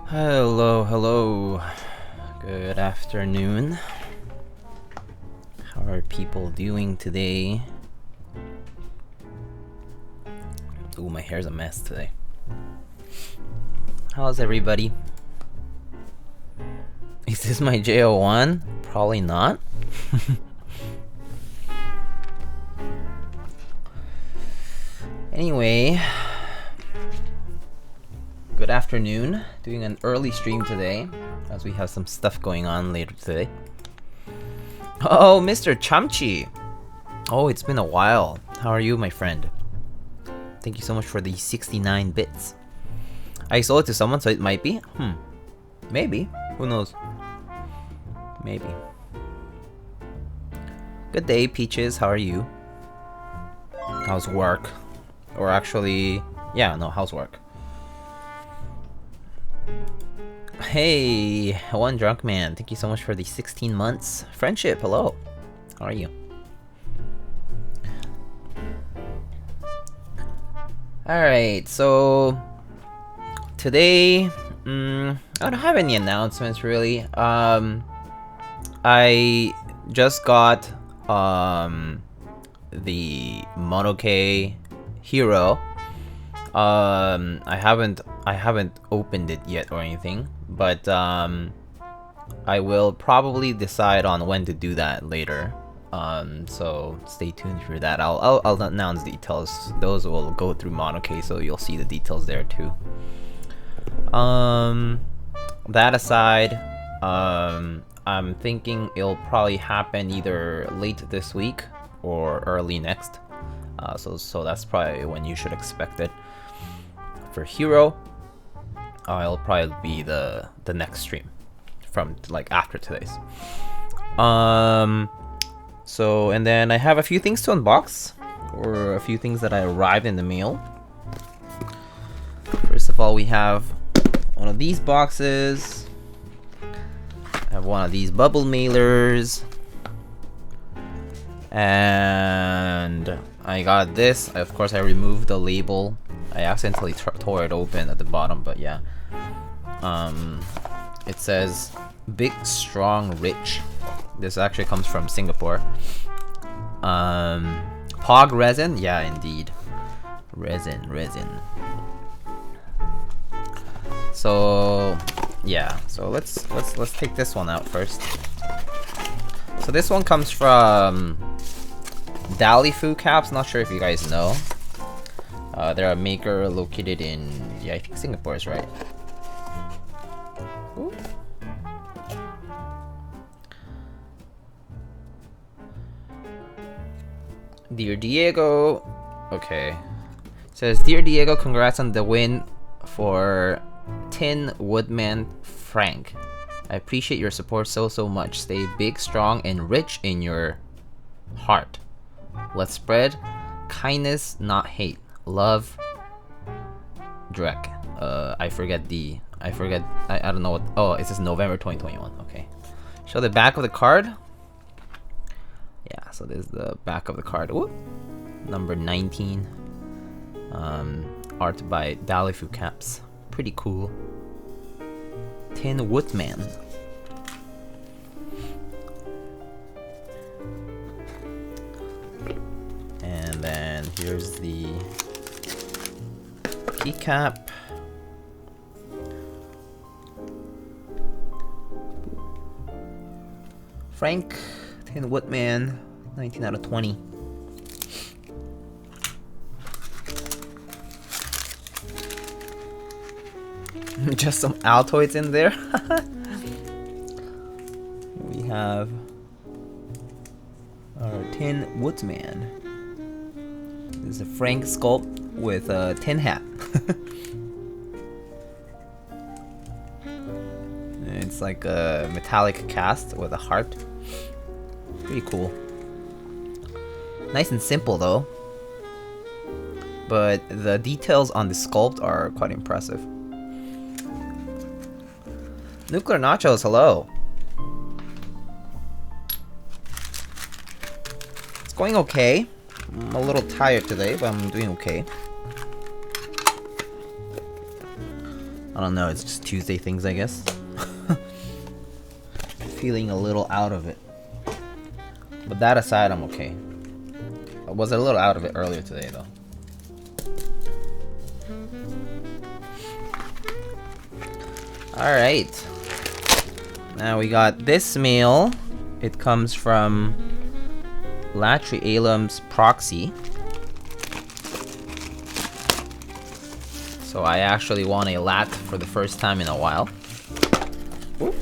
Hello, hello. Good afternoon. How are people doing today? Ooh, my hair's a mess today. How's everybody? Is this my J-01? Probably not. Anyway, good afternoon. Doing an early stream today, as we have some stuff going on later today. Oh, Mr. Chamchi! Oh, it's been a while. How are you, my friend? Thank you so much for the 69 bits. I sold it to someone, so it might be? Maybe. Who knows? Maybe. Good day, Peaches. How are you? How's work? Or actually... yeah, no, how's work? Hey, one drunk man. Thank you so much for the 16 months. Friendship, hello. How are you? Alright, so... today... I don't have any announcements, really. I just got... the Monoke Hero. I haven't opened it yet or anything, but I will probably decide on when to do that later. So stay tuned for that. I'll announce details. Those will go through Monoke, so you'll see the details there too. That aside, I'm thinking it'll probably happen either late this week or early next. So that's probably when you should expect it. For Hero, it'll probably be the next stream from like after today's. So and then I have a few things to unbox, or a few things that I arrived in the mail. First of all, we have one of these boxes. I have one of these bubble mailers. And I got this. Of course, I removed the label. I accidentally tore it open at the bottom, but yeah. It says Big, Strong, Rich. This actually comes from Singapore. Pog resin? Yeah, indeed. Resin. So yeah, so let's take this one out first. So this one comes from Keycaps. Not sure if you guys know. They're a maker located in, yeah, I think Singapore is right. Ooh. Dear Diego, okay. It says, Dear Diego, congrats on the win for Tin Woodman Frank. I appreciate your support so much. Stay big, strong, and rich in your heart. Let's spread kindness, not hate. Love, Drek. I don't know what. Oh, it says November 2021. Okay. Show the back of the card. Yeah, so this is the back of the card. Ooh. Number 19. Art by Keycaps. Pretty cool. Tin Woodman. And then here's the keycap. Frank, Tin Woodman, 19 out of 20. Just some Altoids in there. We have our Tin Woodsman. This is a Frank sculpt with a tin hat. It's like a metallic cast with a heart. Pretty cool. Nice and simple though. But the details on the sculpt are quite impressive. Nuclear Nachos, hello. It's going okay. I'm a little tired today, but I'm doing okay. I don't know, it's just Tuesday things, I guess. Feeling a little out of it. But that aside, I'm okay. I was a little out of it earlier today, though. Alright. Now we got this mail. It comes from Latrialum's Proxy. So I actually won a lat for the first time in a while. Ooh.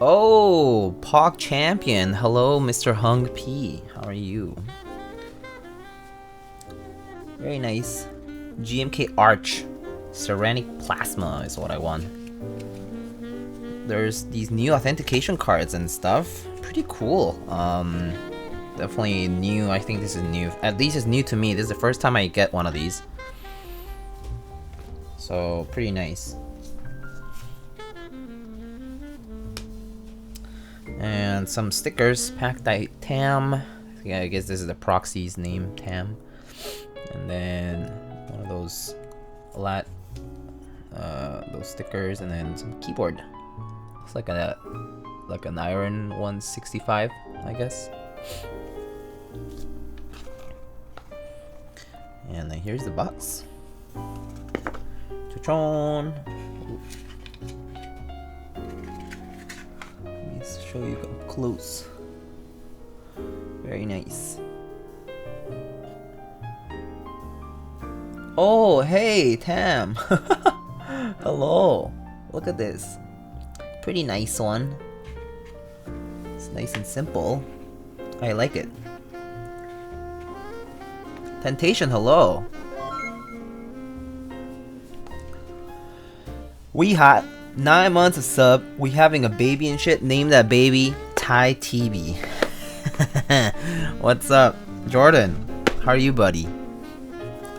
Oh, Pog Champion. Hello, Mr. Hung P. How are you? Very nice. GMK Arch. Ceramic Plasma is what I want. There's these new authentication cards and stuff. Pretty cool. Definitely new. I think this is new. At least it's new to me. This is the first time I get one of these. So, pretty nice. And some stickers. Pactite Tam. Yeah, I guess this is the proxy's name, Tam. And then one of those those stickers, and then some keyboard. Looks like an Iron 165, I guess. And then here's the box. Cha-chon! Let me show you up close. Very nice. Oh, hey, Tam! Hello! Look at this. Pretty nice one. It's nice and simple. I like it. Temptation, hello! We hot. 9 months of sub. We having a baby and shit. Name that baby Thai TV. What's up? Jordan, how are you, buddy?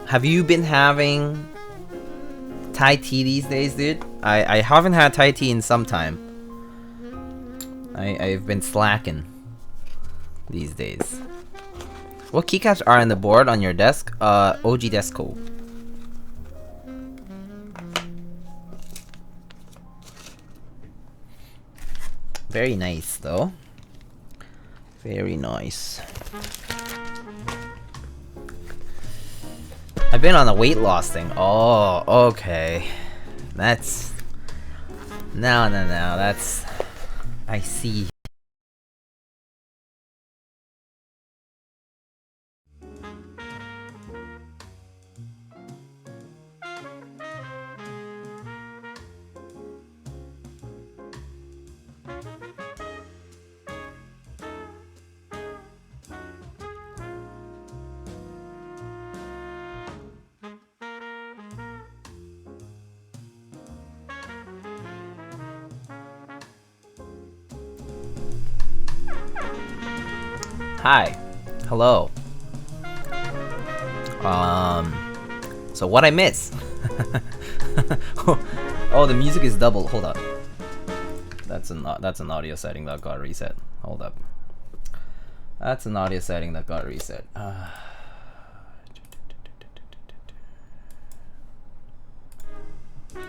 Have you been having Thai tea these days, dude? I haven't had Thai tea in some time. I've been slacking these days. What keycaps are on the board on your desk? OG Desco. Very nice, though. Very nice. I've been on a weight loss thing. Oh, okay. That's... No, that's... I see. Hi. Hello. So what I miss? Oh, the music is doubled. Hold up. That's an audio setting that got reset. Hold up. That's an audio setting that got reset.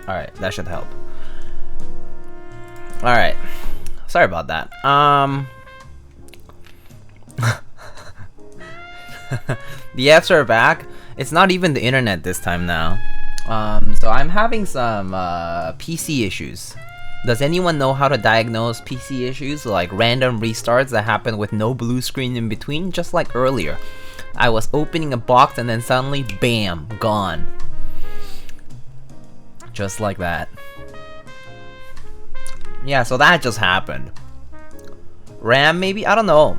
Alright, that should help. Alright. Sorry about that. The apps are back. It's not even the internet this time now. So I'm having some PC issues. Does anyone know how to diagnose PC issues, like random restarts that happen with no blue screen in between? Just like earlier, I was opening a box and then suddenly, bam, gone. Just like that. Yeah, so that just happened. RAM maybe? I don't know.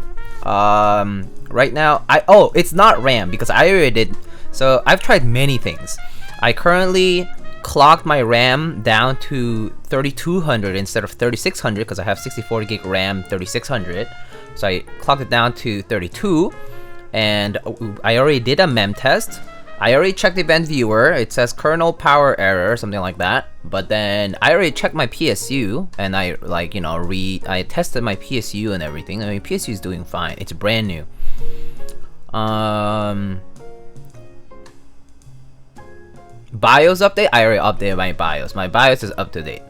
Right now, it's not RAM because I already did. So I've tried many things. I currently clocked my RAM down to 3200 instead of 3600 because I have 64 gig RAM 3600. So I clocked it down to 32, and I already did a mem test. I already checked the event viewer. It says kernel power error, something like that. But then I already checked my PSU, and I I tested my PSU and everything. I mean, PSU is doing fine. It's brand new. BIOS update. I already updated my BIOS. My BIOS is up to date.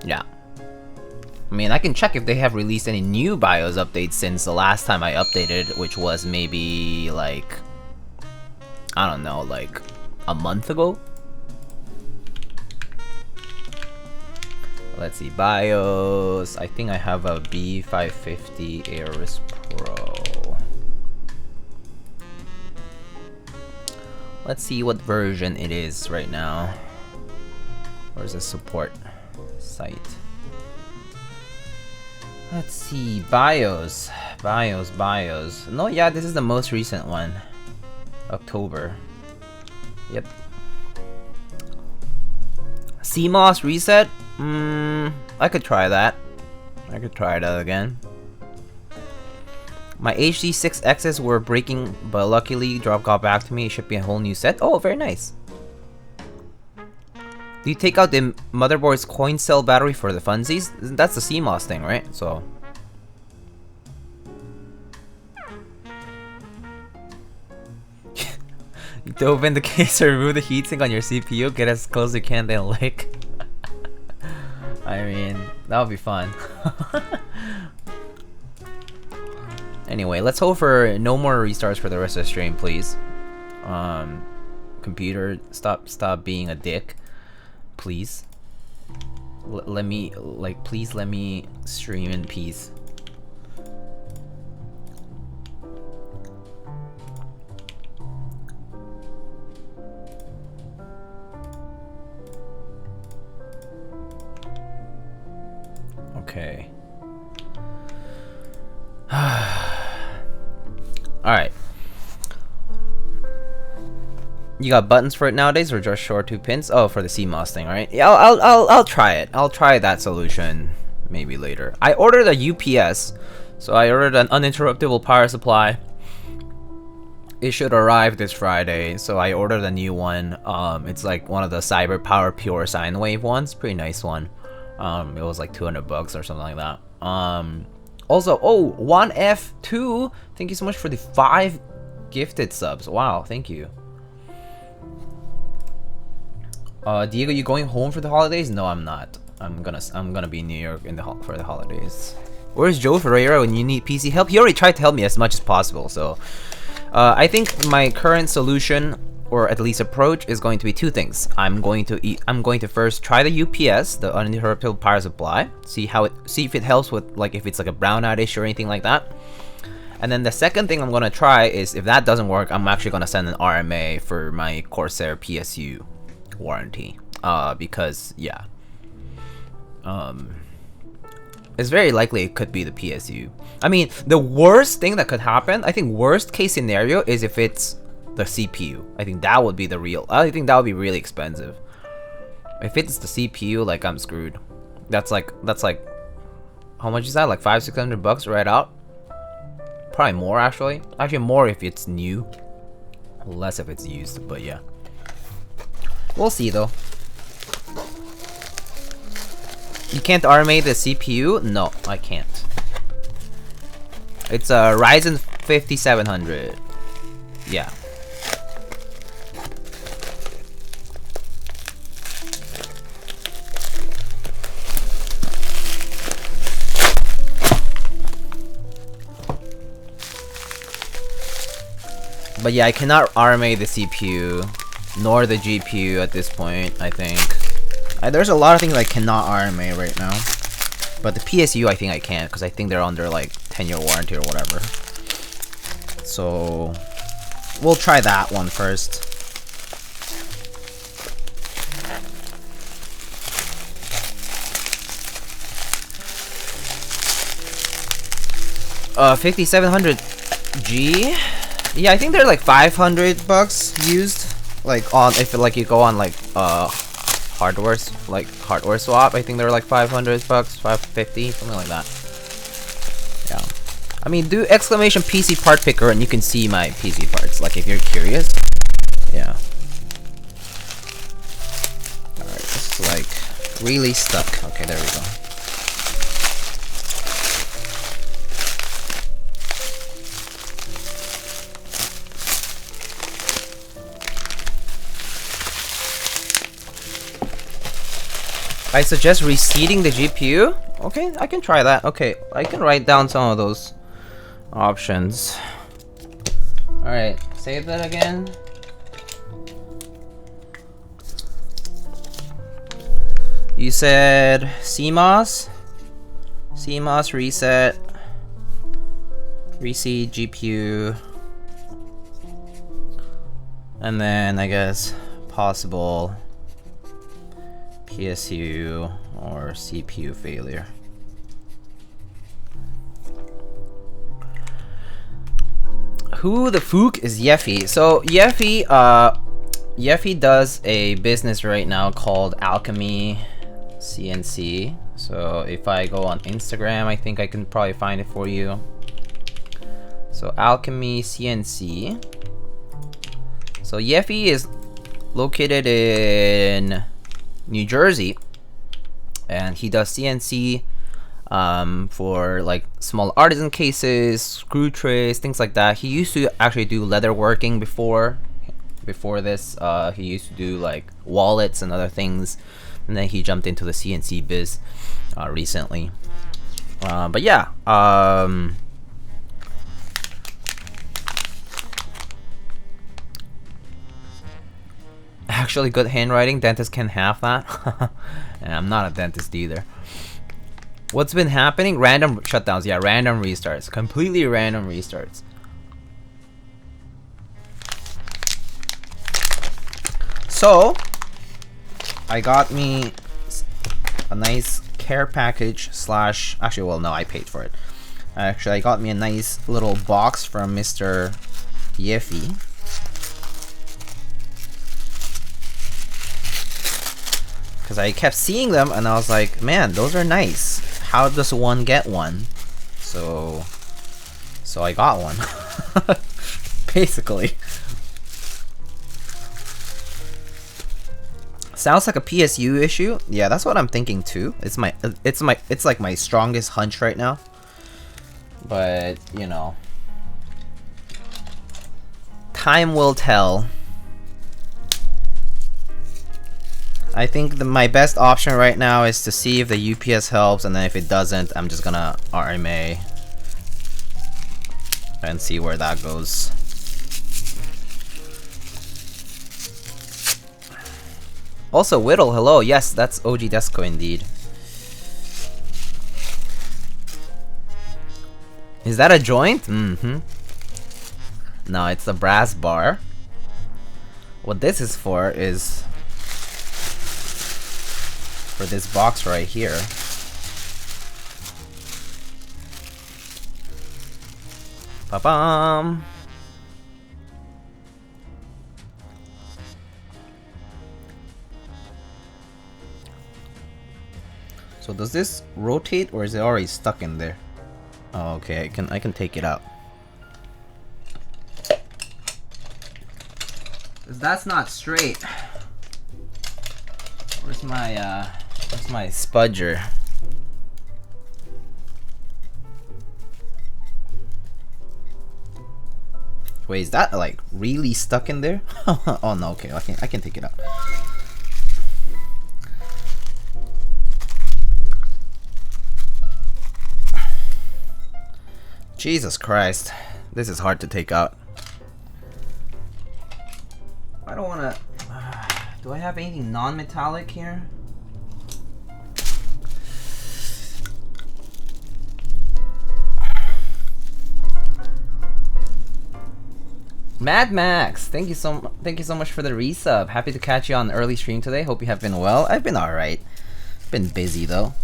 Yeah. I mean, I can check if they have released any new BIOS updates since the last time I updated, which was maybe like, I don't know, like a month ago. Let's see, BIOS. I think I have a B550 Aorus Pro. Let's see what version it is right now. Where's the support site? Let's see, BIOS. No, yeah, this is the most recent one. October. Yep. CMOS reset? I could try that. I could try that again. My HD6Xs were breaking, but luckily Drop got back to me. It should be a whole new set. Oh, very nice. Do you take out the motherboard's coin cell battery for the funsies? That's the CMOS thing, right? So. You to open the case or remove the heatsink on your CPU, get as close as you can, then lick. I mean, that would be fun. Anyway, let's hope for no more restarts for the rest of the stream, please. Computer, stop being a dick. Please. Let me, like, please let me stream in peace. Okay. Alright. You got buttons for it nowadays, or just short 2 pins? Oh, for the CMOS thing, right? Yeah, I'll try it. I'll try that solution maybe later. I ordered a UPS, so I ordered an uninterruptible power supply. It should arrive this Friday, so I ordered a new one. It's like one of the Cyber Power Pure sine wave ones. Pretty nice one. It was like $200 or something like that. Also, oh, 1F2, thank you so much for the 5 gifted subs. Wow, thank you. Diego, you going home for the holidays? No, I'm not. I'm gonna be in New York for the holidays. Where's Joe Ferreira when you need PC help? He already tried to help me as much as possible. So, I think my current solution, or at least approach, is going to be 2 things. I'm going to first try the UPS, the uninterruptible power supply, see if it helps with, like, if it's like a brownout issue or anything like that. And then the second thing I'm gonna try is, if that doesn't work, I'm actually gonna send an RMA for my Corsair PSU warranty. Because yeah, it's very likely it could be the PSU. I mean, the worst thing that could happen, I think worst case scenario, is if it's the CPU. I think that would be the real. I think that would be really expensive. If it's the CPU, like, I'm screwed. That's like how much is that? Like $500-600 right out. Probably more, actually more if it's new, less if it's used, but yeah, we'll see though. You can't RMA the CPU? No, I can't. It's a Ryzen 5700. Yeah. But yeah, I cannot RMA the CPU, nor the GPU at this point, I think. There's a lot of things I cannot RMA right now. But the PSU, I think I can, because I think they're under, like, 10-year warranty or whatever. So, we'll try that one first. $5,700G? Yeah, I think they're like $500 used. Like, on, if like you go on like hardware swap, I think they're like $500, $550, something like that. Yeah. I mean, do exclamation PC part picker and you can see my PC parts. like if you're curious. Yeah. Alright, this is like really stuck. Okay, there we go. I suggest reseating the GPU. Okay, I can try that. Okay, I can write down some of those options. Alright, save that again. You said CMOS? CMOS reset. Reseat GPU. And then I guess possible PSU or CPU failure. Who the fook is Yeffy? So Yeffy does a business right now called Alchemy CNC. So if I go on Instagram, I think I can probably find it for you. So Alchemy CNC. So Yeffy is located in New Jersey, and he does CNC for like small artisan cases, screw trays, things like that. He used to actually do leather working before this. He used to do like wallets and other things, and then he jumped into the CNC biz recently. But yeah, actually good handwriting. Dentists can have that. And I'm not a dentist either. What's been happening? Random shutdowns. Yeah, random restarts. Completely random restarts. So I got me a nice care package slash, actually, well, no, I paid for it. Actually, I got me a nice little box from Mr. Yeffy. Because I kept seeing them and I was like, man, those are nice. How does one get one? So I got one. Basically. Sounds like a PSU issue. Yeah, that's what I'm thinking too. It's like my strongest hunch right now. But, you know, time will tell. I think my best option right now is to see if the UPS helps, and then if it doesn't, I'm just gonna RMA and see where that goes. Also, Whittle, hello. Yes, that's OG Desco indeed. Is that a joint? Mm-hmm. No, it's the brass bar. What this is for is for this box right here. Ba-bam! So does this rotate or is it already stuck in there? Oh, okay, I can take it out. 'Cause that's not straight. Where's my spudger? Wait, is that like really stuck in there? Oh no, okay, I can take it out. Jesus Christ, this is hard to take out. I don't wanna. Do I have anything non-metallic here? Mad Max, thank you so much for the resub. Happy to catch you on the early stream today. Hope you have been well. I've been alright. Been busy though.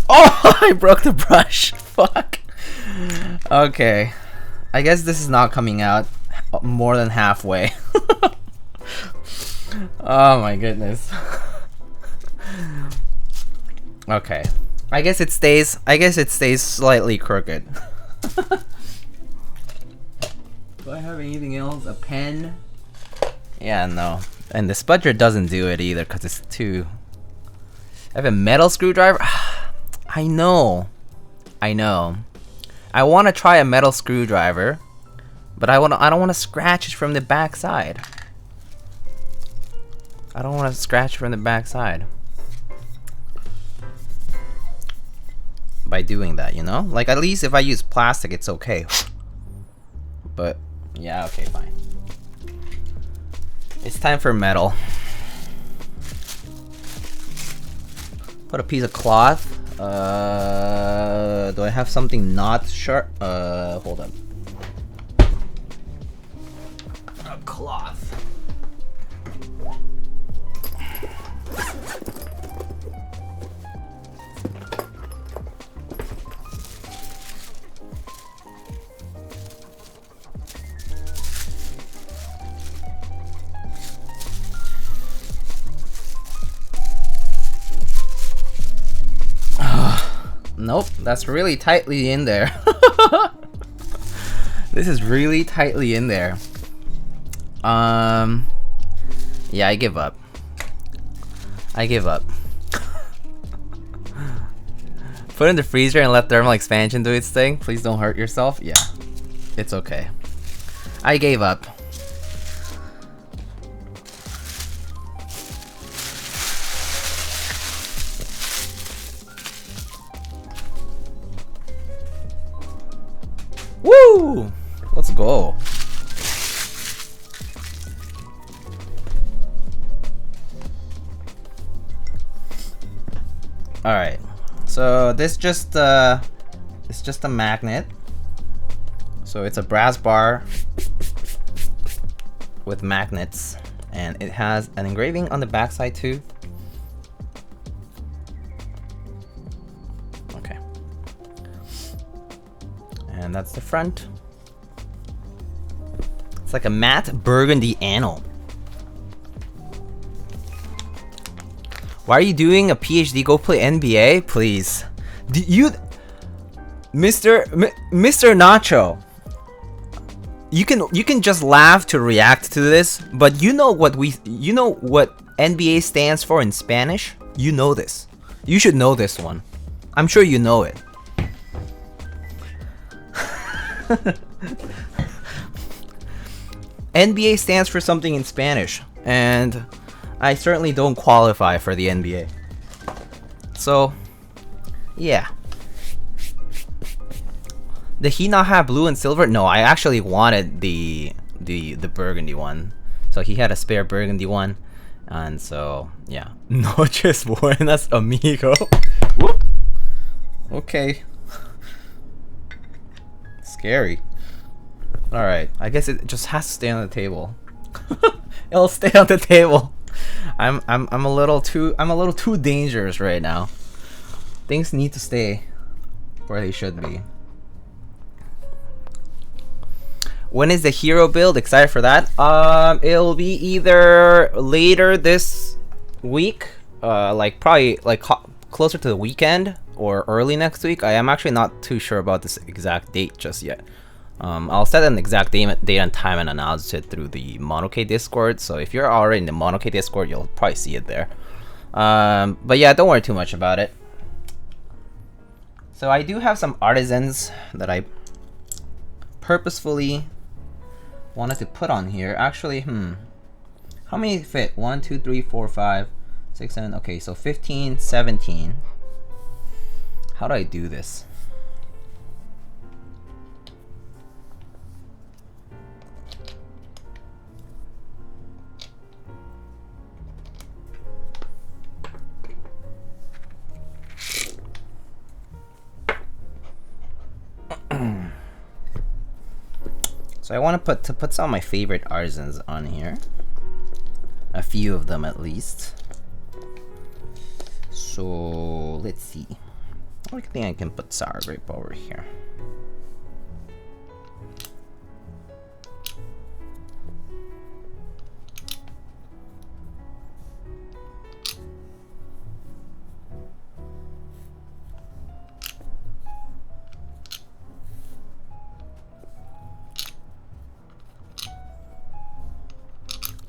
Oh, I broke the brush. Fuck. Okay. I guess this is not coming out more than halfway. Oh my goodness. Okay. I guess it stays slightly crooked. Do I have anything else? A pen? Yeah, no. And the spudger doesn't do it either because it's too... I have a metal screwdriver? I know. I know. I want to try a metal screwdriver, but I don't want to scratch it from the back side. I don't want to scratch from the back side. By doing that, you know? Like, at least if I use plastic, it's okay. But, yeah, okay, fine. It's time for metal. Put a piece of cloth. Do I have something not sharp? Hold up. A cloth. Nope, that's really tightly in there. This is really tightly in there. Yeah, I give up. I give up. Put it in the freezer and let thermal expansion do its thing. Please don't hurt yourself. Yeah, it's okay. I gave up. Woo! Let's go. All right. So this just it's just a magnet. So it's a brass bar with magnets, and it has an engraving on the backside too. Okay. And that's the front. It's like a matte burgundy anode. Why are you doing a PhD? Go play NBA, please. Do you, Mr. Nacho? You can just laugh to react to this, but you know what NBA stands for in Spanish? You know this. You should know this one. I'm sure you know it. NBA stands for something in Spanish, and I certainly don't qualify for the NBA. So, yeah. Did he not have blue and silver? No, I actually wanted the burgundy one. So he had a spare burgundy one, and so yeah. Noches buenas, amigo. Whoop. Okay. Scary. All right, I guess it just has to stay on the table. It'll stay on the table. I'm a little too dangerous right now. Things need to stay where they should be. When is the hero build? Excited for that? It'll be either later this week, like probably like closer to the weekend, or early next week. I am actually not too sure about this exact date just yet. I'll set an exact date and time and announce it through the MonoK Discord. So if you're already in the MonoK Discord, you'll probably see it there. But yeah, don't worry too much about it. So I do have some artisans that I purposefully wanted to put on here. Actually, how many fit? 1, 2, 3, 4, 5, 6, 7. Okay, so 15, 17. How do I do this? So I want to put some of my favorite artisans on here. A few of them at least. So let's see. I think I can put sour grape over here.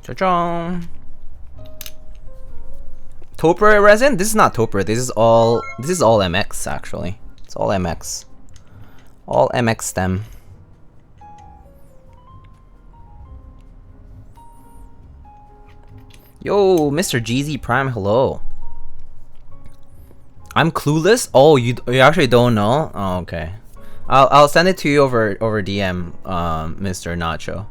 Cha-chong. Topper resin? This is not Topper. This is all MX actually. It's all MX. All MX stem. Yo, Mr. GZ Prime, hello. I'm clueless. Oh, you actually don't know? Oh, okay. I'll send it to you over DM, Mr. Nacho.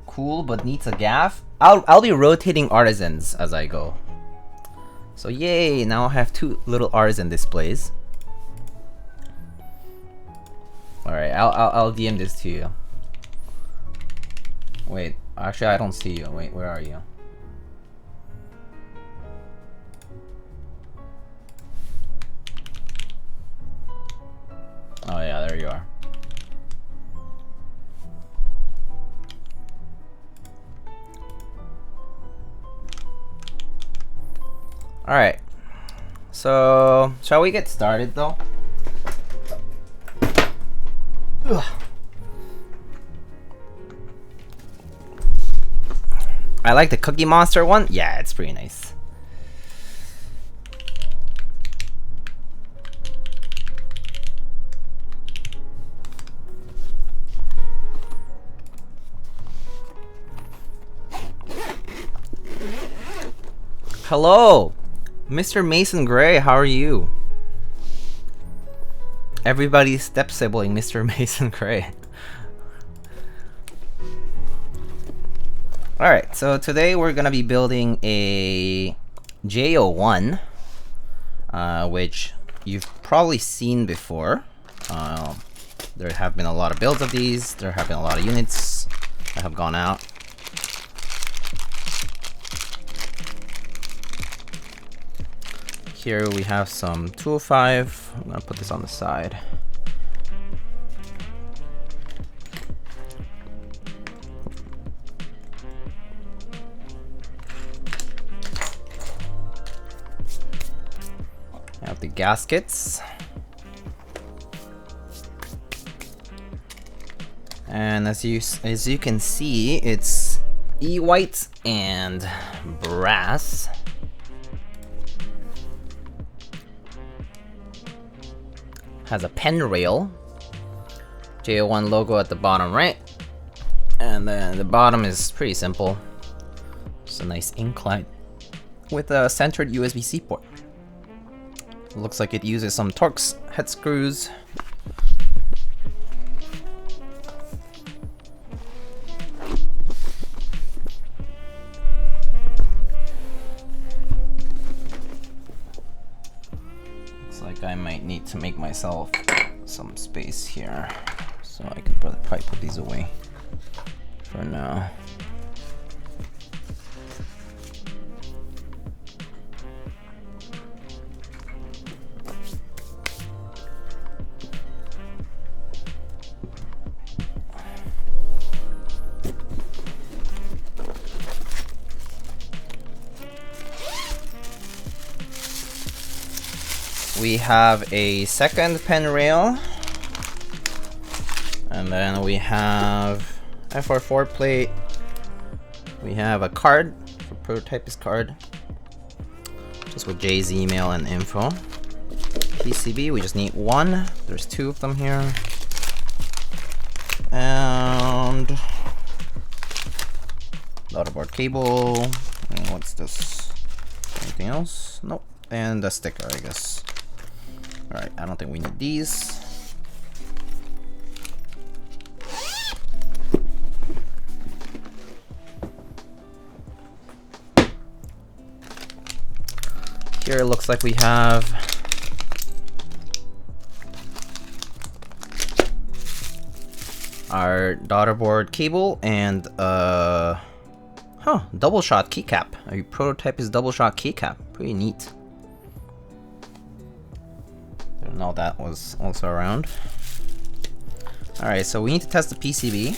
Cool, but needs a gaff. I'll be rotating artisans as I go. So yay! Now I have 2 little artisan displays. All right, I'll DM this to you. Wait, actually I don't see you. Wait, where are you? Oh yeah, there you are. Alright. So, shall we get started though? Ugh. I like the Cookie Monster one. Yeah, it's pretty nice. Hello, Mr. Mason Gray, how are you? Everybody's step sibling, Mr. Mason Gray. Alright, so today we're gonna be building a J-01, which you've probably seen before. There have been a lot of builds of these, there have been a lot of units that have gone out. Here we have some 205. I'm gonna put this on the side. I have the gaskets. And as you can see, it's E-white and brass. Has a pen rail, J-01 logo at the bottom right, and then the bottom is pretty simple. Just a nice incline with a centered USB-C port. Looks like it uses some Torx head screws. I might need to make myself some space here, so I can probably put these away for now. We have a second pen rail, and then we have FR4 plate. We have a card, a Prototypist card, just with Jay's email and info. PCB, we just need 1. There's 2 of them here. And daughterboard cable. And what's this? Anything else? Nope. And a sticker, I guess. Alright, I don't think we need these. Here it looks like we have our daughterboard cable and double shot keycap. A Prototypist double shot keycap. Pretty neat. Didn't know that was also around. Alright, so we need to test the PCB.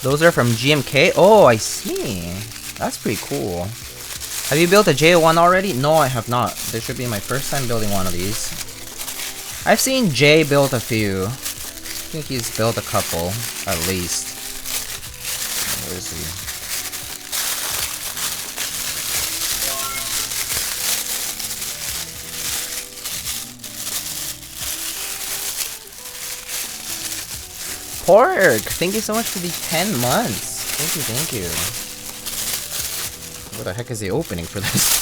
Those are from GMK. Oh, I see. That's pretty cool. Have you built a J-01 already? No, I have not. This should be my first time building one of these. I've seen Jay build a few. I think he's built a couple, at least. Where is he? Porg, thank you so much for the 10 months. Thank you, thank you. What the heck is the opening for this?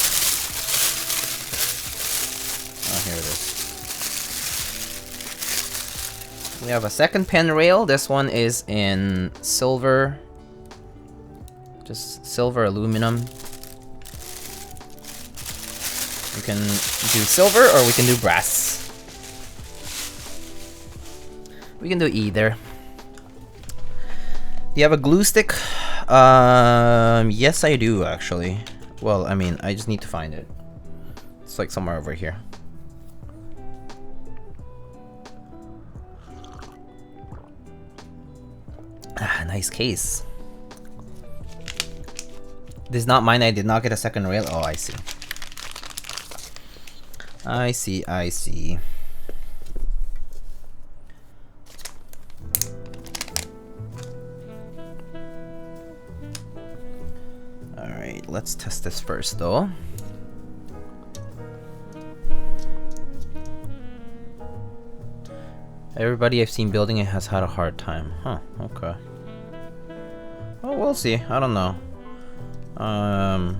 Oh, here it is. We have a second pen rail. This one is in silver. Just silver aluminum. We can do silver or we can do brass. We can do either. Do you have a glue stick? Yes I do actually. Well, I mean, I just need to find it. It's like somewhere over here. Ah, nice case. This is not mine, I did not get a second rail. Oh, I see. I see, I see. Alright, let's test this first though. Everybody I've seen building it has had a hard time. Huh, okay. Well, we'll see. I don't know. I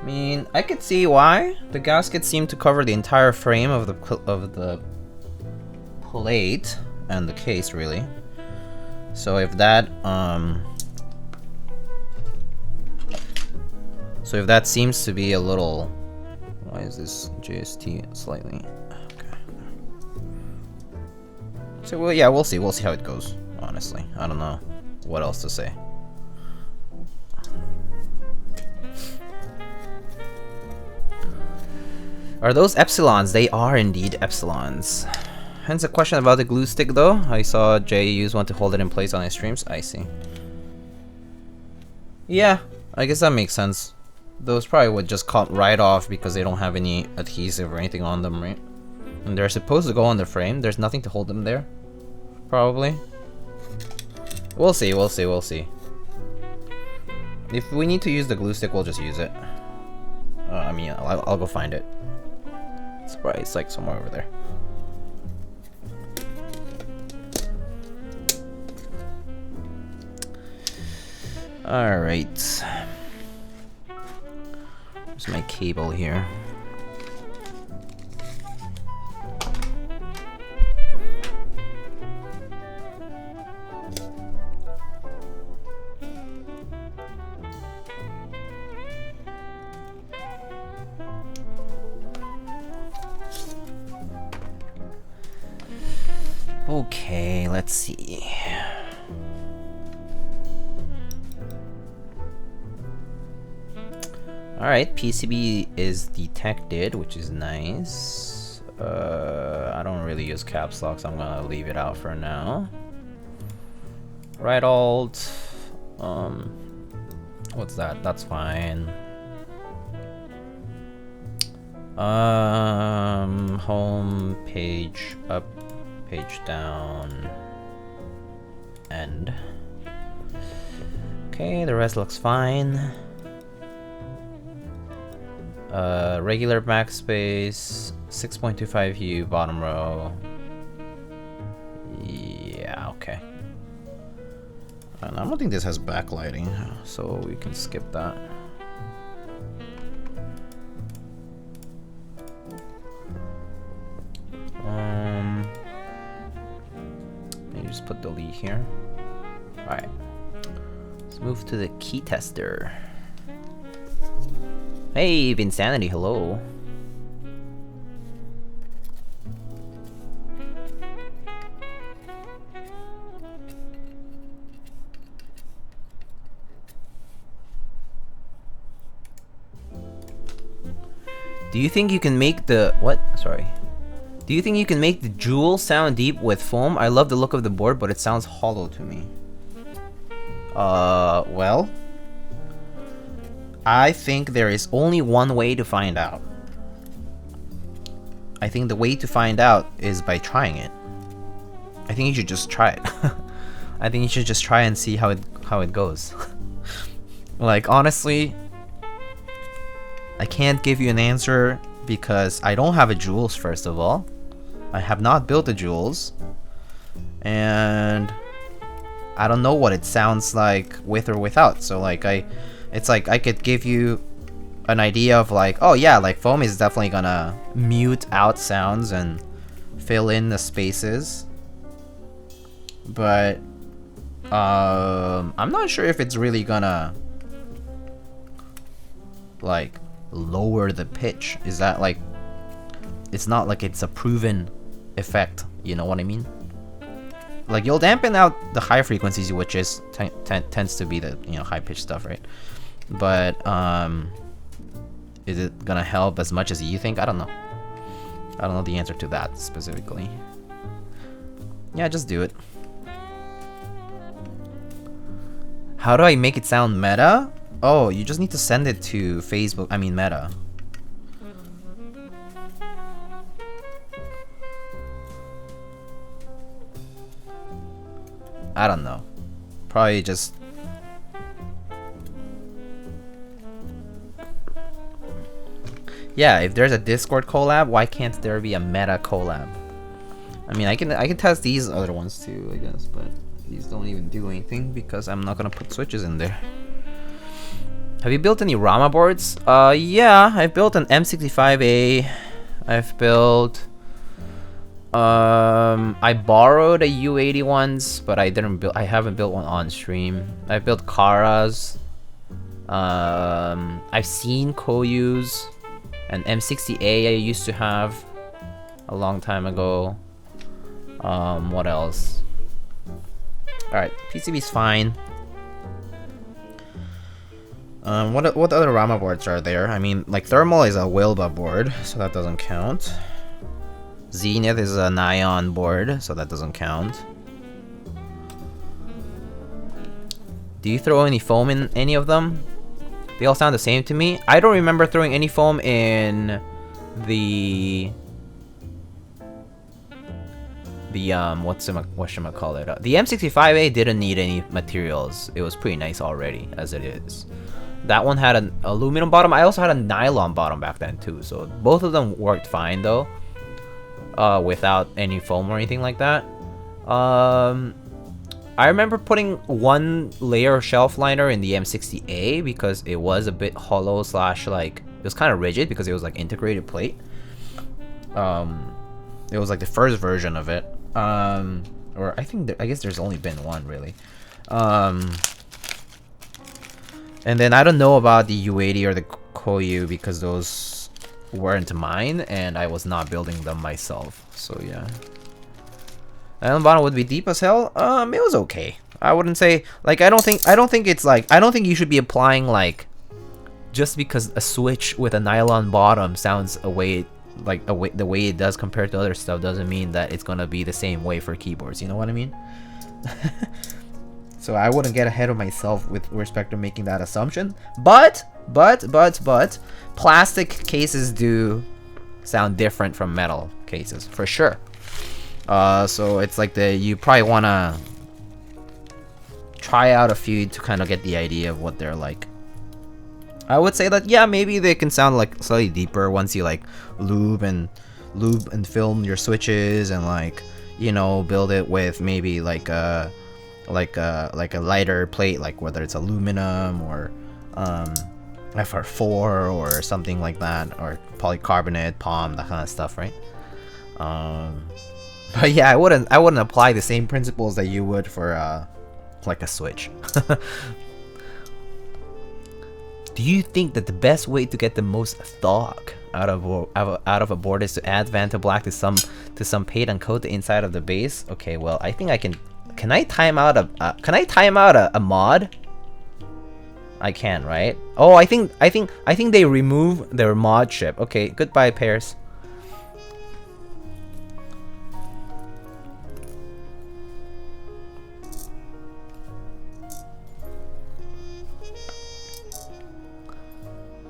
mean, I could see why. The gasket seemed to cover the entire frame of the plate and the case, really. So if that seems to be a little... Why is this JST slightly... Okay. So, well, yeah, we'll see. We'll see how it goes, honestly. I don't know what else to say. Are those Epsilons? They are indeed Epsilons. Hence a question about the glue stick though. I saw Jay use one to hold it in place on his streams. I see. Yeah, I guess that makes sense. Those probably would just cut right off because they don't have any adhesive or anything on them, right? And they're supposed to go on the frame. There's nothing to hold them there. Probably. We'll see, we'll see, we'll see. If we need to use the glue stick, we'll just use it. I mean, I'll go find it. It's probably, it's like somewhere over there. Alright. There's my cable here. Okay, let's see. Alright, PCB is detected, which is nice. I don't really use caps lock, so I'm gonna leave it out for now. Right alt. What's that? That's fine. Home, page up, page down, end. Okay, the rest looks fine. Regular backspace, 6.25 hue, bottom row. Yeah, okay. And I don't think this has backlighting, so we can skip that. Maybe just put delete here. Alright. Let's move to the key tester. Hey, Vinsanity, hello. Do you think you can make the... What? Sorry. Do you think you can make the jewel sound deep with foam? I love the look of the board, but it sounds hollow to me. Well... I think there is only one way to find out. I think the way to find out is by trying it. I think you should just try it. I think you should just try and see how it goes. Like, honestly, I can't give you an answer because I don't have a Jules, first of all. I have not built a Jules. And I don't know what it sounds like with or without. So like it's like I could give you an idea of like, oh yeah, like foam is definitely gonna mute out sounds and fill in the spaces. But I'm not sure if it's really gonna like lower the pitch. Is that like, it's not like it's a proven effect, you know what I mean? Like, you'll dampen out the high frequencies, which is tends to be the, you know, high pitched stuff, right? But is it gonna help as much as you think? I don't know. I don't know the answer to that specifically. Yeah, just do it. How do I make it sound meta? Oh, you just need to send it to Facebook. I mean, Meta. I don't know. Probably just... Yeah, if there's a Discord collab, why can't there be a Meta collab? I mean, I can test these other ones too, I guess, but these don't even do anything because I'm not gonna put switches in there. Have you built any Rama boards? Yeah, I've built an M65A. I've built... I borrowed a U80 once, but I haven't built one on stream. I built Kara's. I've seen Koyu's. An M60A I used to have a long time ago. What else? Alright, PCB's fine. What other Rama boards are there? I mean, like Thermal is a Wilba board, so that doesn't count. Zenith is a Nyon board, so that doesn't count. Do you throw any foam in any of them? They all sound the same to me. I don't remember throwing any foam in the whatchamacallit? The M65A didn't need any materials. It was pretty nice already as it is. That one had an aluminum bottom. I also had a nylon bottom back then too, so both of them worked fine though. Without any foam or anything like that. I remember putting one layer of shelf liner in the M60A because it was a bit hollow slash like, it was kind of rigid because it was like integrated plate. It was like the first version of it. Or I guess there's only been one really. And then I don't know about the U80 or the Koyu because those weren't mine and I was not building them myself. So yeah. Island bottom would be deep as hell. It was okay. I wouldn't say like I don't think it's like, I don't think you should be applying like, just because a switch with a nylon bottom sounds the way it does compared to other stuff doesn't mean that it's gonna be the same way for keyboards. You know what I mean? So I wouldn't get ahead of myself with respect to making that assumption. But plastic cases do sound different from metal cases for sure. So it's like you probably wanna try out a few to kind of get the idea of what they're like. I would say that yeah, maybe they can sound like slightly deeper once you like lube and film your switches and like, you know, build it with maybe like a lighter plate, like whether it's aluminum or FR4 or something like that, or polycarbonate, POM, that kind of stuff, right? But yeah, I wouldn't apply the same principles that you would for like a switch. Do you think that the best way to get the most torque out of a board is to add Vanta Black to some paint and coat the inside of the base? Okay, well, I think I can. Can I time out a mod? I can, right? Oh, I think they remove their mod chip. Okay, goodbye, Pears.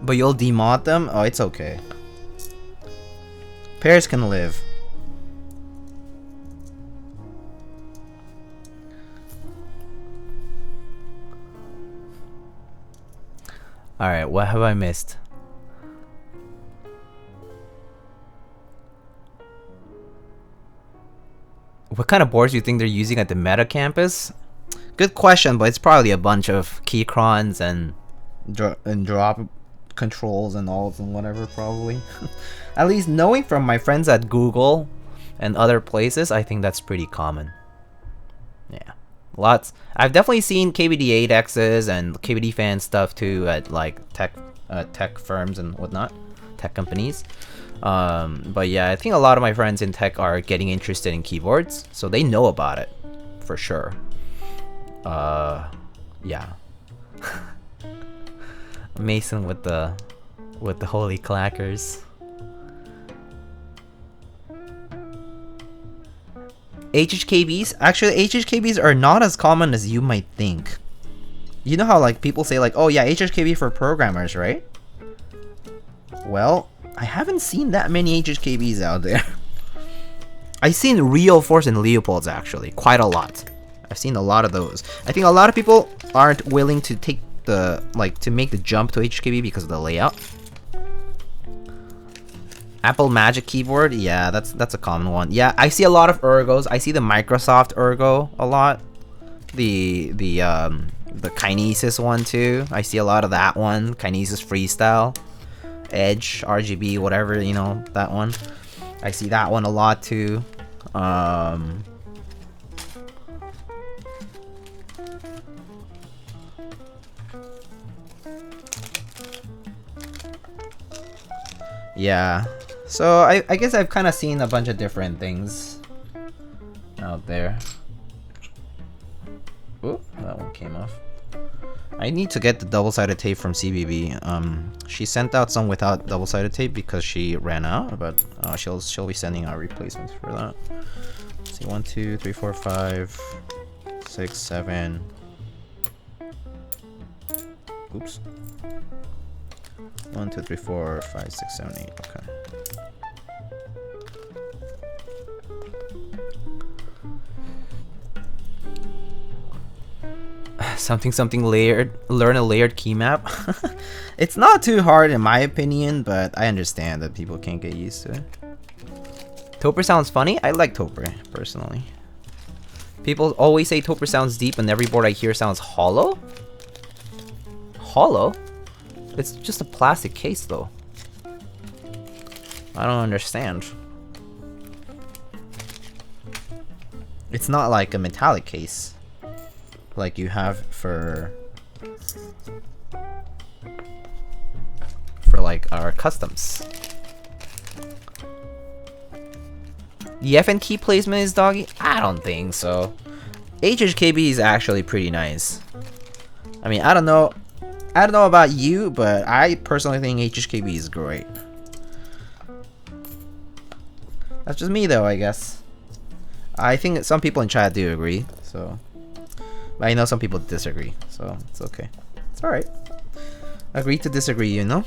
But you'll demod them? Oh, it's okay. Pears can live. Alright, what have I missed? What kind of boards do you think they're using at the Meta campus? Good question, but it's probably a bunch of keycrons and drop controls and alts and whatever, probably. At least knowing from my friends at Google and other places, I think that's pretty common. Yeah. Lots. I've definitely seen KBD 8Xs and KBD fan stuff too at like tech firms and whatnot, tech companies. But yeah, I think a lot of my friends in tech are getting interested in keyboards, so they know about it for sure. Yeah. Mason with the holy clackers. HHKBs? Actually, HHKBs are not as common as you might think. You know how like people say like, oh yeah, HHKB for programmers, right? Well, I haven't seen that many HHKBs out there. I've seen real Force and Leopolds actually, quite a lot. I've seen a lot of those. I think a lot of people aren't willing to take the to make the jump to HKB because of the layout. Apple Magic keyboard, yeah, that's a common one. Yeah, I see a lot of Ergos. I see the Microsoft Ergo a lot. The Kinesis one too. I see a lot of that one. Kinesis Freestyle, Edge, RGB, whatever, you know, that one. I see that one a lot too. Yeah, so I guess I've kind of seen a bunch of different things out there. Oh, that one came off. I need to get the double-sided tape from CBB. She sent out some without double-sided tape because she ran out, but she'll be sending out replacements for that. Let's see, 1, 2, 3, 4, 5, 6, 7. Oops. 1, 2, 3, 4, 5, 6, 7, 8. Okay. Something layered. Learn a layered key map. It's not too hard in my opinion, but I understand that people can't get used to it. Topper sounds funny. I like Topper personally. People always say Topper sounds deep, and every board I hear sounds hollow. Hollow? It's just a plastic case though. I don't understand. It's not like a metallic case like you have for like our customs. The FN key placement is doggy? I don't think so. HHKB is actually pretty nice. I mean, I don't know about you, but I personally think HHKB is great. That's just me though, I guess. I think that some people in chat do agree, so. But I know some people disagree, so it's okay. It's alright. Agree to disagree, you know?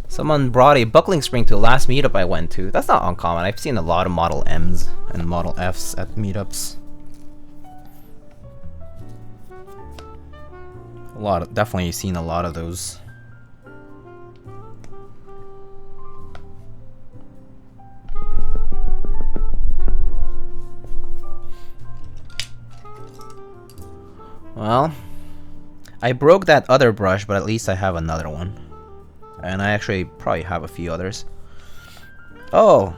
Someone brought a buckling spring to the last meetup I went to. That's not uncommon. I've seen a lot of Model M's and Model F's at meetups. Definitely seen a lot of those. Well, I broke that other brush, but at least I have another one. And I actually probably have a few others. Oh!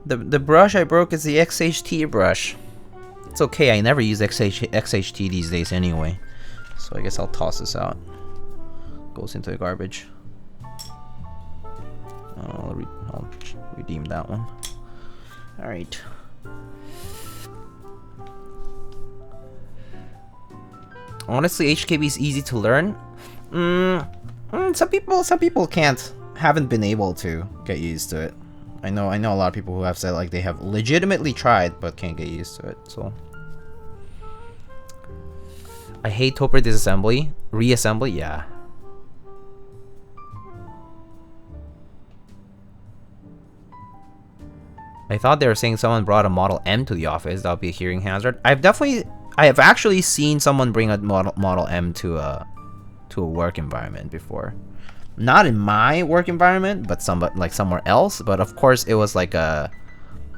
The brush I broke is the XHT brush. It's okay, I never use XHT these days anyway. So I guess I'll toss this out. Goes into the garbage. I'll redeem that one. Alright. Honestly, HKB is easy to learn. Some people haven't been able to get used to it. I know a lot of people who have said like they have legitimately tried but can't get used to it. So I hate Topper disassembly. Reassembly, yeah. I thought they were saying someone brought a Model M to the office. That would be a hearing hazard. I have actually seen someone bring a Model M to a work environment before. Not in my work environment, but somewhere else. But of course, it was like a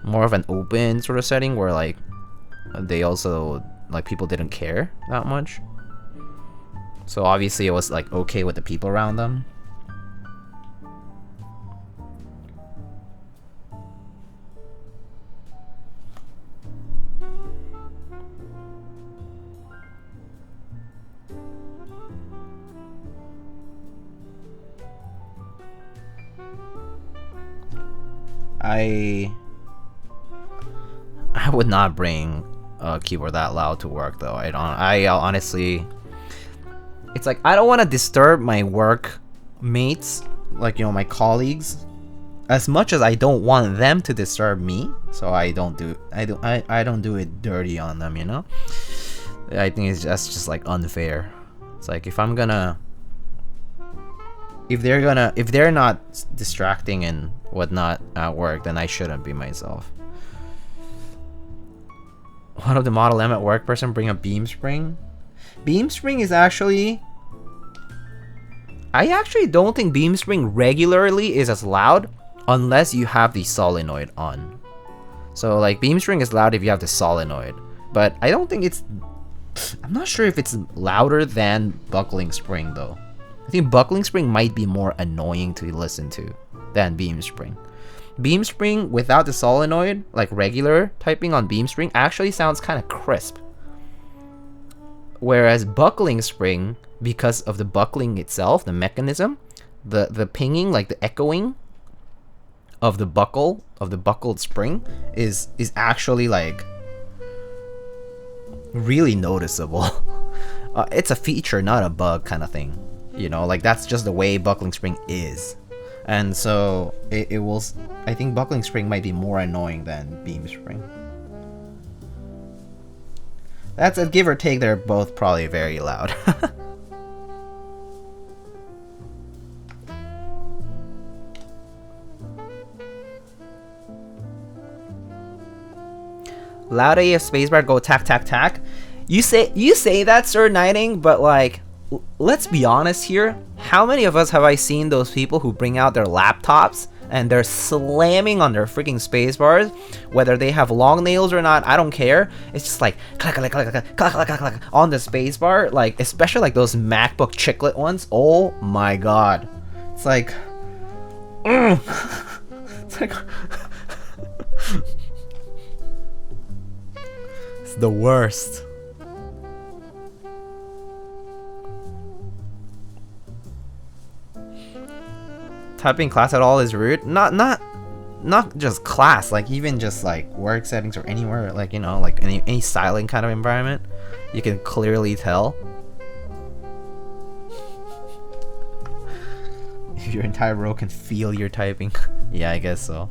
more of an open sort of setting where like they also like people didn't care that much. So obviously, it was like okay with the people around them. I would not bring a keyboard that loud to work though. I honestly, it's like I don't want to disturb my work mates, like, you know, my colleagues, as much as I don't want them to disturb me. So I don't do it dirty on them, you know. I think that's just like unfair. It's like if they're not distracting and whatnot at work, then I shouldn't be myself. One of the Model M at work person bring a beam spring. Beam spring is actually, I actually don't think beam spring regularly is as loud unless you have the solenoid on. So like beam spring is loud if you have the solenoid, but I don't think I'm not sure if it's louder than buckling spring though. I think buckling spring might be more annoying to listen to than beam spring. Beam spring without the solenoid, like regular typing on beam spring, actually sounds kind of crisp. Whereas buckling spring, because of the buckling itself, the mechanism, the pinging, like the echoing of the buckled spring is actually like really noticeable. It's a feature, not a bug kind of thing. You know, like that's just the way buckling spring is. And so it will, I think buckling spring might be more annoying than beam spring. That's a give or take, they're both probably very loud. Loud AF spacebar go tack tack tack. You say that, Sir Nighting, but like, let's be honest here. How many of us have I seen those people who bring out their laptops and they're slamming on their freaking space bars, whether they have long nails or not? I don't care. It's just like clack clack clack clack clack clack clack clack on the space bar, like especially like those MacBook chiclet ones. Oh my god, it's like, it's like, it's the worst. Typing class at all is rude. Not just class, like even just like work settings or anywhere, like, you know, like any silent kind of environment, you can clearly tell. If your entire row can feel your typing. Yeah, I guess so.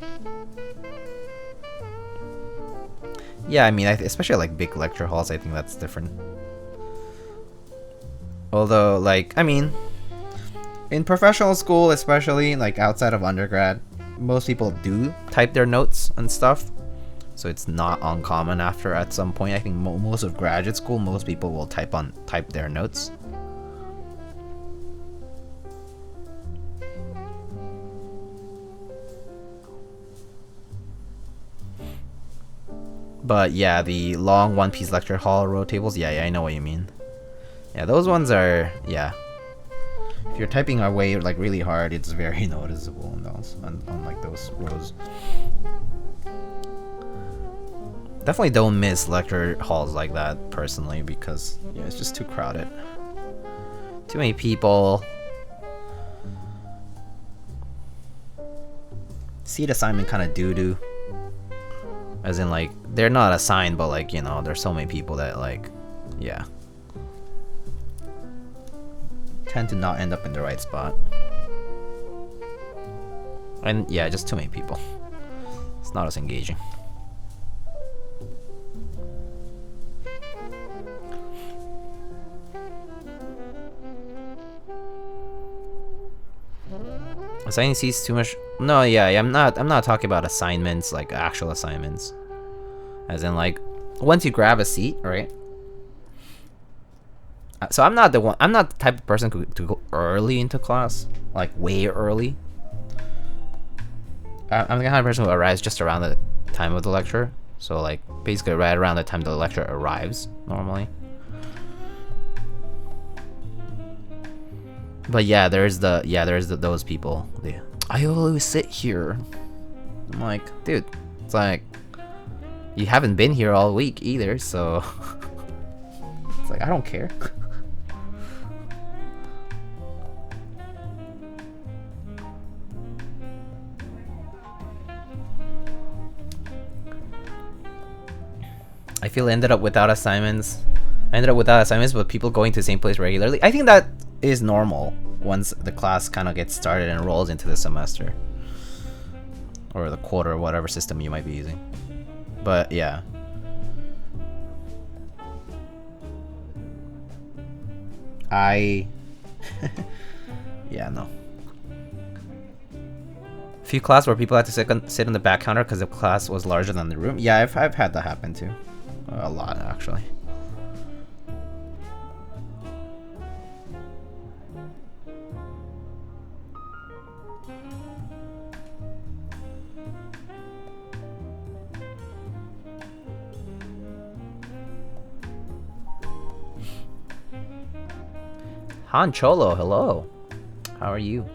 Yeah, I mean, especially like big lecture halls, I think that's different. Although, like, I mean, in professional school, especially like outside of undergrad, most people do type their notes and stuff, so it's not uncommon at some point. I think most of graduate school, most people will type their notes. But yeah, the long one-piece lecture hall row tables, yeah, I know what you mean. Yeah, those ones are, yeah. If you're typing away like really hard, it's very noticeable on those, on like those rows. Definitely don't miss lecture halls like that personally, because yeah, it's just too crowded. Too many people. Seat assignment kind of doo-doo. As in like, they're not assigned, but like, you know, there's so many people that like, yeah. tend to not end up in the right spot. And yeah, just too many people. It's not as engaging. Assigning seats too much. No, yeah, I'm not talking about assignments, like actual assignments. As in, like, once you grab a seat, right? So I'm not the type of person to go early into class, like way early. I'm the kind of person who arrives just around the time of the lecture. So like basically right around the time the lecture arrives normally. But yeah, there's those people. I always sit here. I'm like, dude, it's like you haven't been here all week either, so it's like I don't care. I feel I ended up without assignments. But people going to the same place regularly. I think that is normal once the class kind of gets started and rolls into the semester. Or the quarter, or whatever system you might be using. But yeah. Yeah, no. A few classes where people had to sit on the back counter because the class was larger than the room. Yeah, I've had that happen too. A lot, actually. Han Cholo, hello. How are you?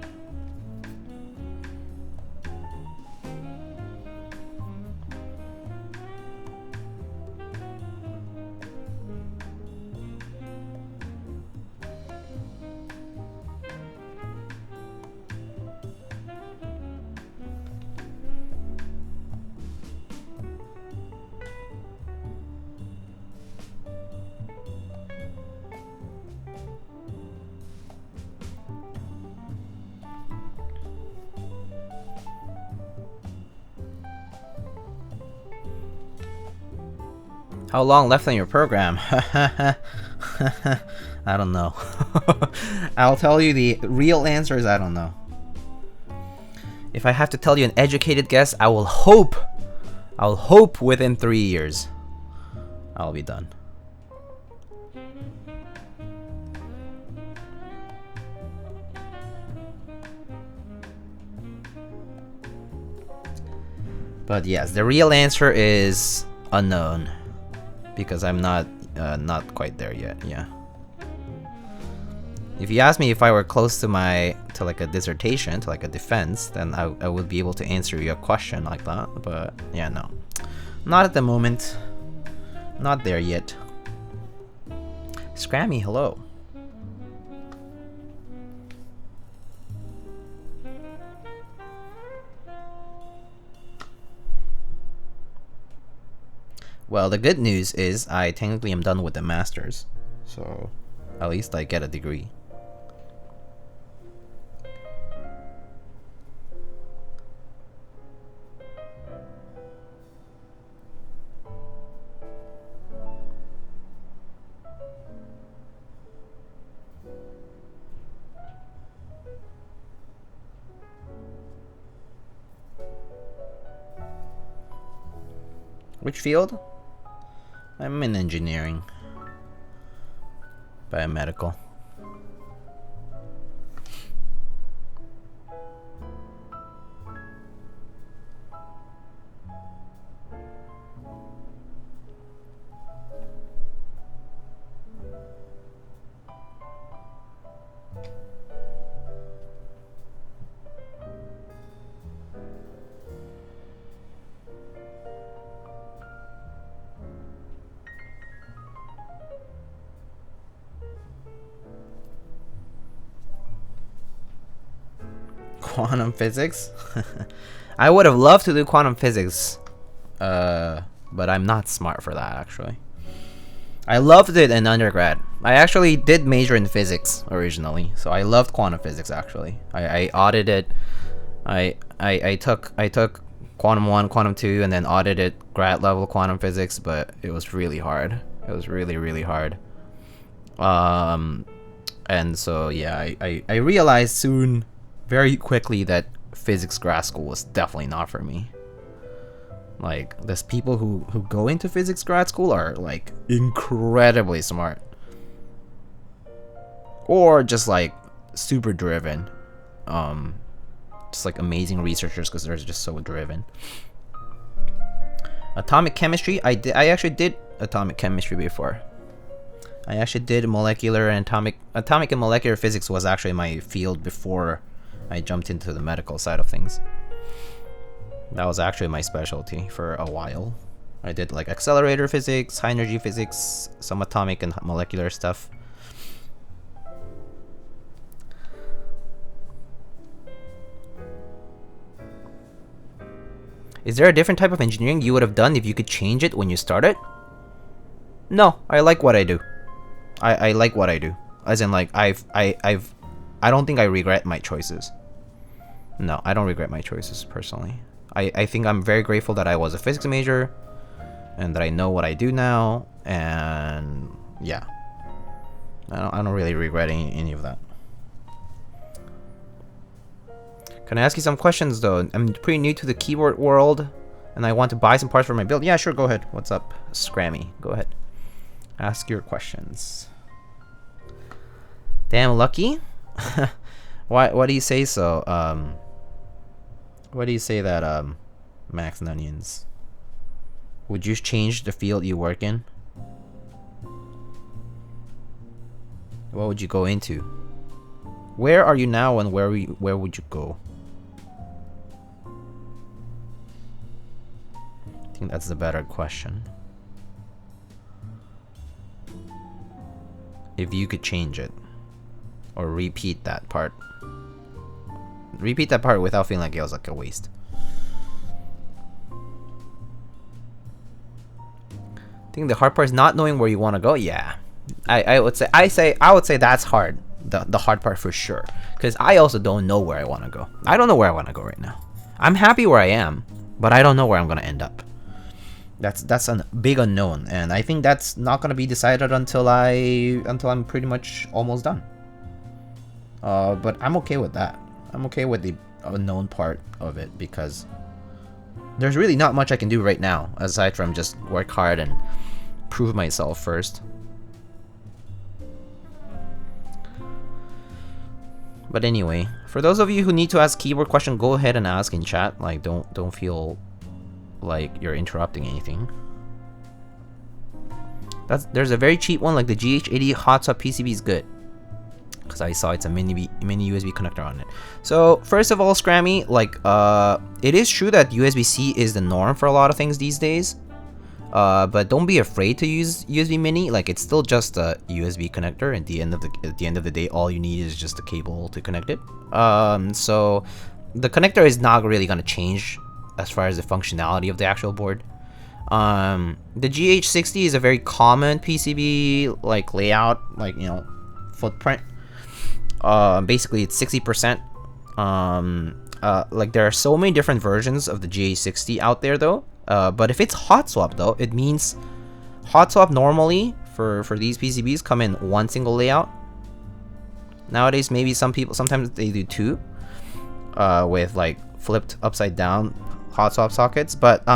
How long left on your program? I don't know. I'll tell you the real answer is I don't know. If I have to tell you an educated guess, I'll hope within 3 years I'll be done. But yes, the real answer is unknown. Because I'm not quite there yet. Yeah. If you ask me if I were close to like a dissertation, to like a defense, then I would be able to answer your question like that. But yeah, no, not at the moment. Not there yet. Scrammy, hello. Well, the good news is I technically am done with the masters, so at least I get a degree. Which field? I'm in engineering. Biomedical. Quantum physics? I would have loved to do quantum physics, but I'm not smart for that actually. I loved it in undergrad. I actually did major in physics originally, so I loved quantum physics actually. I audited. I took quantum 1, quantum 2, and then audited grad level quantum physics, but it was really hard. It was really hard. And so yeah, I realized soon, very quickly, that physics grad school was definitely not for me. Like, there's people who go into physics grad school are like incredibly smart, or just like super driven, just like amazing researchers because they're just so driven. Atomic chemistry, I actually did atomic chemistry before. I actually did molecular and atomic and molecular physics was actually my field before I jumped into the medical side of things. That was actually my specialty for a while. I did like accelerator physics, high energy physics, some atomic and molecular stuff. Is there a different type of engineering you would have done if you could change it when you started? No, I like what I do. I like what I do. As in, like, I don't think I regret my choices. No, I don't regret my choices personally. I think I'm very grateful that I was a physics major and that I know what I do now, and yeah, I don't really regret any of that. Can I ask you some questions though? I'm pretty new to the keyboard world and I want to buy some parts for my build. Yeah, sure, go ahead. What's up, Scrammy? Go ahead. Ask your questions. Damn lucky? Why do you say so? Why do you say that, Max and Onions? Would you change the field you work in? What would you go into? Where are you now and where would you go? I think that's the better question. If you could change it. Or repeat that part. Repeat that part without feeling like it was like a waste. I think the hard part is not knowing where you want to go. Yeah, I would say that's hard. The hard part for sure, because I also don't know where I want to go. I don't know where I want to go right now. I'm happy where I am, but I don't know where I'm gonna end up. That's a big unknown, and I think that's not gonna be decided until I'm pretty much almost done. But I'm okay with that. I'm okay with the unknown part of it because there's really not much I can do right now aside from just work hard and prove myself first. But anyway, for those of you who need to ask keyboard question, go ahead and ask in chat. Like, don't feel like you're interrupting anything. There's a very cheap one, like the GH80 hot swap PCB is good. Because I saw it's a mini USB connector on it. So first of all, Scrammy, like it is true that USB-C is the norm for a lot of things these days. But don't be afraid to use USB Mini. Like, it's still just a USB connector. At the end of the day, all you need is just a cable to connect it. So the connector is not really gonna change as far as the functionality of the actual board. The GH60 is a very common PCB like layout, like, you know, footprint. Basically it's 60%. Like, there are so many different versions of the GH60 out there though. But if it's hot swap though, it means hot swap normally for these PCBs come in one single layout. Nowadays, maybe sometimes they do two, with like flipped upside down hot swap sockets. But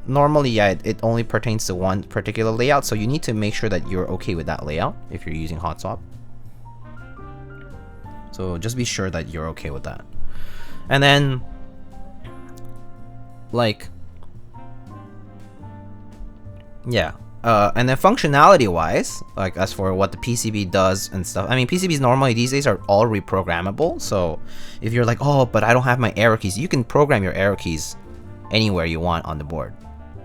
normally, yeah, it only pertains to one particular layout. So you need to make sure that you're okay with that layout if you're using hot swap. So just be sure that you're okay with that. And then, like, yeah, and then functionality wise, like as for what the PCB does and stuff, I mean, PCBs normally these days are all reprogrammable. So if you're like, oh, but I don't have my arrow keys, you can program your arrow keys anywhere you want on the board,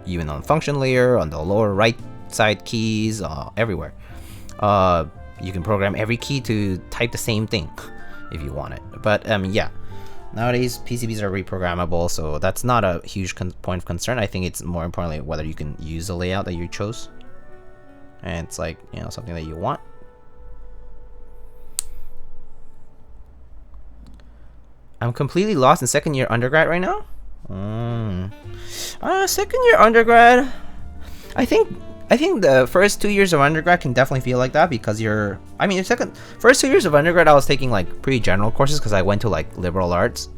even on the function layer, on the lower right side keys, everywhere. You can program every key to type the same thing if you want it. But yeah, nowadays PCBs are reprogrammable, so that's not a huge point of concern. I think it's more importantly whether you can use the layout that you chose. and it's like, you know, something that you want. I'm completely lost in second year undergrad right now. Second year undergrad, I think the first 2 years of undergrad can definitely feel like that, because first 2 years of undergrad I was taking like pretty general courses because I went to like liberal arts.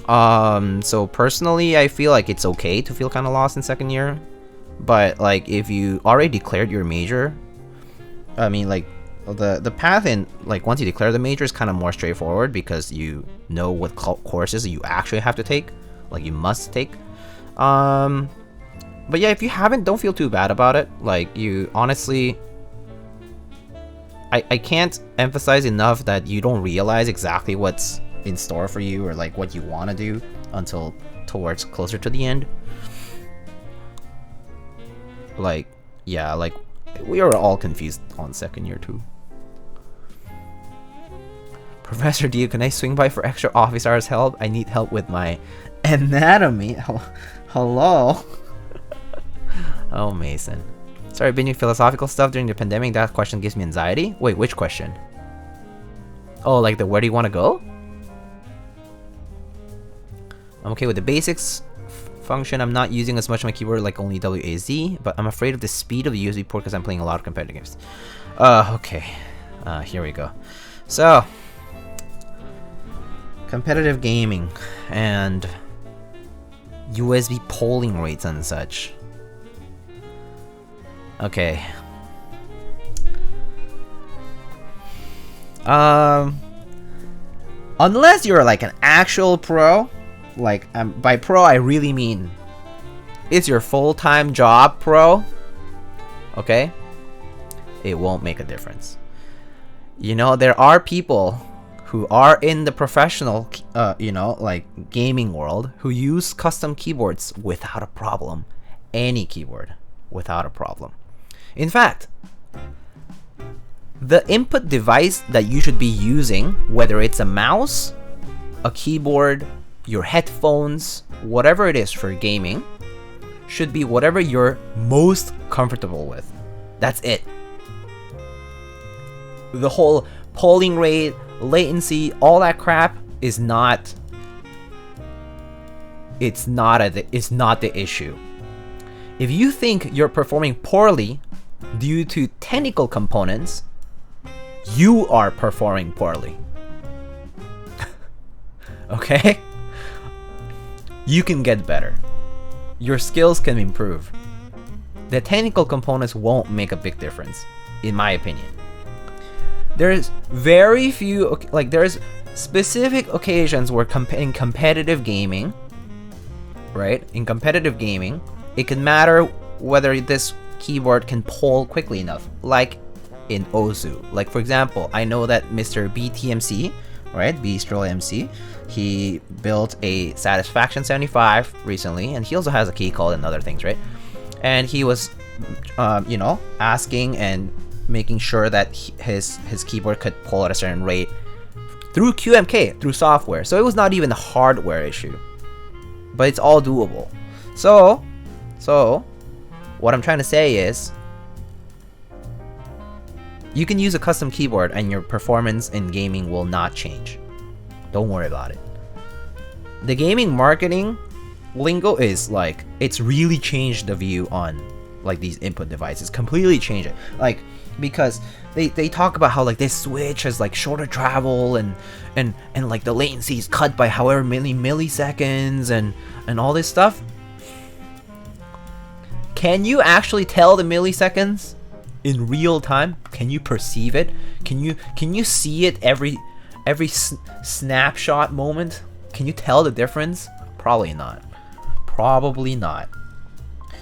So personally I feel like it's okay to feel kind of lost in second year, but like if you already declared your major, I mean, like the path in, like, once you declare the major is kind of more straightforward, because you know what courses you actually have to take, like you must take. But yeah, if you haven't, don't feel too bad about it. Like, you honestly, I can't emphasize enough that you don't realize exactly what's in store for you, or like what you want to do, until towards closer to the end. Like, yeah, like we are all confused on second year too. Professor Dio, can I swing by for extra office hours help? I need help with my anatomy. Hello. Oh, Mason. Sorry, I've been doing philosophical stuff during the pandemic. That question gives me anxiety. Wait, which question? Oh, like the where do you want to go? I'm okay with the basics function. I'm not using as much of my keyboard, like only WAZ, but I'm afraid of the speed of the USB port because I'm playing a lot of competitive games. Okay. Here we go. So, competitive gaming and USB polling rates and such. Okay. Unless you're like an actual pro, like by pro I really mean it's your full-time job pro, okay, it won't make a difference. You know, there are people who are in the professional, you know, like gaming world, who use custom keyboards without a problem. Any keyboard without a problem. In fact, the input device that you should be using, whether it's a mouse, a keyboard, your headphones, whatever it is for gaming, should be whatever you're most comfortable with. That's it. The whole polling rate, latency, all that crap is not, it's not the issue. If you think you're performing poorly due to technical components, you are performing poorly. Okay? You can get better. Your skills can improve. The technical components won't make a big difference, in my opinion. There's very few, like there's specific occasions where in competitive gaming, right? In competitive gaming, it can matter whether this keyboard can poll quickly enough, like in Ozu. Like, for example, I know that Mr. BTMC, right, Bistro MC, he built a Satisfaction 75 recently, and he also has a key code and other things, right? And he was, you know, asking and making sure that his keyboard could pull at a certain rate through QMK, through software. So it was not even a hardware issue, but it's all doable. So what I'm trying to say is, you can use a custom keyboard and your performance in gaming will not change. Don't worry about it. The gaming marketing lingo is like, it's really changed the view on like these input devices, completely changed it. Like, because they talk about how like this switch has like shorter travel and like the latency is cut by however many milliseconds and all this stuff. Can you actually tell the milliseconds in real time? Can you perceive it? Can you see it every snapshot moment? Can you tell the difference? Probably not. Probably not.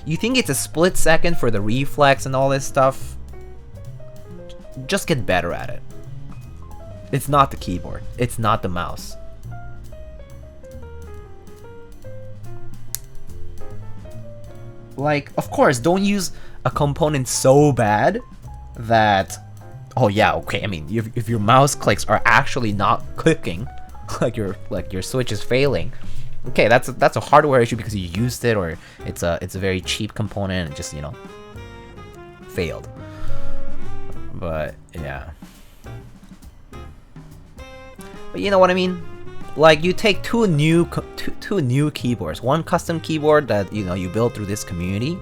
You think it's a split second for the reflex and all this stuff? Just get better at it. It's not the keyboard. It's not the mouse. Like, of course, don't use a component so bad that, oh yeah, okay, I mean, if your mouse clicks are actually not clicking, like your switch is failing, okay, that's a hardware issue because you used it, or it's a very cheap component and just, you know, failed. But yeah. But you know what I mean? Like, you take two new keyboards, one custom keyboard that you built through this community,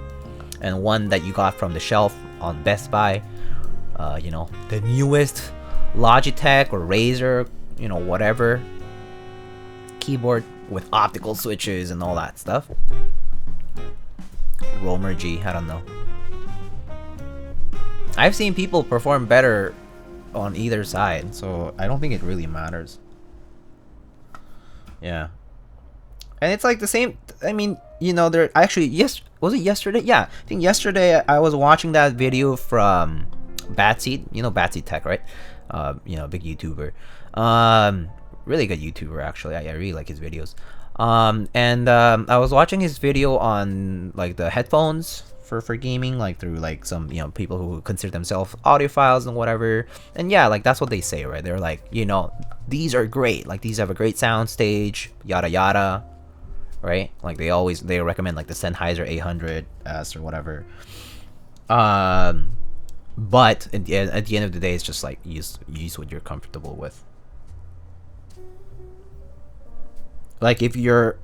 and one that you got from the shelf on Best Buy. The newest Logitech or Razer, whatever keyboard with optical switches and all that stuff. Romer G, I don't know. I've seen people perform better on either side, so I don't think it really matters. Yeah. And it's like the same, I mean, there actually, was it yesterday? Yeah, I think yesterday I was watching that video from Batseed, Batseed Tech, right? Big YouTuber. Really good YouTuber, actually. I really like his videos. I was watching his video on like the headphones for gaming, like through like some people who consider themselves audiophiles and whatever. And yeah, like that's what they say, right? They're like, these are great, like these have a great sound stage, yada yada, right? Like they recommend like the Sennheiser 800S or whatever. But at the end of the day, it's just like use what you're comfortable with. Like if your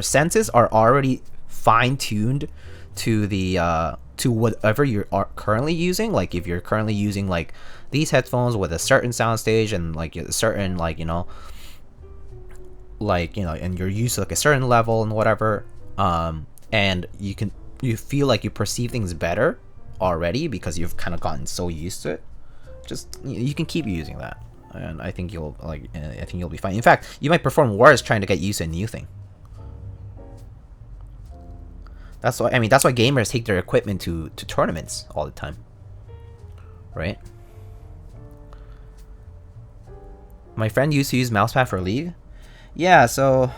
senses are already fine-tuned to the to whatever you're currently using, like if you're currently using like these headphones with a certain sound stage and like a certain and you're used to like a certain level and whatever, and you feel like you perceive things better already because you've kind of gotten so used to it, just you can keep using that, and I think you'll be fine. In fact, you might perform worse trying to get used to a new thing. That's why gamers take their equipment to tournaments all the time, right? My friend used to use mousepad for League. Yeah, so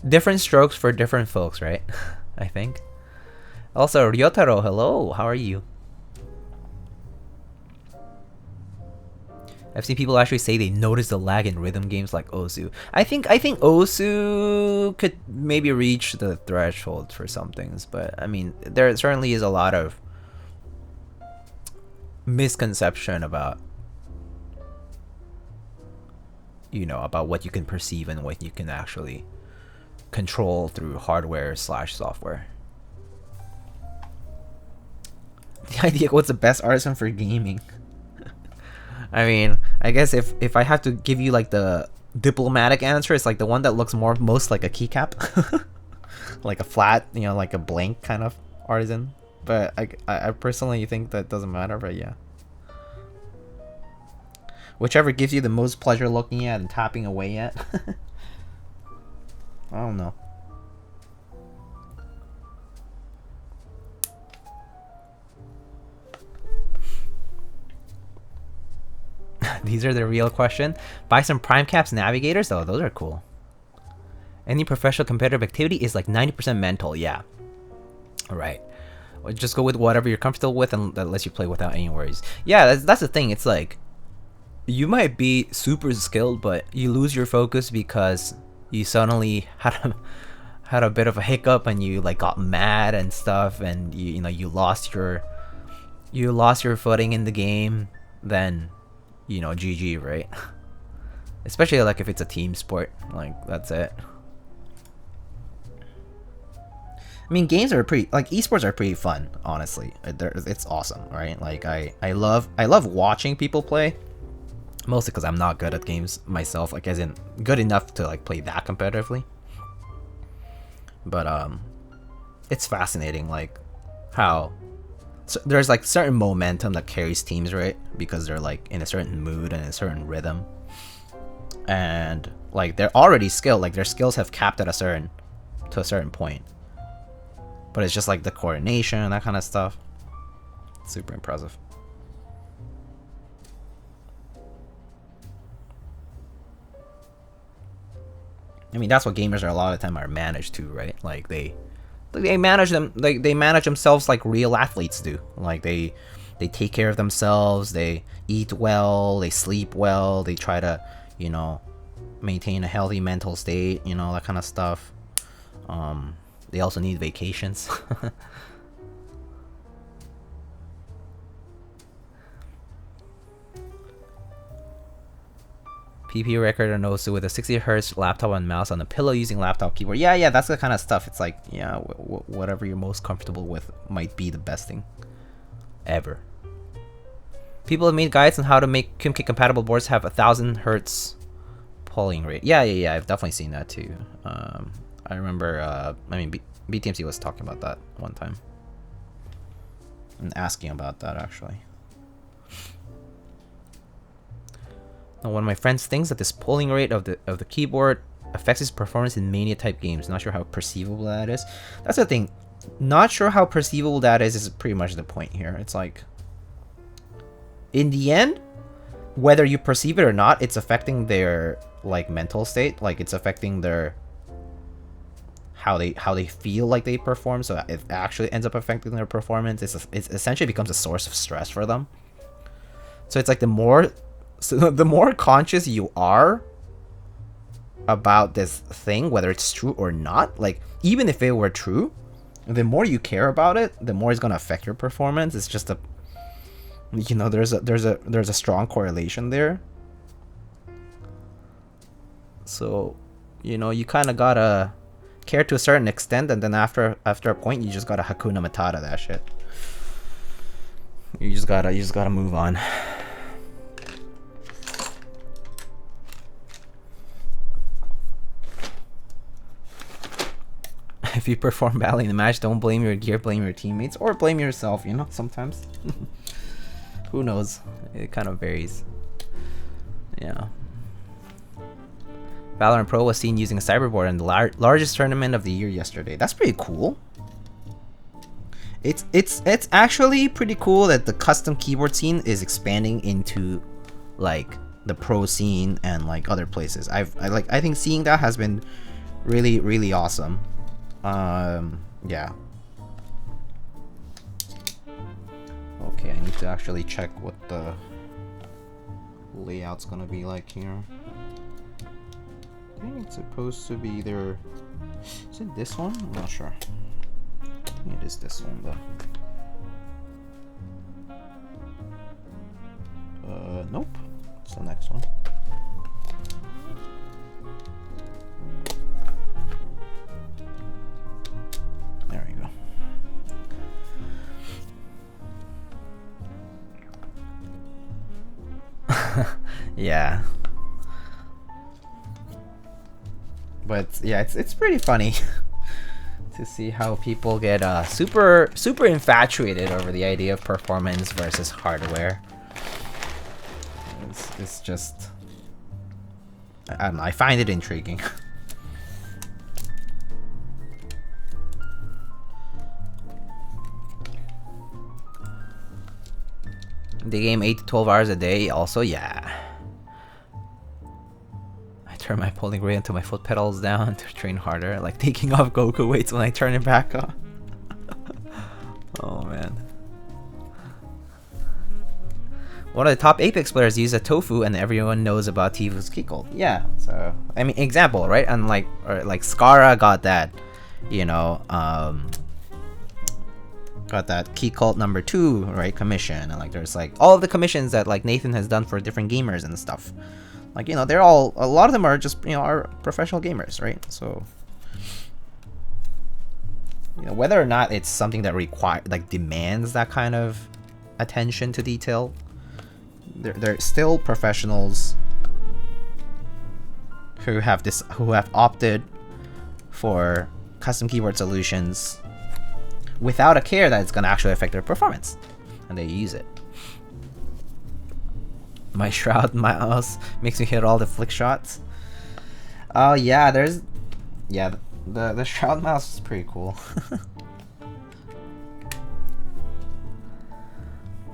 different strokes for different folks, right? I think. Also, Ryotaro, hello, how are you? I've seen people actually say they notice the lag in rhythm games like Osu. I think Osu could maybe reach the threshold for some things, but I mean, there certainly is a lot of misconception about about what you can perceive and what you can actually control through hardware/software. The idea, what's the best artisan for gaming? I mean, I guess if I have to give you like the diplomatic answer, it's like the one that looks most like a keycap, like a flat, like a blank kind of artisan. But I personally think that doesn't matter. But yeah, whichever gives you the most pleasure looking at and tapping away at. I don't know. These are the real question. Buy some Prime Caps navigators. Oh, those are cool. Any professional competitive activity is like 90% mental. Yeah. All right. Well, just go with whatever you're comfortable with, and that lets you play without any worries. Yeah, that's the thing. It's like you might be super skilled, but you lose your focus because you suddenly had a bit of a hiccup and you like got mad and stuff, and you lost your footing in the game. Then GG, right? Especially like if it's a team sport, like that's it. I mean, games are pretty, like esports are pretty fun, honestly. It's awesome, right? Like I love watching people play, mostly because I'm not good at games myself, like as in good enough to like play that competitively. But it's fascinating, like how there's like certain momentum that carries teams, right? Because they're like in a certain mood and a certain rhythm, and like they're already skilled, like their skills have capped at a certain point, but it's just like the coordination and that kind of stuff. It's super impressive. I mean, that's what gamers are a lot of the time are managed to, right? Like they manage them, like they manage themselves like real athletes do. Like they take care of themselves, they eat well, they sleep well, they try to maintain a healthy mental state, that kind of stuff. They also need vacations. PP record or no, so with a 60 hertz laptop and mouse on the pillow using laptop keyboard. Yeah, that's the kind of stuff. It's like, yeah, whatever you're most comfortable with might be the best thing ever. People have made guides on how to make GMK compatible boards have 1000 hertz polling rate. Yeah, I've definitely seen that too. I remember, BTMC was talking about that one time and asking about that actually. Now, one of my friends thinks that this polling rate of the keyboard affects its performance in Mania type games. Not sure how perceivable that is. That's the thing. Not sure how perceivable that is pretty much the point here. It's like, in the end, whether you perceive it or not, it's affecting their like mental state. Like it's affecting their how they feel like they perform. So it actually ends up affecting their performance. It essentially becomes a source of stress for them. So it's like the more conscious you are about this thing, whether it's true or not, like even if it were true, the more you care about it, the more it's gonna affect your performance. It's just there's a strong correlation there. So, you kind of gotta care to a certain extent, and then after a point, you just gotta Hakuna Matata that shit. You just gotta move on. If you perform badly in the match, don't blame your gear, blame your teammates, or blame yourself, sometimes. Who knows? It kind of varies. Yeah. Valorant Pro was seen using a cyberboard in the largest tournament of the year yesterday. That's pretty cool. It's actually pretty cool that the custom keyboard scene is expanding into like the pro scene and like other places. I think seeing that has been really, really awesome. Yeah. Okay, I need to actually check what the layout's gonna be like here. I think it's supposed to be either... Is it this one? I'm not sure. I think it is this one though. Nope. It's the next one. There we go. Yeah. But yeah, it's pretty funny to see how people get super infatuated over the idea of performance versus hardware. It's just, I don't know, I find it intriguing. The game 8 to 12 hours a day also, yeah. I turn my polling rate until my foot pedals down to train harder, like taking off Goku weights when I turn it back on. Oh man. One of the top Apex players used a tofu and everyone knows about Tifu's Keycult. Yeah, so I mean, example, right? And like Skara got that, got that Keycult #2, right, commission, and like there's like all of the commissions that like Nathan has done for different gamers and stuff. Like, they're all, a lot of them are just, are professional gamers, right? So, whether or not it's something that demands that kind of attention to detail, they're still professionals who have opted for custom keyboard solutions without a care that it's going to actually affect their performance, and they use it. My Shroud mouse makes me hit all the flick shots. Oh yeah, the Shroud mouse is pretty cool.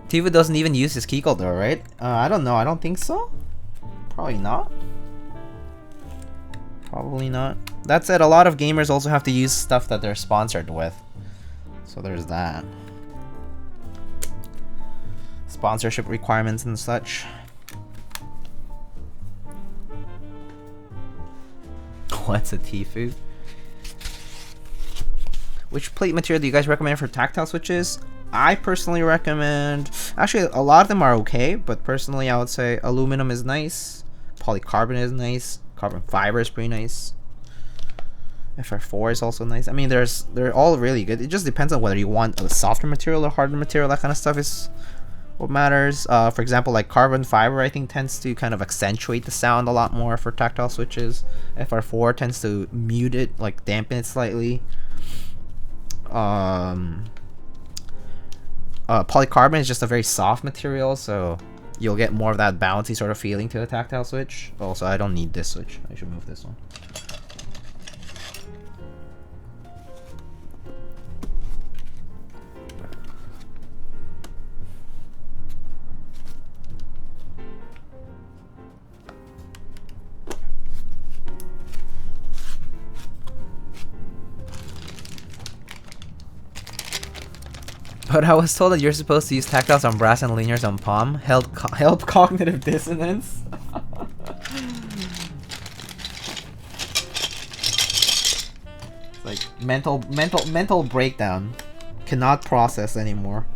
Tifu doesn't even use his Keycult though, right? I don't know. I don't think so. Probably not. Probably not. That said, a lot of gamers also have to use stuff that they're sponsored with. So there's that. Sponsorship requirements and such. What's a Tifu? Which plate material do you guys recommend for tactile switches? I personally recommend... Actually, a lot of them are okay, but personally I would say aluminum is nice. Polycarbonate is nice. Carbon fiber is pretty nice. FR4 is also nice. I mean, they're all really good. It just depends on whether you want a softer material or harder material. That kind of stuff is what matters. For example, like carbon fiber, I think tends to kind of accentuate the sound a lot more for tactile switches. FR4 tends to mute it, like dampen it slightly. Polycarbonate is just a very soft material, so you'll get more of that bouncy sort of feeling to a tactile switch. Also, I don't need this switch. I should move this one. But I was told that you're supposed to use tactiles on brass and linears on palm. Help cognitive dissonance. It's like mental breakdown. Cannot process anymore.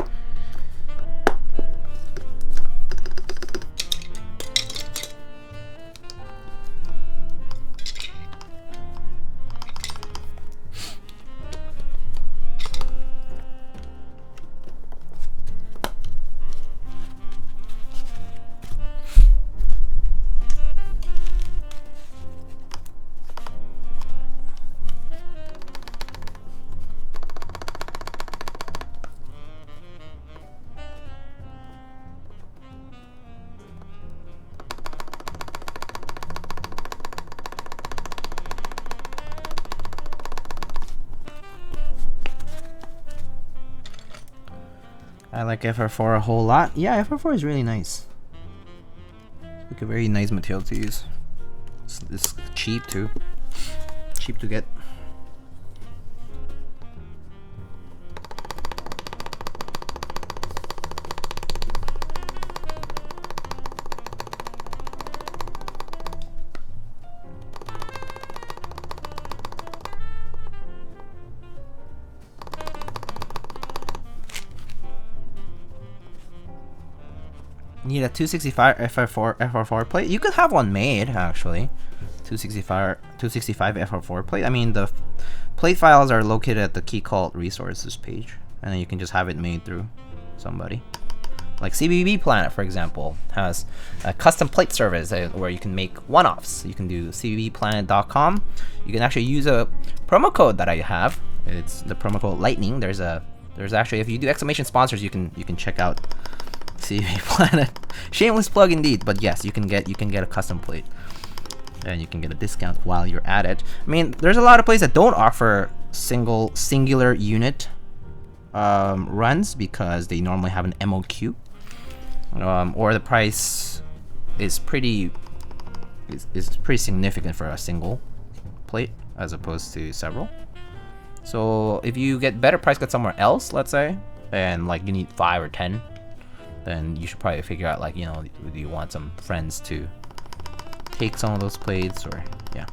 I like FR4 a whole lot. Yeah, FR4 is really nice. Like a very nice material to use. It's cheap too. Cheap to get. Need a 265 FR4 plate. You could have one made actually. 265 FR4 plate. I mean, the plate files are located at the Keycult resources page, and then you can just have it made through somebody. Like CBB Planet, for example, has a custom plate service where you can make one-offs. You can do cbbplanet.com. You can actually use a promo code that I have. It's the promo code Lightning. There's actually, if you do exclamation sponsors, you can check out CBB Planet. Shameless plug indeed, but yes, you can get a custom plate, and you can get a discount while you're at it. I mean, there's a lot of plates that don't offer singular unit runs because they normally have an MOQ, or the price is pretty significant for a single plate as opposed to several. So if you get better price cut somewhere else, let's say, and like you need 5 or 10, then you should probably figure out, like, you know, do you want some friends to take some of those plates, or yeah.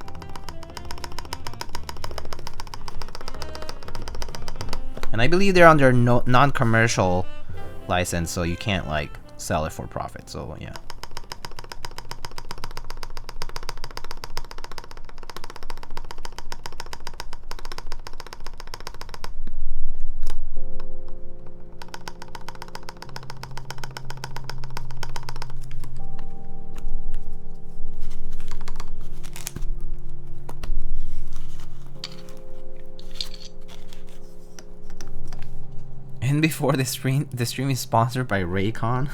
And I believe they're under non-commercial license, so you can't like sell it for profit. So yeah. And before the stream is sponsored by Raycon.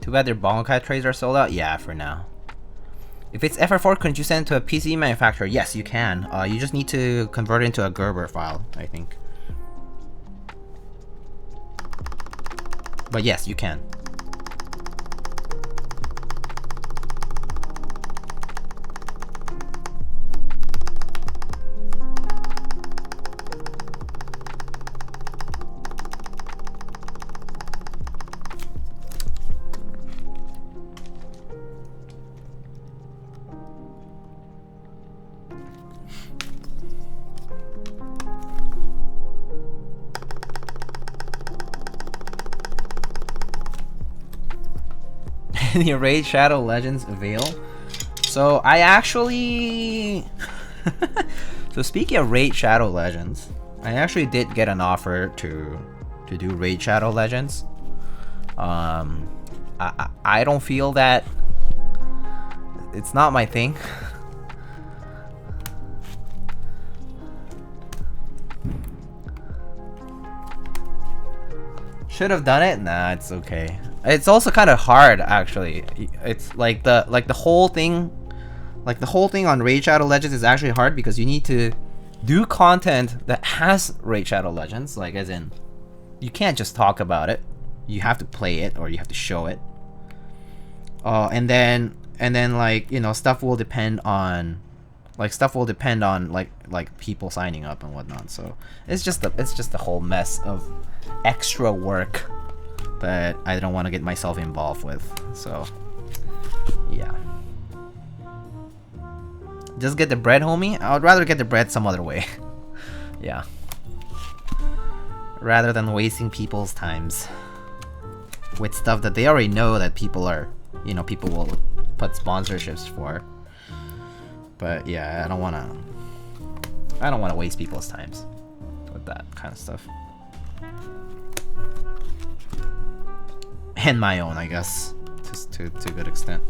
Too bad their Bongo trays are sold out. Yeah, for now. If it's FR4, couldn't you send it to a PC manufacturer? Yes, you can. You just need to convert it into a Gerber file, I think. But yes, you can. The Raid Shadow Legends Veil. So I actually so speaking of Raid Shadow Legends, I actually did get an offer to do Raid Shadow Legends. I don't feel that it's not my thing. Should have done it? Nah, it's okay. It's also kind of hard, actually. It's like the whole thing, on Raid Shadow Legends is actually hard because you need to do content that has Raid Shadow Legends, like as in, you can't just talk about it. You have to play it or you have to show it. And then like, you know, stuff will depend on like people signing up and whatnot. So it's just a whole mess of extra work that I don't want to get myself involved with. So yeah, just get the bread, homie. I would rather get the bread some other way. Yeah, rather than wasting people's times with stuff that they already know that people are, you know, people will put sponsorships for. But yeah, I don't want to waste people's times with that kind of stuff. And my own, I guess, just to a good extent.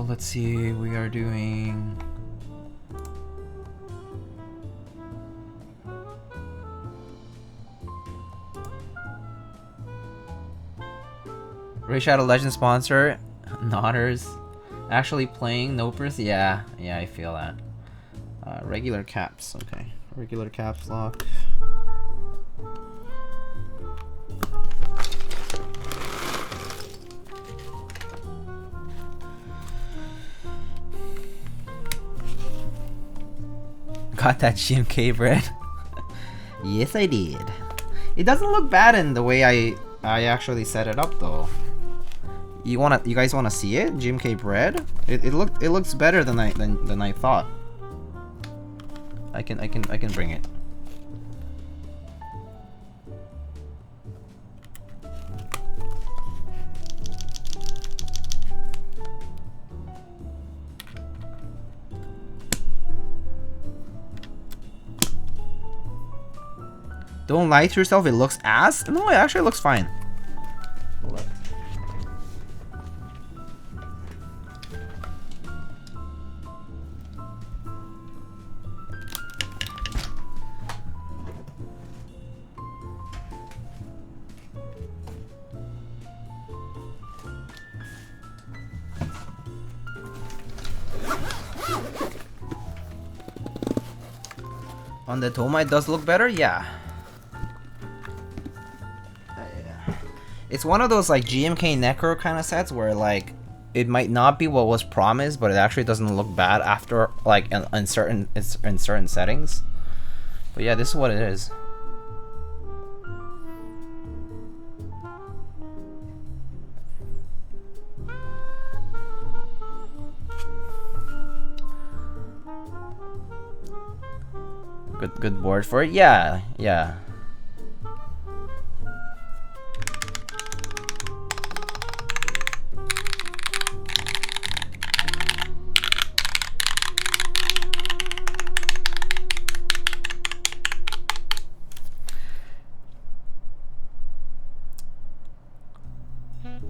Let's see, we are doing Raid Shadow Legends sponsor, Nodders. Actually playing Nopers? Yeah, I feel that. Regular caps, okay. Regular caps lock. Got that GMK bread? Yes, I did. It doesn't look bad in the way I actually set it up though. You guys wanna see it? GMK bread? It looks better than I thought. I can bring it. Don't lie to yourself, it looks ass? No, it actually looks fine. On the Toma, it does look better? Yeah. It's one of those like GMK Necro kind of sets where like it might not be what was promised, but it actually doesn't look bad after like in certain settings. But yeah, this is what it is. Good board for it. Yeah.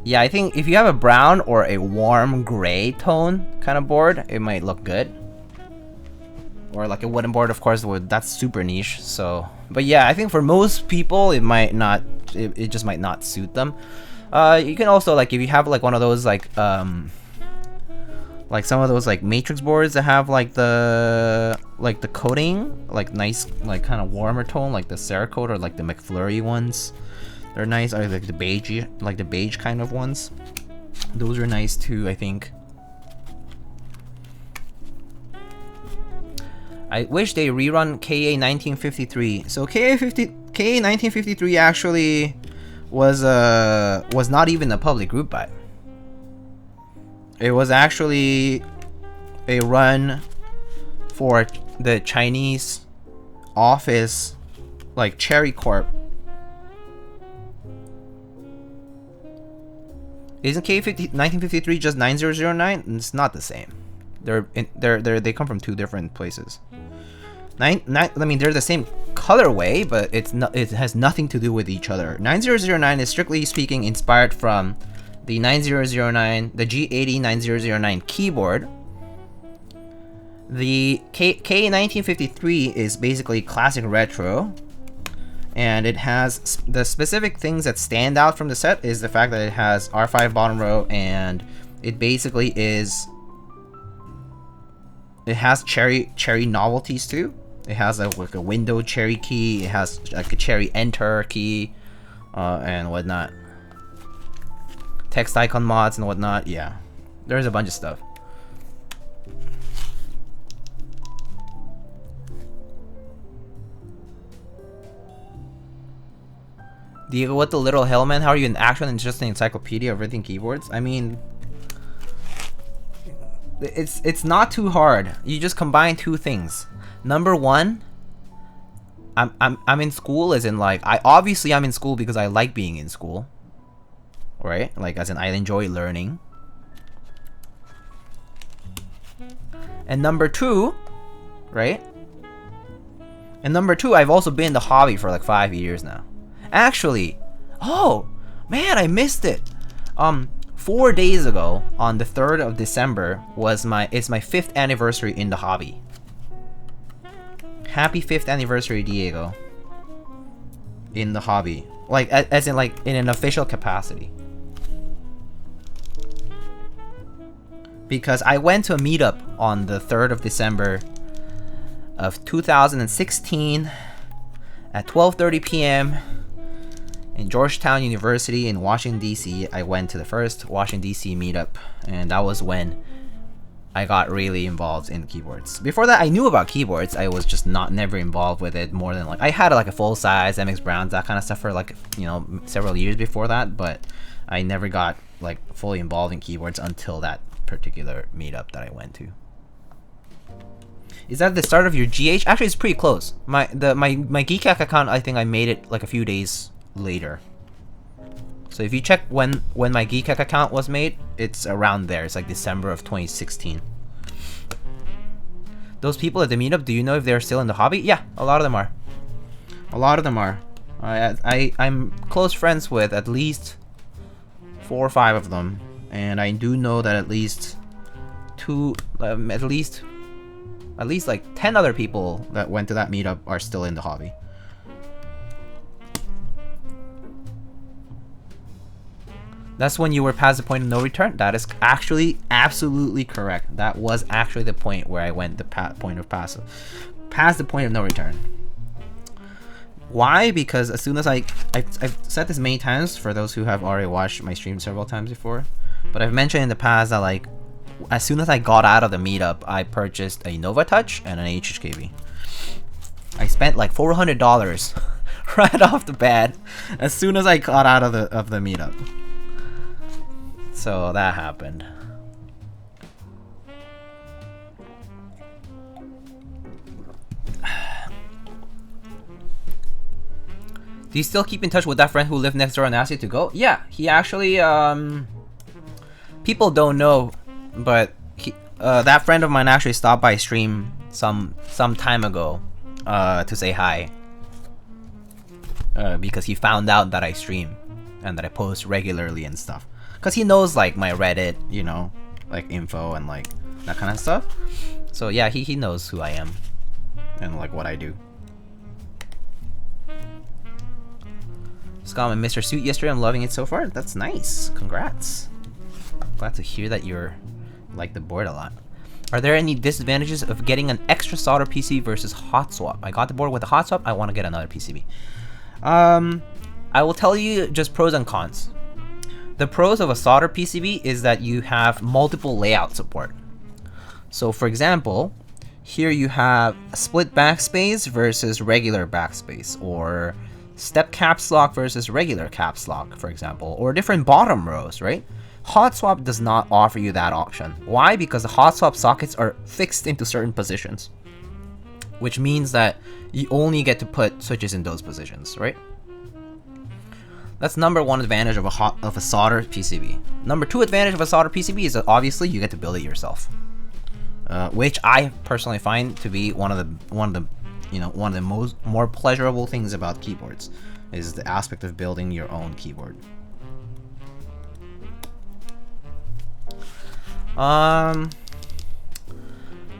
Yeah, I think if you have a brown or a warm gray tone kind of board, it might look good. Or like a wooden board, of course, that's super niche. So, but yeah, I think for most people, it might not. It just might not suit them. You can also, like, if you have like one of those like some of those like matrix boards that have like the coating, like nice, like kind of warmer tone, like the Cerakote or like the McFlurry ones. They're nice. Or like the beige kind of ones. Those are nice too, I think. I wish they rerun KA 1953. So KA 1953 actually was not even a public group buy. It was actually a run for the Chinese office, like Cherry Corp. Isn't KA 1953 just 9009? It's not the same. They come from two different places. I mean, they're the same colorway, but it has nothing to do with each other. 9009 is strictly speaking inspired from the 9009, the G80 9009 keyboard. The K1953 is basically classic retro, and it has the specific things that stand out from the set is the fact that it has R5 bottom row, and it basically is. It has cherry novelties too. It has like a window cherry key. It has like a cherry enter key, and whatnot. Text icon mods and whatnot. Yeah, there's a bunch of stuff. Diego, what the little hell, man? How are you an actual interesting encyclopedia of everything keyboards? I mean, it's not too hard. You just combine two things. Number one, I'm in school, as in like I'm in school because I like being in school, right? Like as in I enjoy learning. And number two, right? And number two, I've also been in the hobby for like 5 years now. Actually, oh man, I missed it. 4 days ago, on the 3rd of December, it's my 5th anniversary in the hobby. Happy 5th anniversary, Diego. In the hobby, like as in like in an official capacity. Because I went to a meetup on the 3rd of December of 2016 at 12:30 p.m. in Georgetown University in Washington, D.C. I went to the first Washington, D.C. meetup, and that was when I got really involved in keyboards. Before that, I knew about keyboards. I was just never involved with it more than like, I had like a full-size MX Browns, that kind of stuff for like, you know, several years before that, but I never got like fully involved in keyboards until that particular meetup that I went to. Is that the start of your GH? Actually, it's pretty close. My Keycaps account, I think I made it like a few days later. So if you check when my Keycaps account was made, it's around there. It's like December of 2016. Those people at the meetup, do you know if they're still in the hobby? Yeah, a lot of them are. A lot of them are. I'm close friends with at least 4 or 5 of them, and I do know that at least like 10 other people that went to that meetup are still in the hobby. That's when you were past the point of no return. That is actually absolutely correct. That was actually the point where I went past the point of no return. Why? Because as soon as I've said this many times for those who have already watched my stream several times before, but I've mentioned in the past that like as soon as I got out of the meetup, I purchased a Nova Touch and an HHKB. I spent like $400 right off the bat as soon as I got out of the meetup. So that happened. Do you still keep in touch with that friend who lived next door and asked you to go? Yeah, he actually, people don't know, but that friend of mine actually stopped by stream some time ago to say hi. Because he found out that I stream and that I post regularly and stuff. because he knows like my Reddit, you know, like info and like that kind of stuff. So yeah, he knows who I am and like what I do. Just got my Mr. Suit yesterday. I'm loving it so far. That's nice. Congrats. Glad to hear that you're like the board a lot. Are there any disadvantages of getting an extra solder PCB versus hot swap? I got the board with the hot swap. I want to get another PCB. I will tell you just pros and cons. The pros of a solder PCB is that you have multiple layout support. So for example, here you have a split backspace versus regular backspace, or step caps lock versus regular caps lock, for example, or different bottom rows, right? Hot swap does not offer you that option. Why? Because the hot swap sockets are fixed into certain positions, which means that you only get to put switches in those positions, right? That's number one advantage of a solder PCB. Number two advantage of a solder PCB is that obviously you get to build it yourself, which I personally find to be one of the more pleasurable things about keyboards, is the aspect of building your own keyboard. And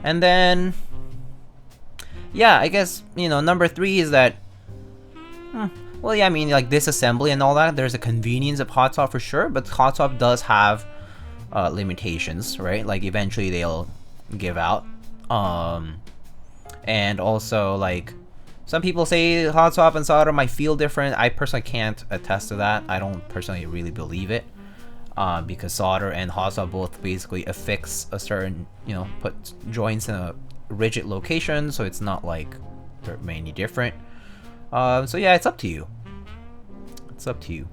then, yeah, I guess, you know, number three is that, well, yeah, I mean, like disassembly and all that, there's a convenience of hot swap for sure, but hot swap does have limitations, right? Like eventually they'll give out. And also, like, some people say hot swap and solder might feel different. I personally can't attest to that. I don't personally really believe it. Because solder and hot swap both basically affix a certain, you know, put joints in a rigid location, so it's not like they're mainly different. So yeah, it's up to you. It's up to you.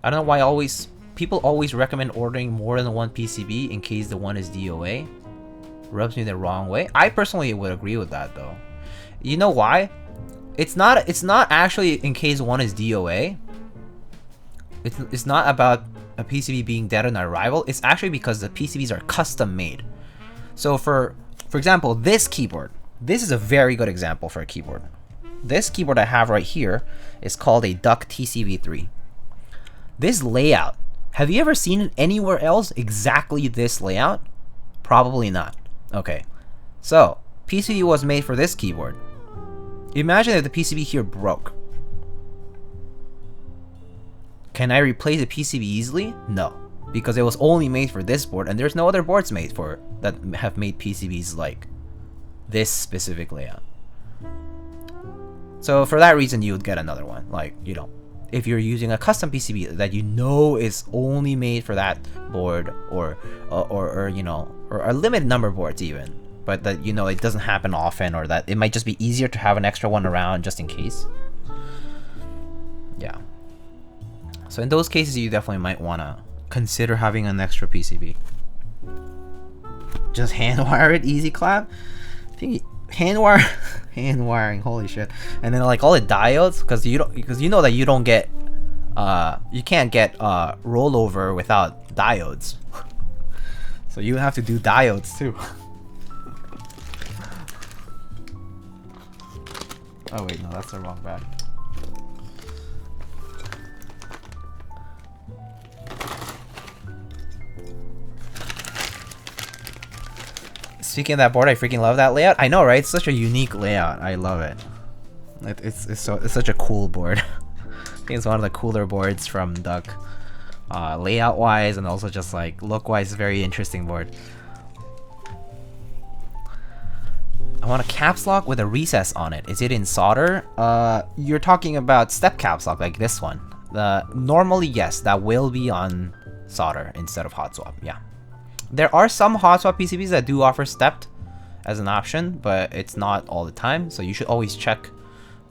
I don't know why people always recommend ordering more than one PCB in case the one is DOA. Rubs me the wrong way. I personally would agree with that though. You know why? It's not actually in case one is DOA. It's not about a PCB being dead on arrival. It's actually because the PCBs are custom made. So for example, this keyboard. This is a very good example for a keyboard. This keyboard I have right here is called a Duck TCV3. This layout, have you ever seen it anywhere else exactly this layout? Probably not. Okay, so PCB was made for this keyboard. Imagine if the PCB here broke. Can I replace the PCB easily? No, because it was only made for this board, and there's no other boards made for that have made PCBs like this specific layout. So for that reason, you would get another one. Like, you know, if you're using a custom PCB that you know is only made for that board, or you know, or a limited number of boards even, but that you know it doesn't happen often, or that it might just be easier to have an extra one around just in case. Yeah. So in those cases, you definitely might want to consider having an extra PCB. Just hand wire it, easy clap. I think hand wiring, holy shit. And then like all the diodes, because you know that you don't get you can't get rollover without diodes. So you have to do diodes too. Oh wait, no, that's the wrong bag. Speaking of that board, I freaking love that layout. I know, right? It's such a unique layout. I love it. It's such a cool board. I think it's one of the cooler boards from Duck, layout wise, and also just like look wise. Very interesting board. I want a caps lock with a recess on it. Is it in solder? You're talking about step caps lock like this one. Normally, yes, that will be on solder instead of hot swap. Yeah. There are some hot swap PCBs that do offer stepped as an option, but it's not all the time. So you should always check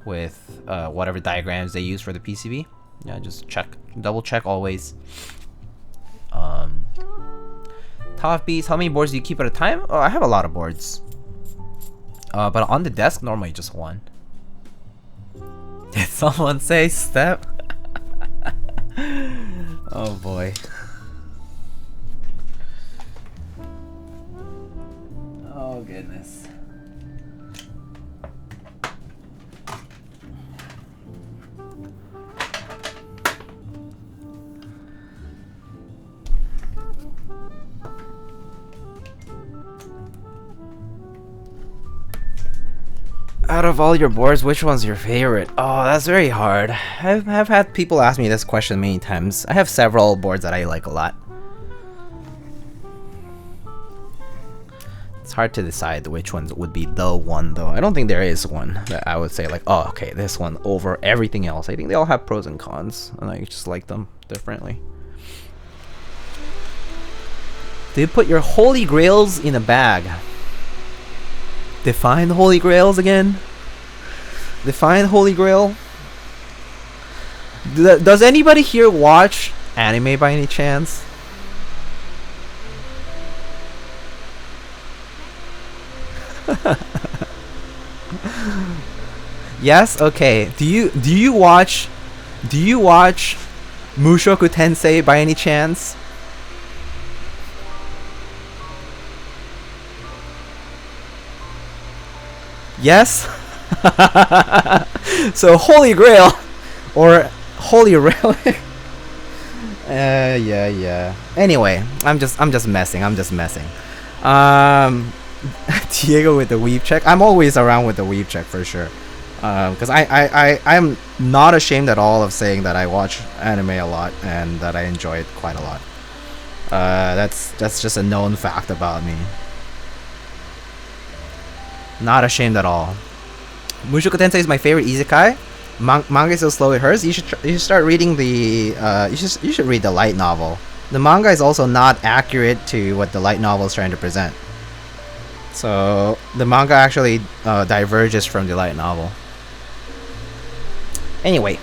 with whatever diagrams they use for the PCB. Yeah, just check, double check always. Top beats, how many boards do you keep at a time? Oh, I have a lot of boards. But on the desk, normally just one. Did someone say step? Oh boy. Oh goodness. Out of all your boards, which one's your favorite? Oh, that's very hard. I've had people ask me this question many times. I have several boards that I like a lot. It's hard to decide which ones would be the one, though. I don't think there is one that I would say like, oh, okay, this one over everything else. I think they all have pros and cons, and I just like them differently. Do you put your holy grails in a bag? Define holy grails again? Define holy grail? Does anybody here watch anime by any chance? Yes? Okay. Do you watch Mushoku Tensei by any chance? Yes? So Holy Grail or Holy Relic. Yeah. Anyway, I'm just messing. Diego with the weave check. I'm always around with the weave check for sure. Because I'm not ashamed at all of saying that I watch anime a lot and that I enjoy it quite a lot. That's just a known fact about me. Not ashamed at all. Mushoku Tensei is my favorite isekai. Manga is so slow it hurts. You should start reading the you should read the light novel. The manga is also not accurate to what the light novel is trying to present. So the manga actually diverges from the light novel. Anyway,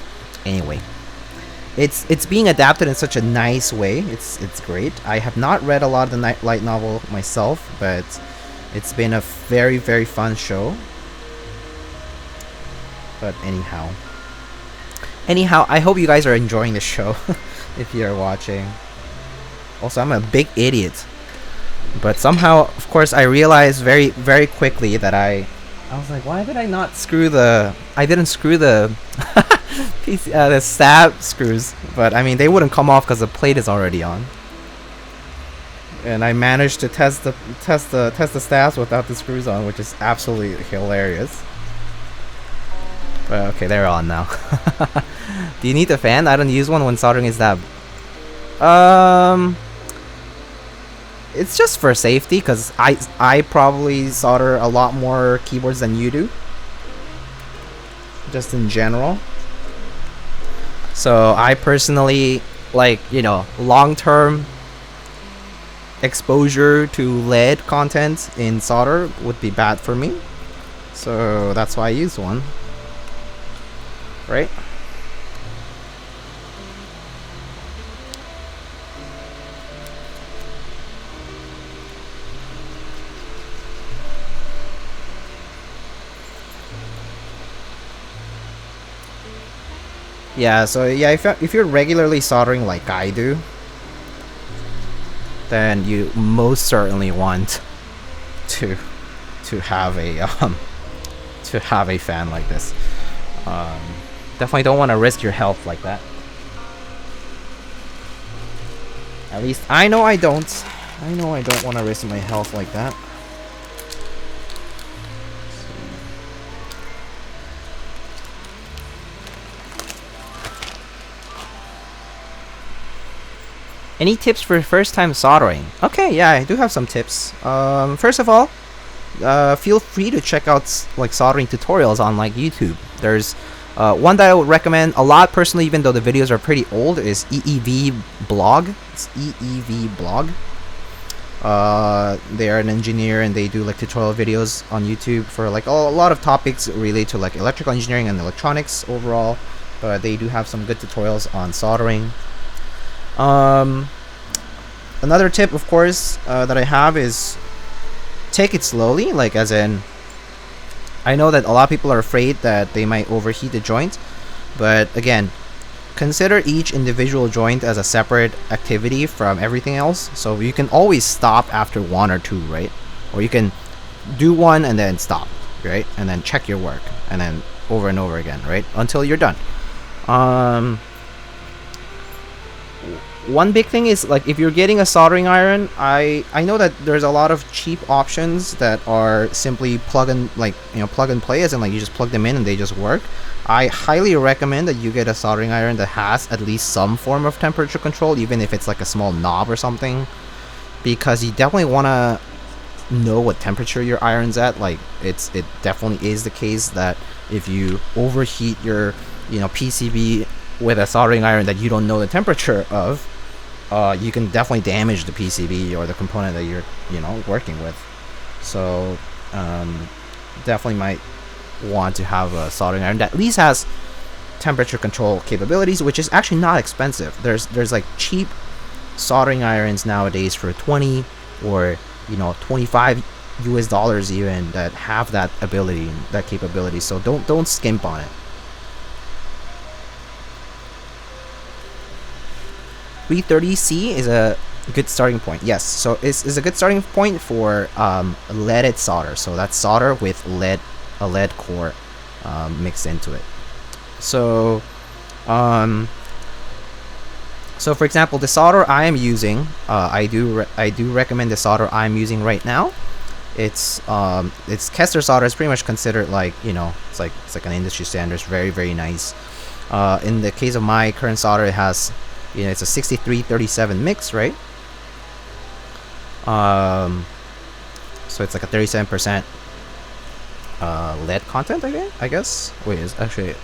it's being adapted in such a nice way. It's great. I have not read a lot of the light novel myself, but it's been a very, very fun show. But anyhow, I hope you guys are enjoying the show if you're watching. Also, I'm a big idiot, but somehow, of course, I realized very, very quickly that I was like, why did I not screw the? I didn't screw the the stab screws, but I mean they wouldn't come off because the plate is already on. And I managed to test the stabs without the screws on, which is absolutely hilarious. But okay, they're on now. Do you need a fan? I don't use one when soldering is that. It's just for safety, because I probably solder a lot more keyboards than you do. Just in general. So I personally, like, you know, long-term exposure to lead content in solder would be bad for me. So that's why I use one. Right? Yeah, so yeah, if you're regularly soldering like I do, then you most certainly want to have a fan like this. Definitely don't want to risk your health like that. At least I know I don't. I know I don't want to risk my health like that. Any tips for first-time soldering? Okay, yeah, I do have some tips. First of all, feel free to check out like soldering tutorials on like YouTube. There's one that I would recommend a lot personally, even though the videos are pretty old, is EEV Blog. It's EEV Blog. They are an engineer and they do like tutorial videos on YouTube for like a lot of topics related to like electrical engineering and electronics overall. But they do have some good tutorials on soldering. Another tip, of course, that I have is take it slowly, like as in, I know that a lot of people are afraid that they might overheat the joint, but again, consider each individual joint as a separate activity from everything else, so you can always stop after one or two, right? Or you can do one and then stop, right? And then check your work, and then over and over again, right? Until you're done. one big thing is, like, if you're getting a soldering iron, I know that there's a lot of cheap options that are simply plug and play, as in like you just plug them in and they just work. I highly recommend that you get a soldering iron that has at least some form of temperature control, even if it's like a small knob or something, because you definitely want to know what temperature your iron's at. Like, it definitely is the case that if you overheat your PCB with a soldering iron that you don't know the temperature of, you can definitely damage the PCB or the component that you're working with. So definitely might want to have a soldering iron that at least has temperature control capabilities, which is actually not expensive. There's like cheap soldering irons nowadays for 20 or 25 US dollars even that have that ability, that capability. So don't skimp on it. 330C is a good starting point. Yes, so it's a good starting point for leaded solder. So that's solder with a lead core mixed into it. So so for example, the solder I am using, I do recommend the solder I'm using right now. It's Kester solder. It's pretty much considered like it's like an industry standard. It's very, very nice. In the case of my current solder, it has it's a 6337 mix, right? So it's like a 37% lead content, I guess. Wait, is actually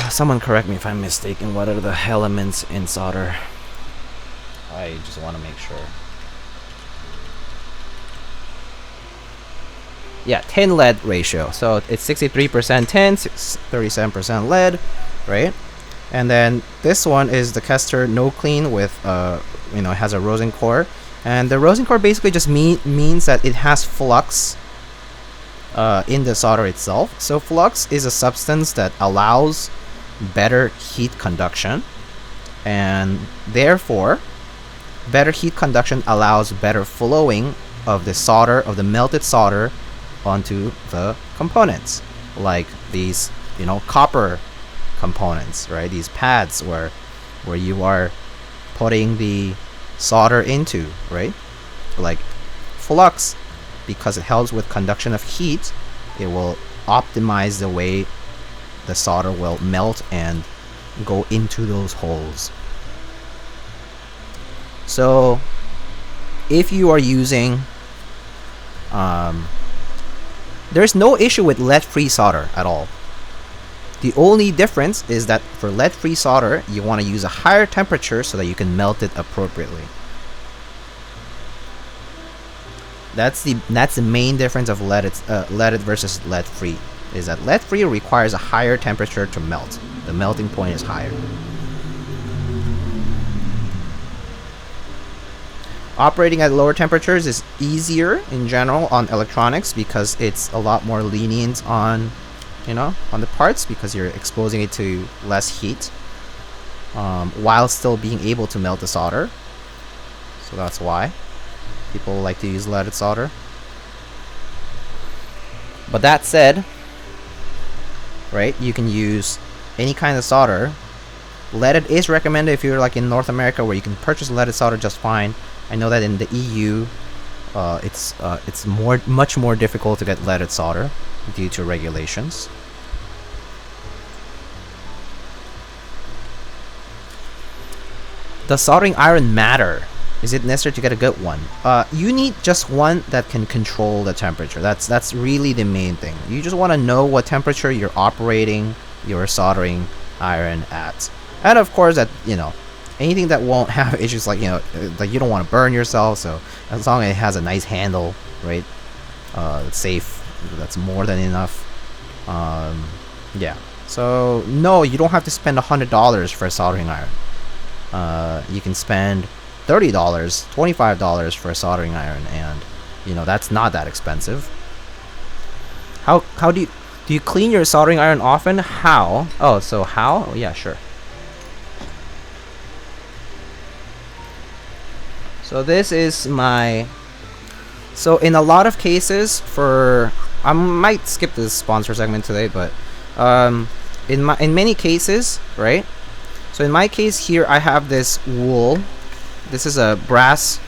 someone correct me if I'm mistaken. What are the elements in solder? I just want to make sure. Yeah, tin lead ratio. So it's 63% tin, 37% lead, right? And then this one is the Kester no clean with it has a rosin core, and the rosin core basically just means that it has flux in the solder itself. So flux is a substance that allows better heat conduction, and therefore better heat conduction allows better flowing of the solder, of the melted solder, onto the components, like these copper components, right? These pads where you are putting the solder into, right? Like flux, because it helps with conduction of heat, it will optimize the way the solder will melt and go into those holes. So if you are using there's no issue with lead-free solder at all. The only difference is that for lead-free solder, you want to use a higher temperature so that you can melt it appropriately. That's the main difference of leaded versus lead-free, is that lead-free requires a higher temperature to melt. The melting point is higher. Operating at lower temperatures is easier in general on electronics because it's a lot more lenient on on the parts, because you're exposing it to less heat while still being able to melt the solder. So that's why people like to use leaded solder. But that said, right, you can use any kind of solder. Leaded is recommended if you're like in North America, where you can purchase leaded solder just fine. I know that in the EU, it's much more difficult to get leaded solder due to regulations. Does soldering iron matter? Is it necessary to get a good one? You need just one that can control the temperature. That's really the main thing. You just want to know what temperature you're operating your soldering iron at, and of course that anything that won't have issues like like you don't want to burn yourself. So as long as it has a nice handle, right? It's safe. That's more than enough. Yeah. So no, you don't have to spend $100 for a soldering iron. You can spend $30, $25 for a soldering iron, and that's not that expensive. How do you clean your soldering iron often? How? Oh, so how? Oh, yeah, sure. So this is my. So in a lot of cases, I might skip this sponsor segment today, but in many cases, right? So in my case here, I have this wool. This is a brass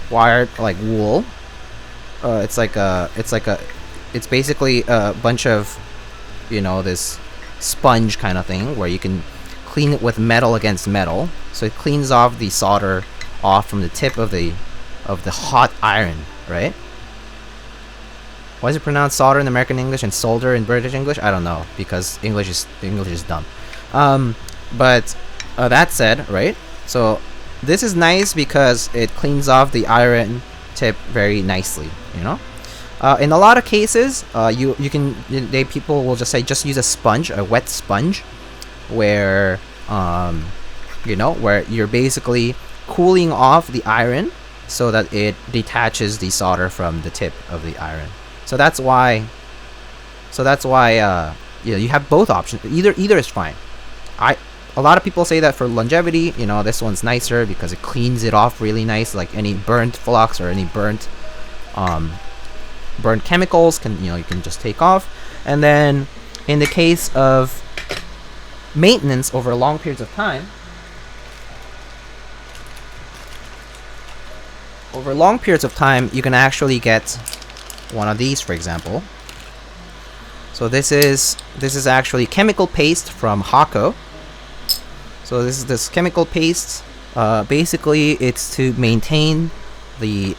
wired like wool. It's basically a bunch of, you know, this sponge kind of thing where you can clean it with metal against metal. So it cleans off the solder off from the tip of the hot iron, right? Why is it pronounced solder in American English and solder in British English? I don't know, because English is dumb. But that said, right? So this is nice because it cleans off the iron tip very nicely, you know. In a lot of cases, people will just say just use a sponge, a wet sponge, where you know, where you're basically cooling off the iron so that it detaches the solder from the tip of the iron. So that's why you know, you have both options. Either is fine. A lot of people say that for longevity, you know, this one's nicer because it cleans it off really nice, like any burnt flux or any burnt chemicals you can just take off. And then in the case of maintenance over long periods of time, you can actually get one of these, for example. So this is actually chemical paste from Shoko. So this chemical paste, basically it's to maintain the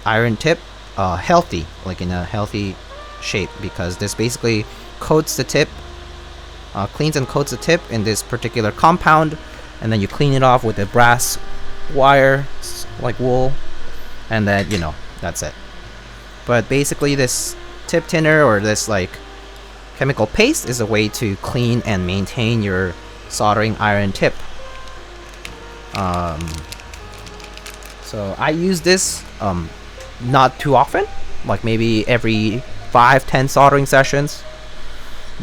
iron tip healthy, like in a healthy shape, because this basically coats the tip, cleans and coats the tip in this particular compound, and then you clean it off with a brass wire like wool, and then, you know, that's it. But basically this tip thinner or this like chemical paste is a way to clean and maintain your soldering iron tip. So I use this not too often, like maybe every 5-10 soldering sessions.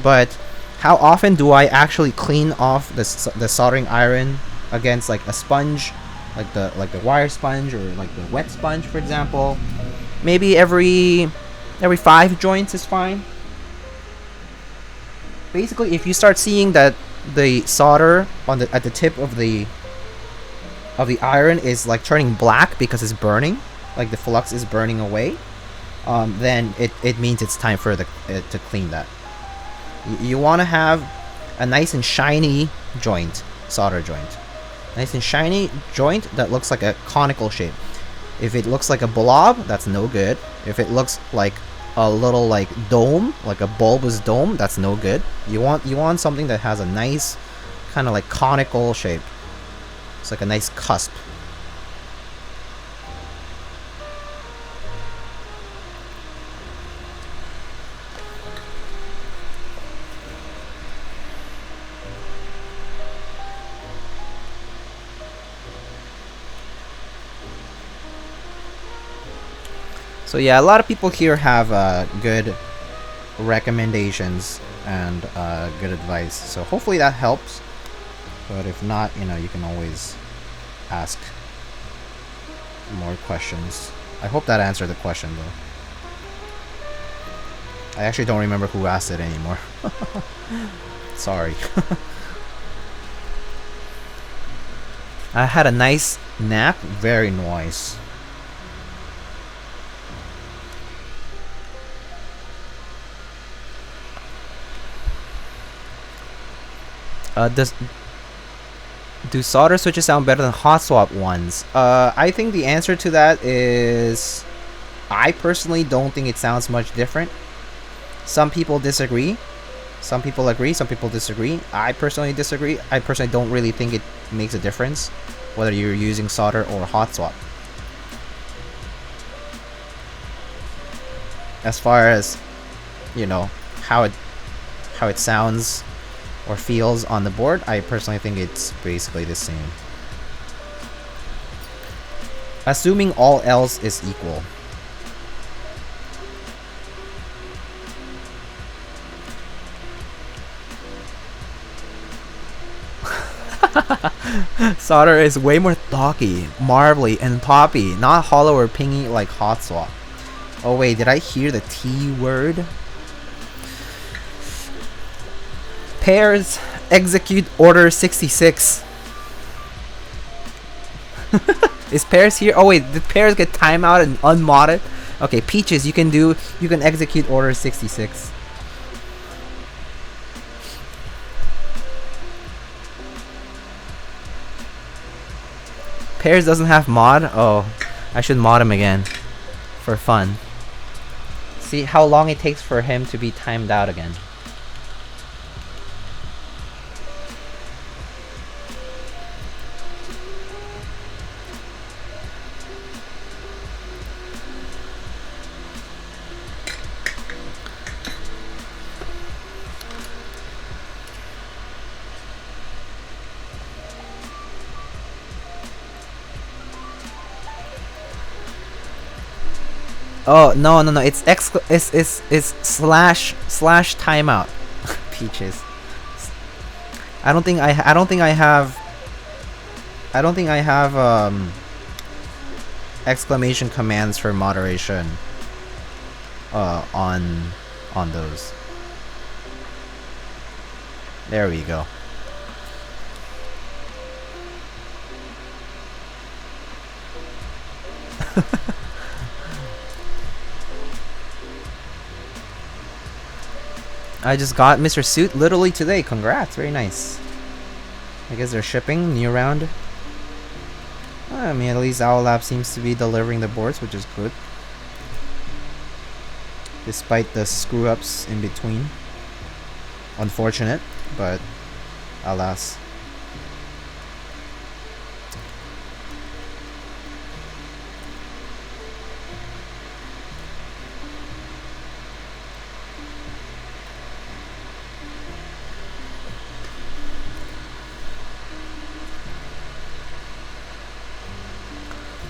But how often do I actually clean off the soldering iron against like a sponge, like the wire sponge or like the wet sponge, for example? Maybe every 5 joints is fine. Basically, if you start seeing that the solder at the tip of the iron is like turning black because it's burning, like the flux is burning away, then it means it's time for to clean that. You want to have a nice and shiny solder joint, nice and shiny joint that looks like a conical shape. If it looks like a blob, that's no good. If it looks like a little like dome, like a bulbous dome, that's no good. You want something that has a nice kind of like conical shape. It's like a nice cusp. So yeah, a lot of people here have good recommendations and good advice. So hopefully that helps. But if not, you know, you can always ask more questions. I hope that answered the question though. I actually don't remember who asked it anymore. Sorry. I had a nice nap. Very nice. Do solder switches sound better than hot swap ones? I think the answer to that is, I personally don't think it sounds much different. Some people disagree. Some people agree. Some people disagree. I personally disagree. I personally don't really think it makes a difference whether you're using solder or hot swap. As far as, you know, how it sounds or feels on the board, I personally think it's basically the same. Assuming all else is equal. Solder is way more thocky, marbly, and poppy, not hollow or pingy like hot swap. Oh wait, did I hear the T word? Pairs execute order 66. Is Pairs here? Oh wait, did Pairs get timeout and unmodded? Okay, Peaches, you can execute order 66. Pairs doesn't have mod? Oh, I should mod him again for fun. See how long it takes for him to be timed out again. Oh no, it's slash timeout. Peaches. I don't think I have exclamation commands for moderation on those. There we go. I just got Mr. Suit literally today. Congrats, very nice. I guess they're shipping new round. I mean, at least Owl Lab seems to be delivering the boards, which is good. Despite the screw ups in between. Unfortunate, but alas.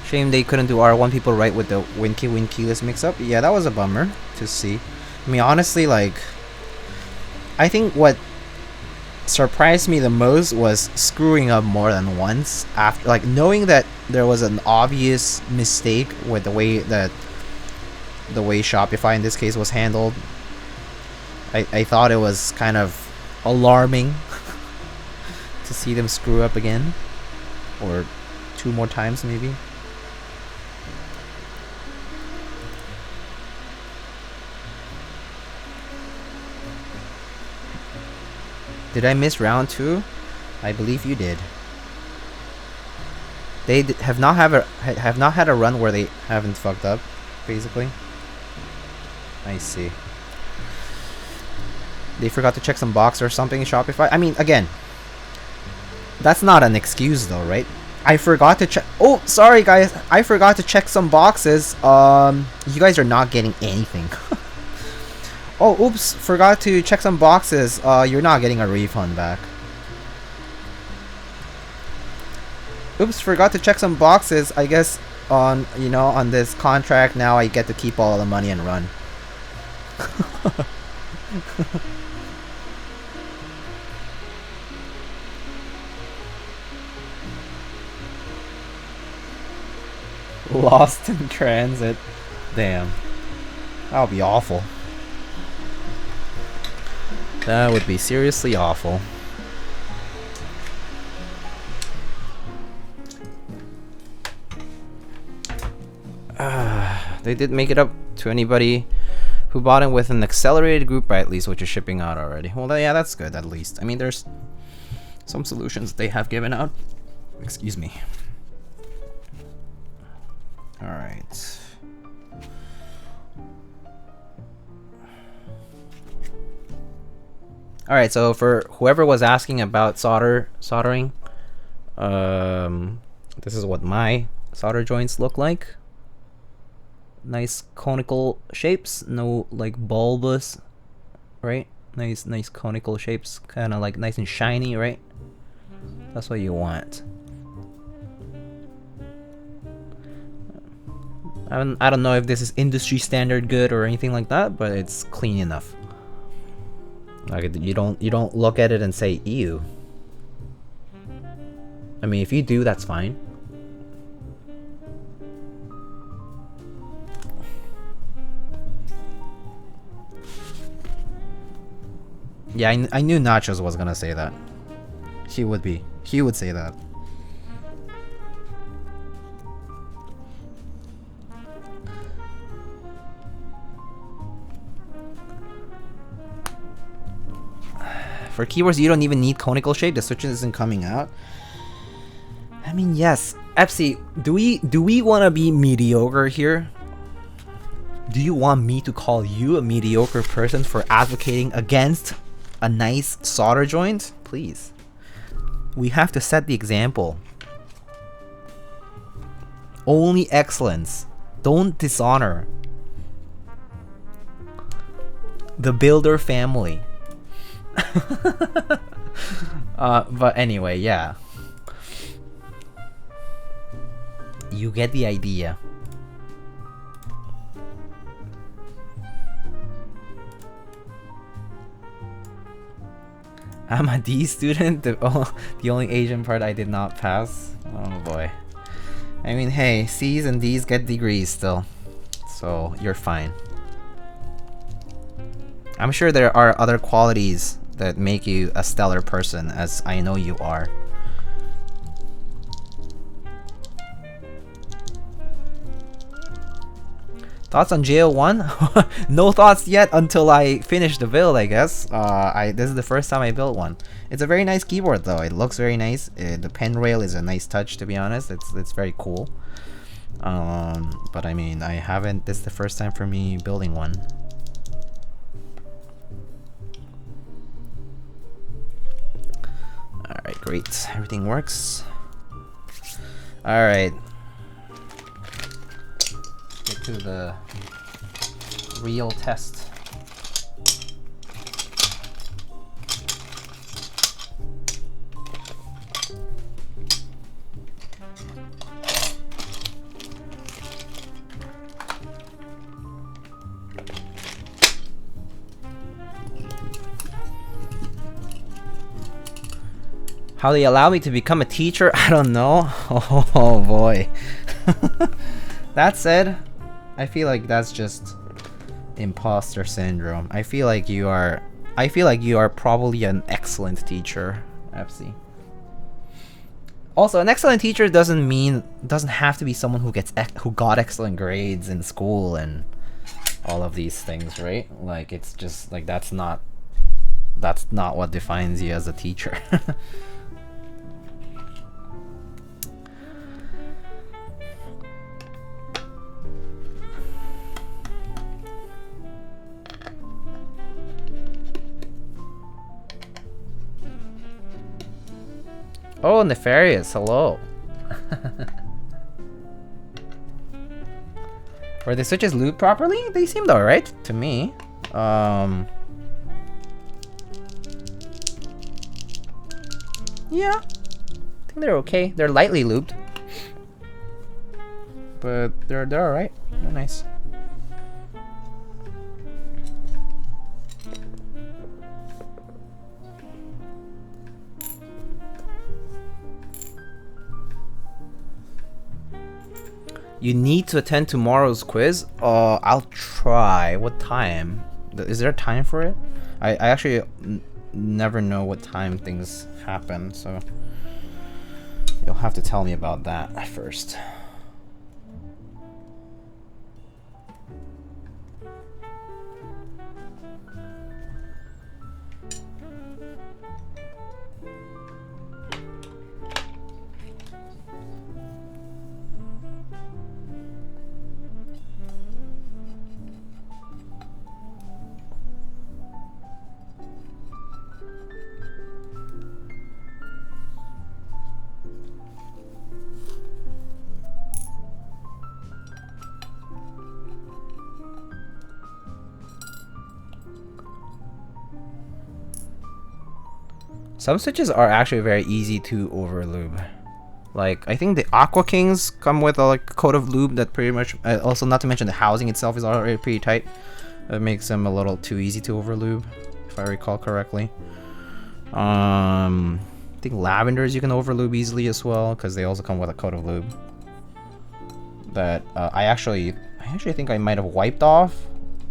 Shame they couldn't do R1 people right with the win keyless mix up. Yeah, that was a bummer to see. I mean, honestly, like, I think what surprised me the most was screwing up more than once after, like, knowing that there was an obvious mistake with the way Shopify in this case was handled. I thought it was kind of alarming to see them screw up again, or 2 more times maybe. Did I miss round 2? I believe you did. They have not had a run where they haven't fucked up, basically. I see. They forgot to check some box or something in Shopify. I mean, again, that's not an excuse though, right? I forgot to check. Oh, sorry guys, I forgot to check some boxes. You guys are not getting anything. Oh, oops, forgot to check some boxes. You're not getting a refund back. Oops, forgot to check some boxes. I guess on this contract now I get to keep all the money and run. Lost in transit. Damn. That would be awful. That would be seriously awful. They did make it up to anybody who bought it with an accelerated group buy at least, which is shipping out already. Well, yeah, that's good at least. I mean, there's some solutions they have given out. Excuse me. Alright. Alright, so for whoever was asking about soldering, this is what my solder joints look like. Nice conical shapes, no like bulbous, right? Nice conical shapes, kind of like nice and shiny, right? That's what you want. I don't know if this is industry standard good or anything like that, but it's clean enough. Like, you don't look at it and say ew. I mean, if you do, that's fine. Yeah, I knew Nachos was gonna say that. He would say that. For keyboards, you don't even need conical shape. The switch isn't coming out. I mean, yes. Epsi, do we want to be mediocre here? Do you want me to call you a mediocre person for advocating against a nice solder joint? Please. We have to set the example. Only excellence. Don't dishonor the builder family. But anyway, yeah. You get the idea. I'm a D student, the only Asian part I did not pass. Oh boy. I mean, hey, C's and D's get degrees still. So, you're fine. I'm sure there are other qualities that make you a stellar person, as I know you are. Thoughts on J-01? No thoughts yet until I finish the build, I guess. This is the first time I built one. It's a very nice keyboard though. It looks very nice. The pen rail is a nice touch, to be honest. It's very cool. But I mean, I haven't. This is the first time for me building one. Alright, great. Everything works. Alright. Get to the real test. How they allow me to become a teacher? I don't know. Oh boy. That said, I feel like that's just imposter syndrome. I feel like you are probably an excellent teacher, Epsi. Also, an excellent teacher doesn't have to be someone who got excellent grades in school and all of these things, right? Like, it's just like that's not what defines you as a teacher. Oh, Nefarious, hello. Were the switches lubed properly? They seemed alright to me. Yeah, I think they're okay. They're lightly lubed, but they're alright. They're nice. You need to attend tomorrow's quiz? I'll try. What time? Is there a time for it? I actually never know what time things happen, so you'll have to tell me about that first. Some switches are actually very easy to over lube. Like, I think the Aqua Kings come with a coat of lube that pretty much, also not to mention the housing itself is already pretty tight. That makes them a little too easy to over lube, if I recall correctly. I think Lavenders you can over lube easily as well, because they also come with a coat of lube. That I actually think I might have wiped off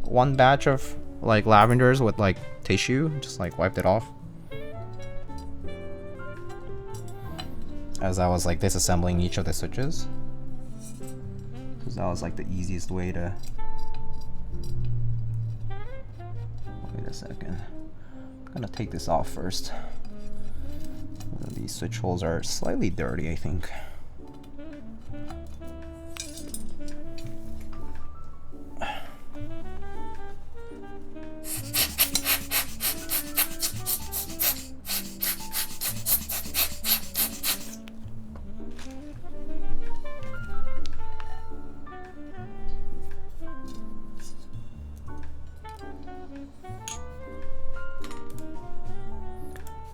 one batch of like lavenders with like tissue, just like wiped it off. As I was like disassembling each of the switches. Because that was like the easiest way to... Wait a second. I'm gonna take this off first. These switch holes are slightly dirty, I think.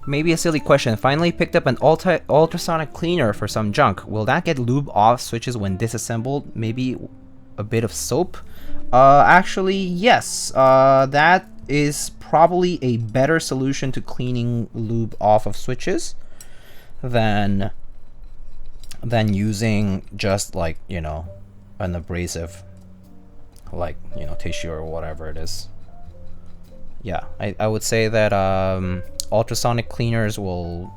Maybe a silly question. Finally picked up an ultrasonic cleaner for some junk. Will that get lube off switches when disassembled? Maybe a bit of soap? Actually, yes. That is probably a better solution to cleaning lube off of switches than using just like, you know, an abrasive, like, you know, tissue or whatever it is. Yeah, I would say that ultrasonic cleaners will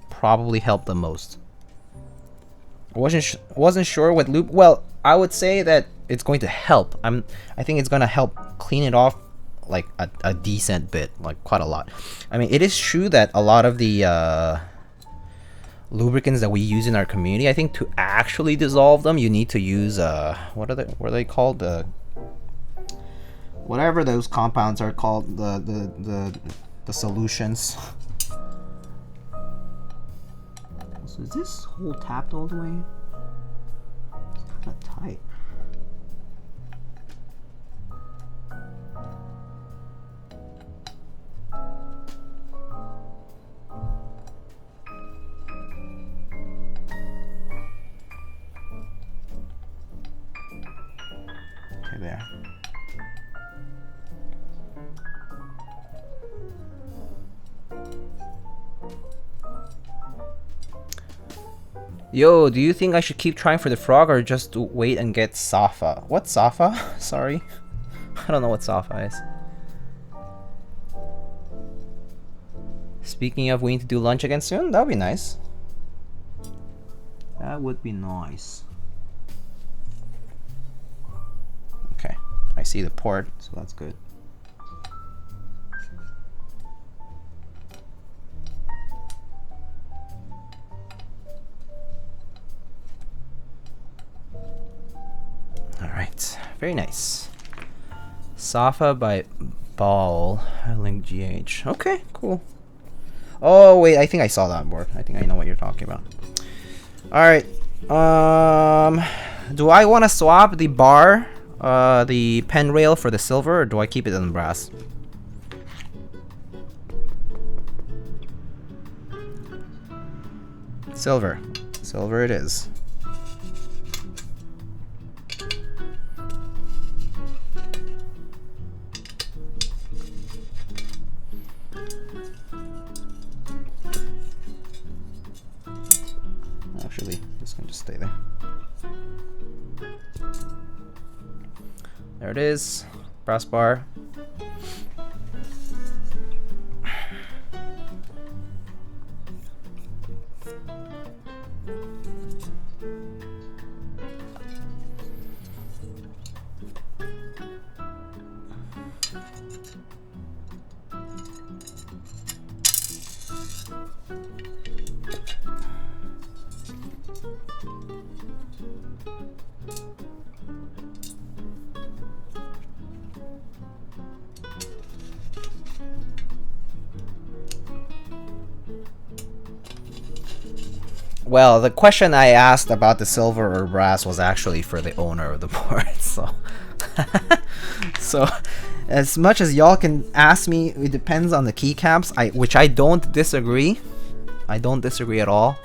probably help the most. Wasn't sure with lube. Well, I would say that it's going to help. I think it's gonna help clean it off like a decent bit, like quite a lot. I mean, it is true that a lot of the lubricants that we use in our community, I think to actually dissolve them, you need to use what are they called? Whatever those compounds are called, the solutions. So is this hole tapped all the way? It's kind of tight. Okay, there. Yo, do you think I should keep trying for the frog or just wait and get Safa? What's Safa? Sorry. I don't know what Safa is. Speaking of, we need to do lunch again soon? That would be nice. That would be nice. Okay, I see the port, so that's good. Alright, very nice. Safa by Ball, link GH. Okay, cool. Oh wait, I think I saw that board. I think I know what you're talking about. Alright. Do I want to swap the bar, the pen rail for the silver, or do I keep it in brass? Silver. Silver it is. Actually, this can just stay there. There it is. Brass bar. Well, the question I asked about the silver or brass was actually for the owner of the board, so... So, as much as y'all can ask me, it depends on the keycaps, which I don't disagree. I don't disagree at all.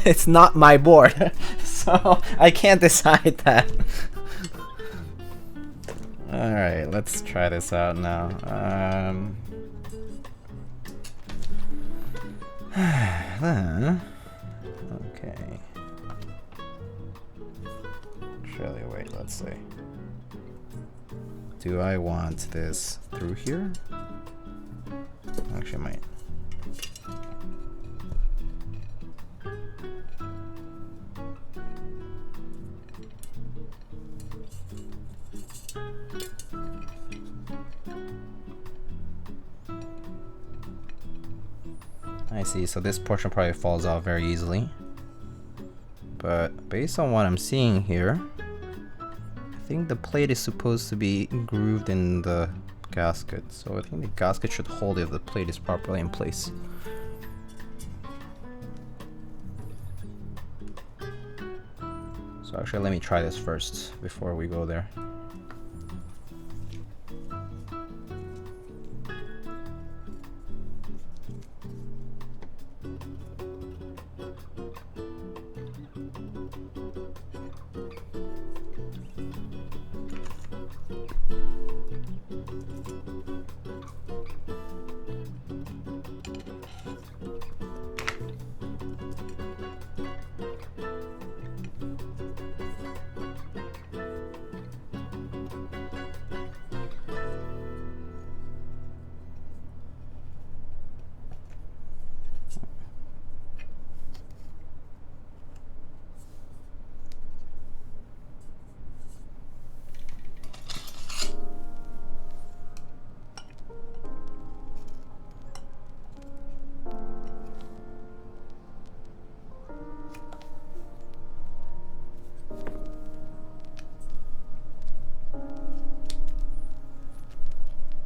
It's not my board, so I can't decide that. Alright, let's try this out now. Okay. Surely, wait, let's see. Do I want this through here? Actually, I might. I see, so this portion probably falls out very easily. But based on what I'm seeing here, I think the plate is supposed to be grooved in the gasket. So I think the gasket should hold if the plate is properly in place. So actually, let me try this first before we go there.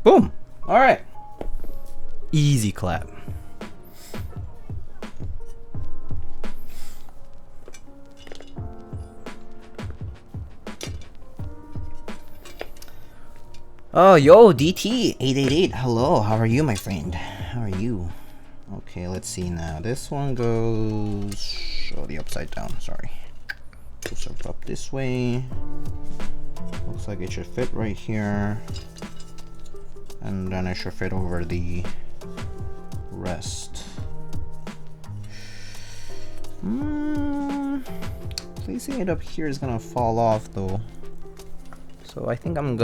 Boom! Alright. Easy clap. Oh, yo, DT888. Hello, how are you, my friend? How are you? Okay, let's see now. This one goes... Oh, the upside down, sorry. Goes up this way. Looks like it should fit right here. And then I should fit over the rest. Placing it up here is gonna fall off though. So I think I'm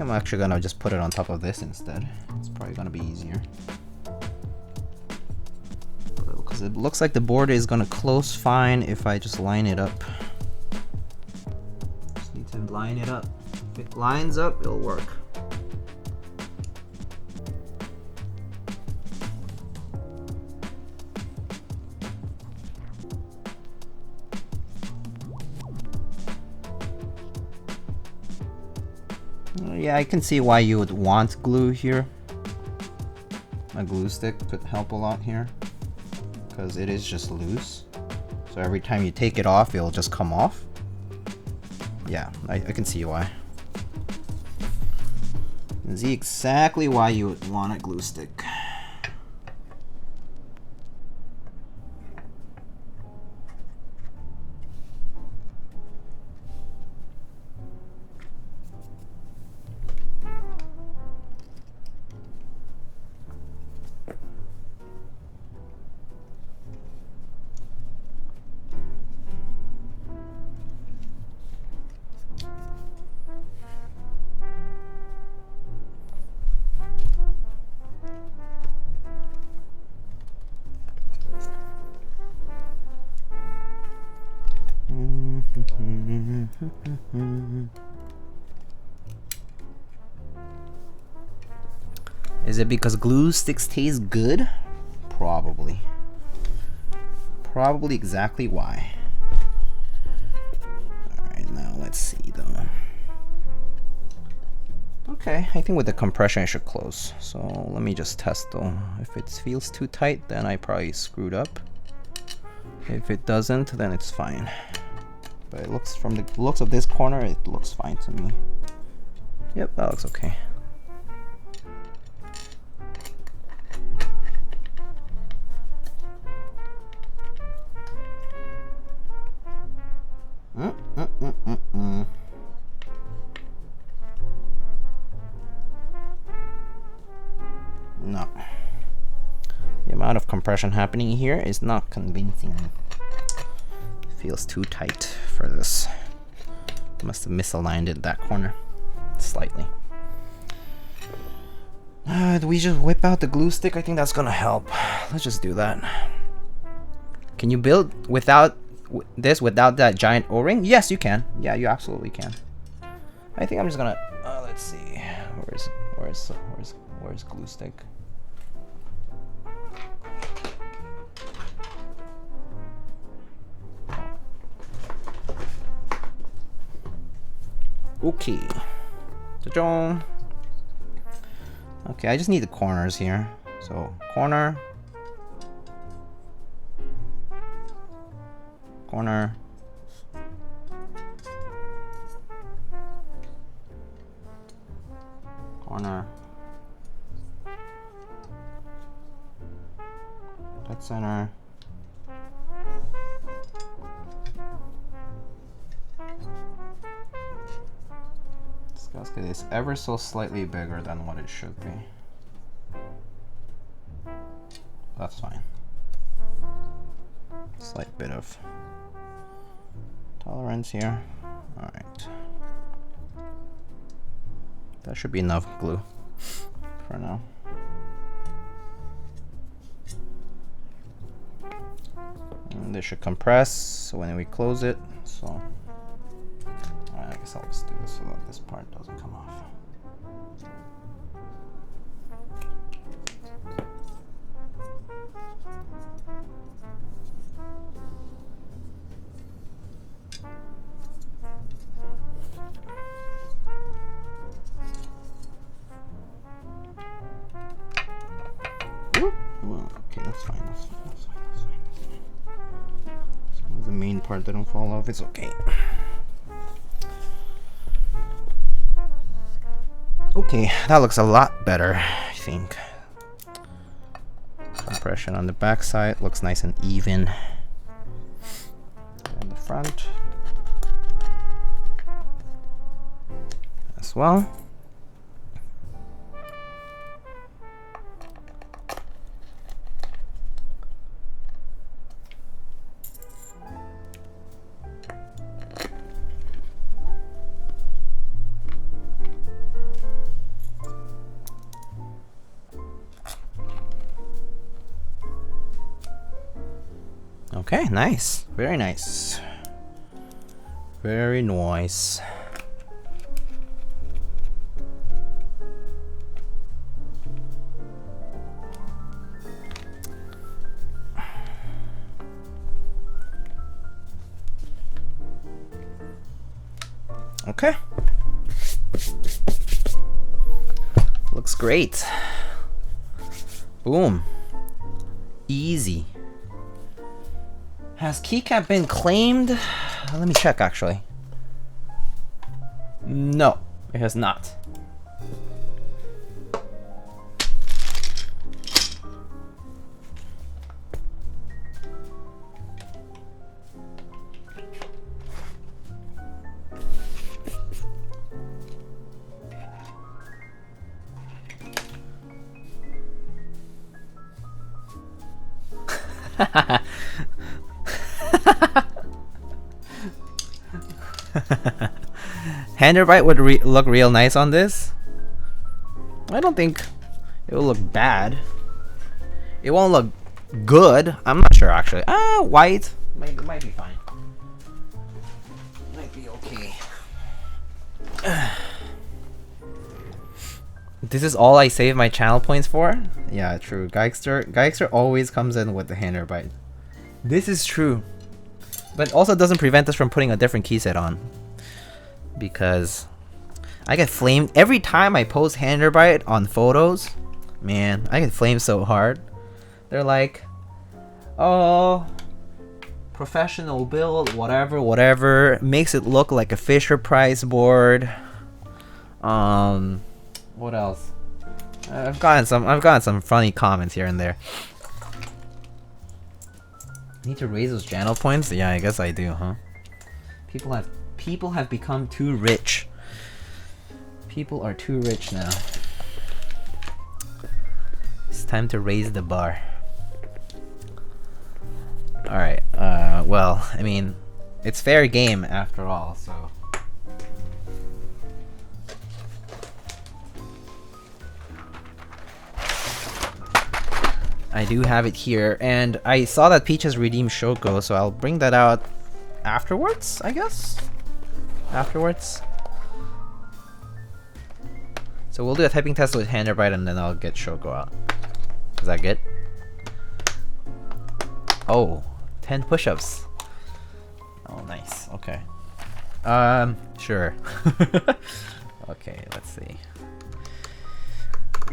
actually gonna just put it on top of this instead. It's probably gonna be easier. Because it looks like the board is gonna close fine if I just line it up. Just need to line it up. If it lines up, it'll work. Yeah, I can see why you would want glue here. A glue stick could help a lot here, because it is just loose. So every time you take it off, it'll just come off. Yeah, I can see why. See exactly why you would want a glue stick. Is it because glue sticks taste good? Probably. Probably exactly why. Alright, now let's see though. Okay, I think with the compression it should close. So let me just test though. If it feels too tight, then I probably screwed up. If it doesn't, then it's fine. But it looks, from the looks of this corner, it looks fine to me. Yep, that looks okay. No. The amount of compression happening here is not convincing. It feels too tight for this. Must have misaligned it that corner slightly. Do we just whip out the glue stick? I think that's gonna help. Let's just do that. Can you build without this, without that giant O-ring? Yes, you can. Yeah, you absolutely can. I think I'm just gonna. Let's see. Where's glue stick? Okay. Ta-da. Okay, I just need the corners here. So, corner. Corner. Corner. Dead center. This gasket is ever so slightly bigger than what it should be. That's fine. Slight bit of tolerance here. Alright. That should be enough glue for now. And this should compress when we close it. So I guess I'll just do this so that this part doesn't come off. Well, okay, that's fine. As long as the main part didn't fall off, it's okay. Okay, that looks a lot better, I think. Compression on the back side looks nice and even. And the front as well. Okay, nice. Very nice. Very nice. Okay. Looks great. Boom. Easy. Has keycap been claimed? Let me check actually. No, it has not. Handlerbite would look real nice on this. I don't think it will look bad. It won't look good. I'm not sure actually. White might be fine. Might be okay. This is all I save my channel points for? Yeah, true. Geister always comes in with the Handlerbite. This is true. But it also doesn't prevent us from putting a different key set on. Because I get flamed every time I post Handlerbite on photos. Man, I get flamed so hard. They're like, oh, professional build, whatever. Makes it look like a Fisher Price board. What else? I've gotten some funny comments here and there. Need to raise those channel points? Yeah, I guess I do, huh? People have become too rich. People are too rich now. It's time to raise the bar. Alright, well, I mean, it's fair game after all, so I do have it here, and I saw that Peach has redeemed Shoko, so I'll bring that out afterwards, I guess? Afterwards. So we'll do a typing test with Handerbrite, and then I'll get Shoko out. Is that good? Oh, 10 push-ups. Oh, nice. Okay. Sure. Okay, let's see.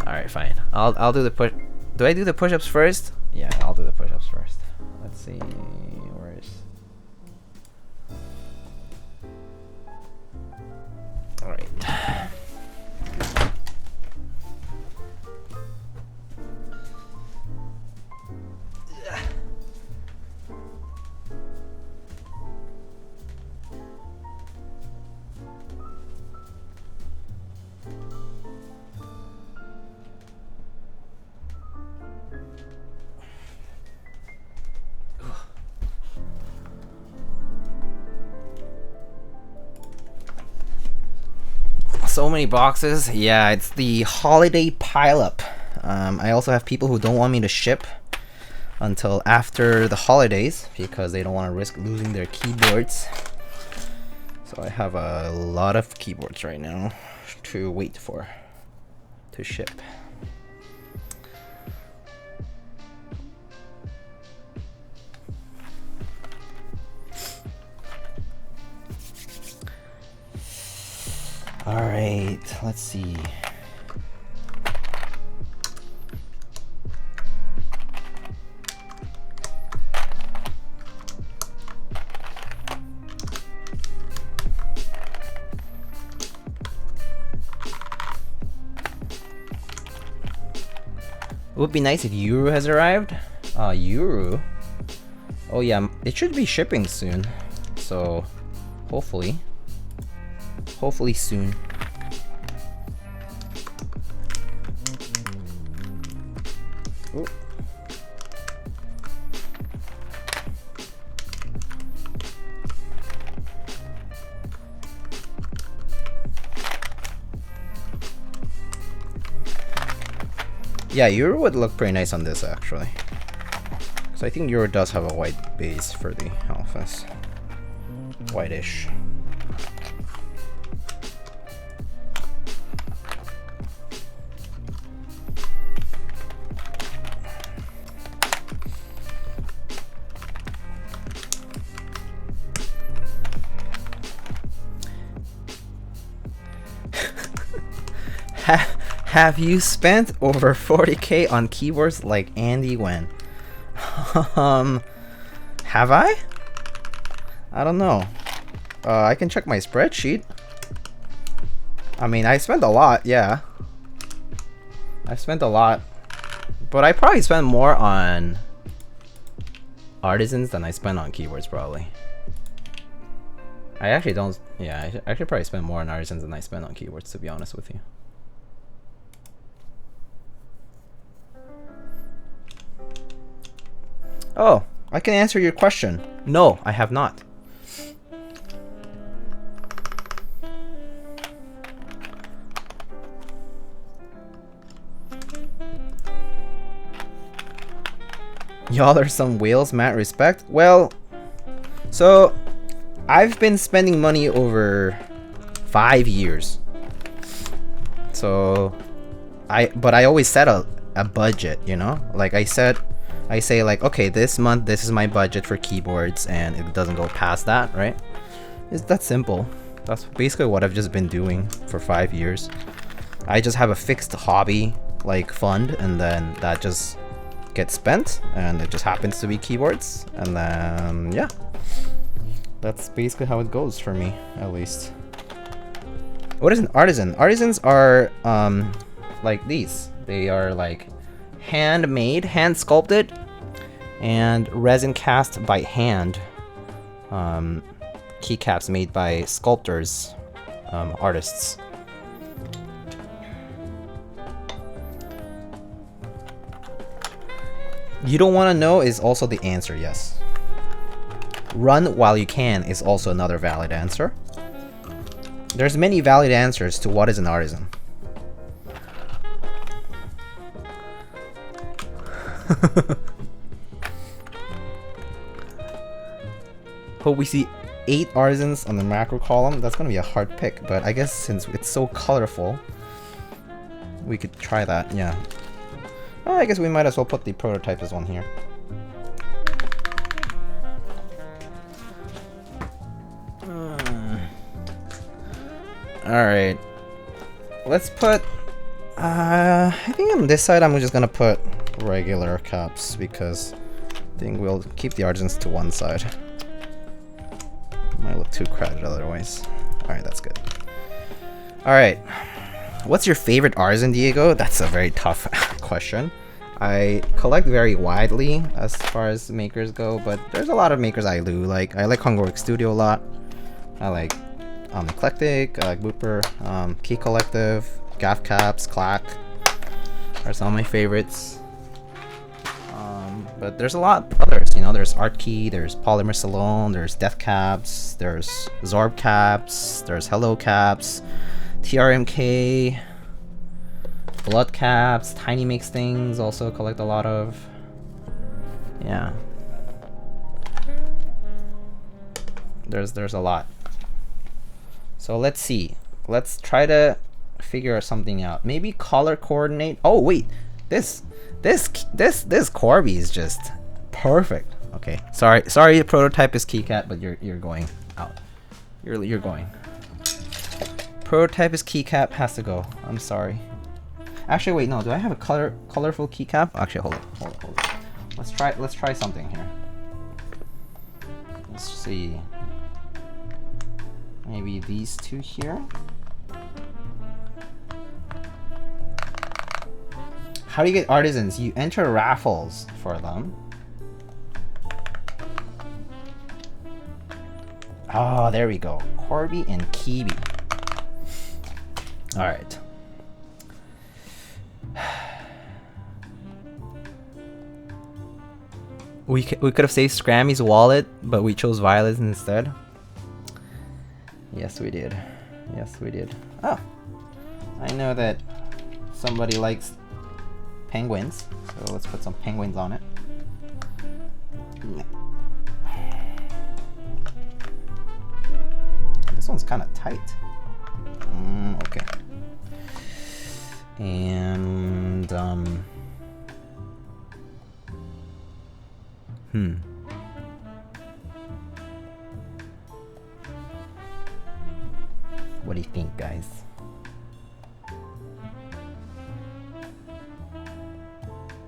All right, fine. I'll do the push. Do I do the push-ups first? Yeah, I'll do the push-ups first. Let's see. Where is? All right. So many boxes. Yeah, it's the holiday pileup. I also have people who don't want me to ship until after the holidays because they don't want to risk losing their keyboards. So I have a lot of keyboards right now to wait for to ship. All right, let's see. It would be nice if Euro has arrived. Euro? Oh yeah, it should be shipping soon. So, hopefully soon. Ooh. Yeah, Euro would look pretty nice on this actually. So I think Euro does have a white base for the alphas. Whitish. Have you spent over 40k on keyboards like Andy Wen? Have I? I don't know. I can check my spreadsheet. I mean, I spent a lot, yeah. I spent a lot. But I probably spent more on artisans than I spent on keyboards, probably. I actually don't... Yeah, I actually probably spend more on artisans than I spend on keyboards, to be honest with you. Oh, I can answer your question. No, I have not. Y'all are some whales, Matt. Respect. Well, so I've been spending money over 5 years. So but I always set a budget, you know? Like I say like, okay, this month this is my budget for keyboards and it doesn't go past that, right? It's that simple. That's basically what I've just been doing for 5 years. I just have a fixed hobby like fund and then that just gets spent and it just happens to be keyboards and then yeah. That's basically how it goes for me, at least. What is an artisan? Artisans are like these. They are like handmade, hand sculpted, and resin cast by hand. Keycaps made by sculptors, artists. You don't want to know is also the answer, yes. Run while you can is also another valid answer. There's many valid answers to what is an artisan. Hope we see 8 artisans on the macro column. That's gonna be a hard pick, but I guess since it's so colorful, we could try that, yeah. Oh, I guess we might as well put the Prototypist one here. Alright. Let's put... I think on this side I'm just gonna put regular caps because I think we'll keep the artisans to one side. Might look too crowded otherwise. Alright, that's good. Alright. What's your favorite artisan, Diego? That's a very tough question. I collect very widely as far as makers go, but there's a lot of makers I do like. I like Hungaric Studio a lot. I like Eclectic, I like Booper, Key Collective, Gaff Caps, Clack are some of my favorites. But there's a lot of others, you know, there's Art Key, there's Polymer Salon, there's Death Caps, there's Zorb Caps, there's Hello Caps, TRMK, Blood Caps, Tiny Mix things also collect a lot of. Yeah. There's a lot. So let's see. Let's try to figure something out. Maybe color coordinate. Oh wait, this Corby is just perfect. Okay, sorry, Prototypist Keycat, but you're going out. You're going. Prototypist Keycap has to go. I'm sorry. Actually, wait, no. Do I have a colorful keycap? Actually, hold it. Let's try something here. Let's see. Maybe these two here. How do you get artisans? You enter raffles for them. Oh, there we go. Corby and Kiwi. All right. We could have saved Scrammy's wallet, but we chose Violet instead. Yes, we did. Yes, we did. Oh, I know that somebody likes penguins, so let's put some penguins on it. This one's kind of tight. Okay. And what do you think, guys?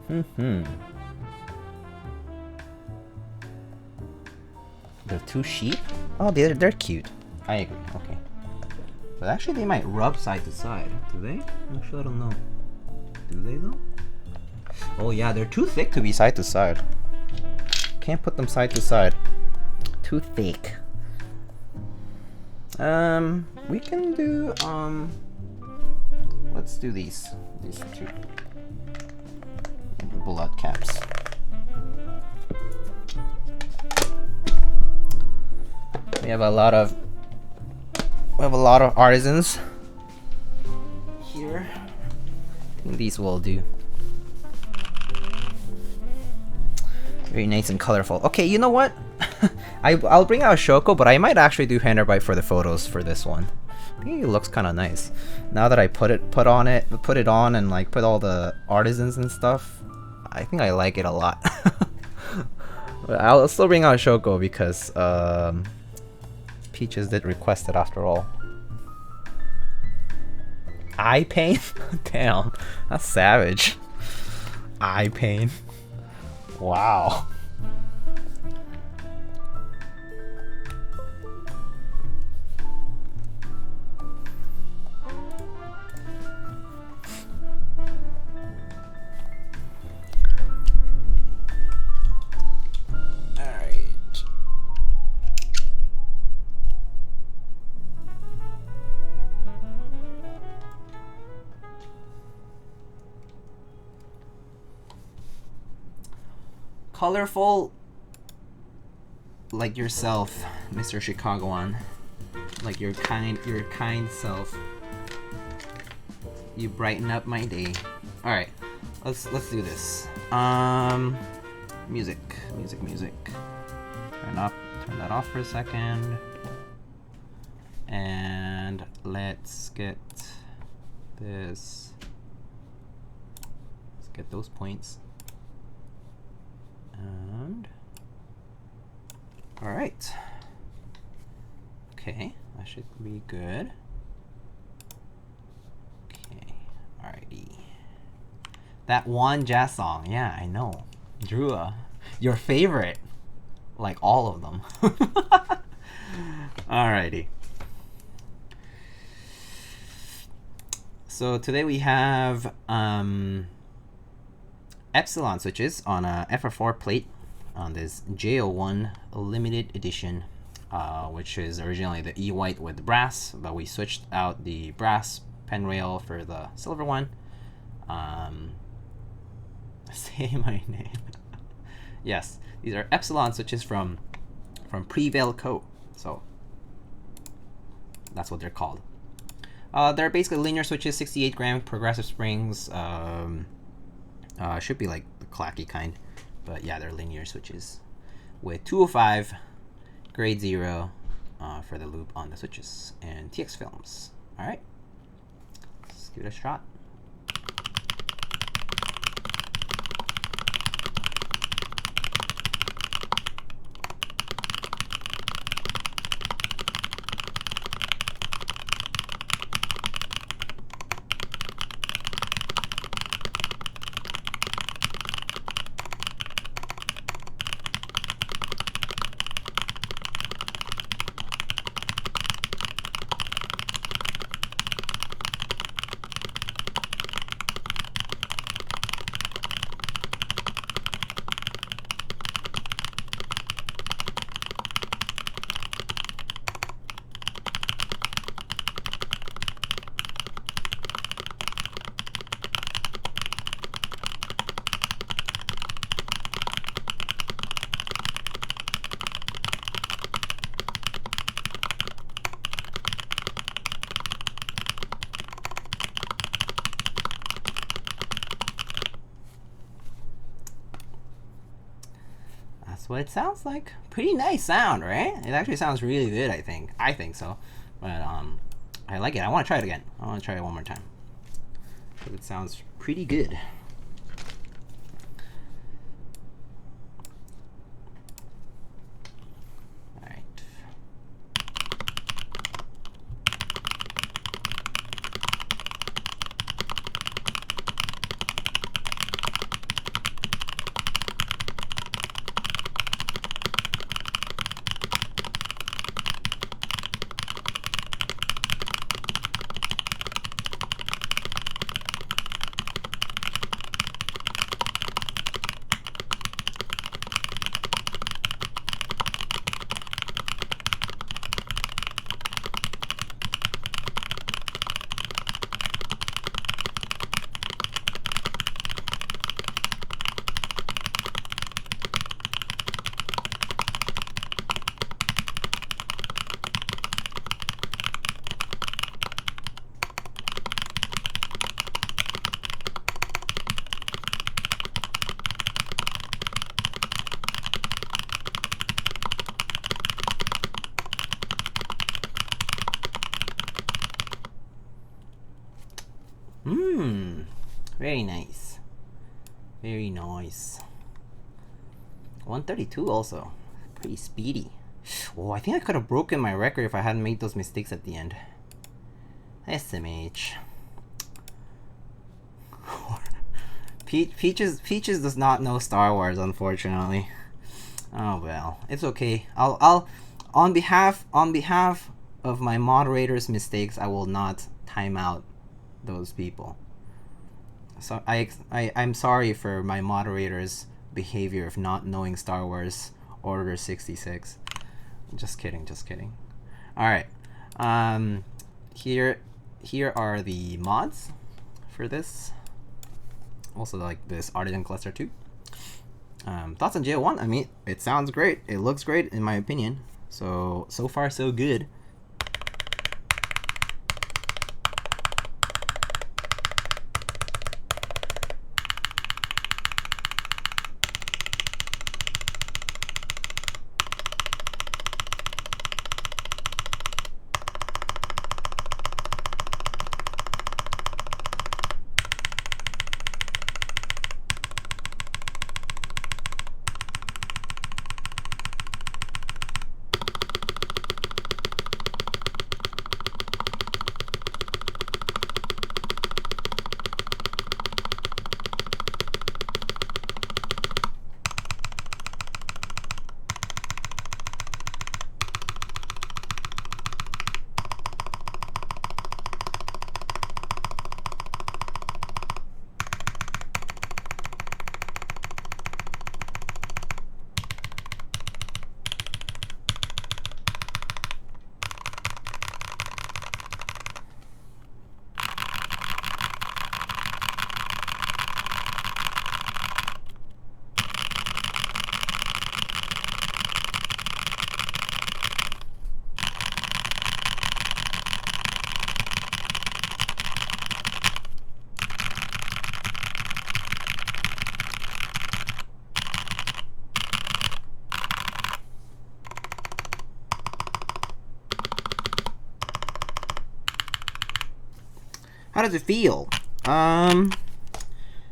The two sheep? Oh, they're cute. I agree. Okay. But actually, they might rub side to side. Do they? Actually, I don't know. Do they though? Oh yeah, they're too thick to be side to side. Can't put them side to side. Too thick. We can do let's do these two blood caps. We have a lot of artisans here. I think these will do. Very nice and colorful. Okay, you know what? I'll bring out Shoko, but I might actually do Handarbite for the photos for this one. I think it looks kind of nice. Now that I put it on and like put all the artisans and stuff, I think I like it a lot. But I'll still bring out Shoko because Peaches did request it after all. Eye pain? Damn, that's savage. Eye pain. Wow. Colorful like yourself, Mr. Chicagoan. Like your kind self. You brighten up my day. Alright. Let's do this. Music. Turn that off for a second. And let's get this. Let's get those points. And all right. Okay, that should be good. Okay, alrighty. That one jazz song, yeah, I know. Drua, your favorite. Like all of them. Alrighty. So today we have Epsilon switches on a FR4 plate on this J-01 limited edition, which is originally the E-white with the brass, but we switched out the brass pen rail for the silver one. Say my name. Yes, these are Epsilon switches from Prevail Co. So that's what they're called. They're basically linear switches, 68 gram progressive springs. Should be like the clacky kind, but yeah, they're linear switches with 205 grade 0 for the loop on the switches and TX films. All right, let's give it a shot. What it sounds like. Pretty nice sound, right? It actually sounds really good, I think. I think so. But I like it. I want to try it again. I want to try it one more time. It sounds pretty good. All right. Very nice. Very nice. 132 also. Pretty speedy. Oh, I think I could have broken my record if I hadn't made those mistakes at the end. SMH. Peaches does not know Star Wars, unfortunately. Oh well, it's okay. I'll on behalf of my moderator's mistakes, I will not time out those people. So I'm sorry for my moderator's behavior of not knowing Star Wars Order 66. Just kidding. All right. Here are the mods for this. Also like this Artisan Cluster 2. Thoughts on J-01? I mean, it sounds great. It looks great in my opinion. So far so good. How does it feel?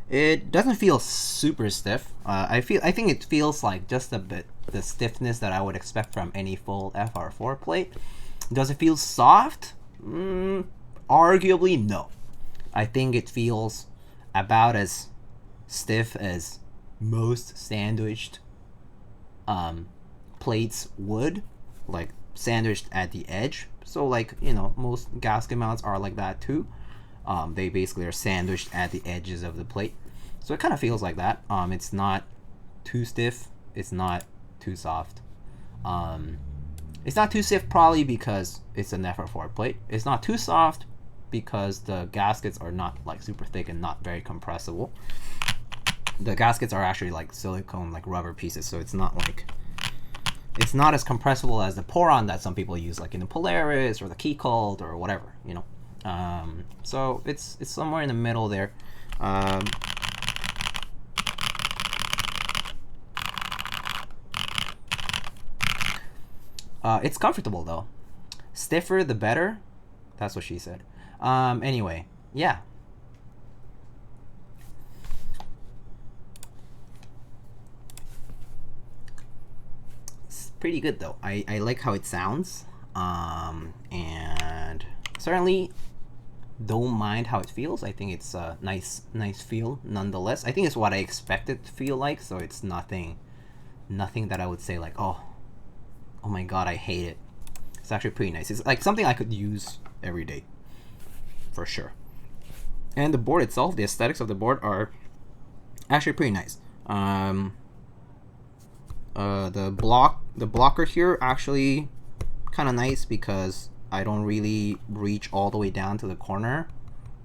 It doesn't feel super stiff. I think it feels like just a bit the stiffness that I would expect from any full FR4 plate. Does it feel soft? Arguably no. I think it feels about as stiff as most sandwiched plates would, like sandwiched at the edge. So like, you know, most gasket mounts are like that too. They basically are sandwiched at the edges of the plate. So it kind of feels like that. It's not too stiff. It's not too soft. It's not too stiff probably because it's an FR4 plate. It's not too soft because the gaskets are not like super thick and not very compressible. The gaskets are actually like silicone, like rubber pieces, so it's not like, it's not as compressible as the Poron that some people use, like in the Polaris or the Keycult or whatever, you know. So it's somewhere in the middle there. It's comfortable though. Stiffer the better. That's what she said. Anyway, yeah. It's pretty good though. I like how it sounds. And certainly don't mind how it feels. I think it's a nice feel nonetheless. I think it's what I expected to feel like, so it's nothing that I would say like, oh my god, I hate it. It's actually pretty nice. It's like something I could use every day for sure. And the board itself, the aesthetics of the board are actually pretty nice. The blocker here actually kind of nice because I don't really reach all the way down to the corner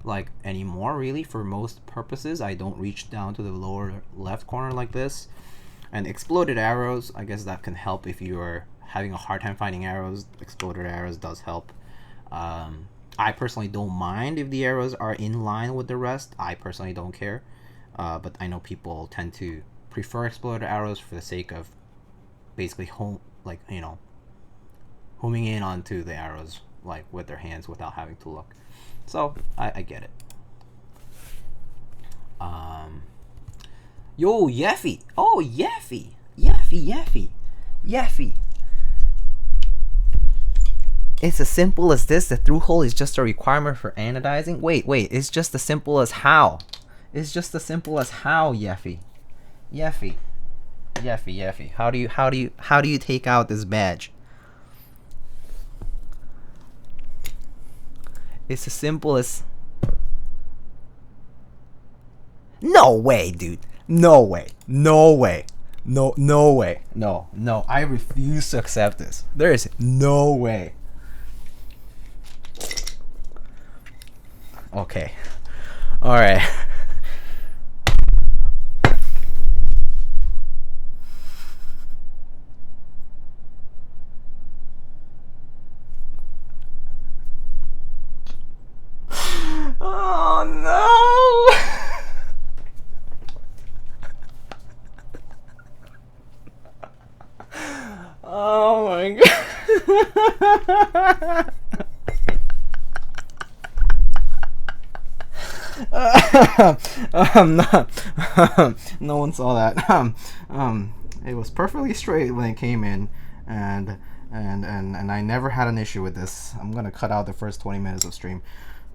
like anymore. Really, for most purposes I don't reach down to the lower left corner like this. And exploded arrows, I guess that can help if you're having a hard time finding arrows. Exploded arrows does help. I personally don't mind if the arrows are in line with the rest. I personally don't care, but I know people tend to prefer exploded arrows for the sake of basically homing in onto the arrows like with their hands without having to look. So I get it. Yo, Yeffy. Oh, Yeffy. It's as simple as this. The through hole is just a requirement for anodizing. Wait. It's just as simple as how? It's just as simple as how, Yeffy. How do you take out this badge? It's as simple as. No way, dude. No way. No, I refuse to accept this. There is no way. Okay. Alright. Oh no! Oh my god. No one saw that. It was perfectly straight when it came in, and I never had an issue with this. I'm gonna cut out the first 20 minutes of stream.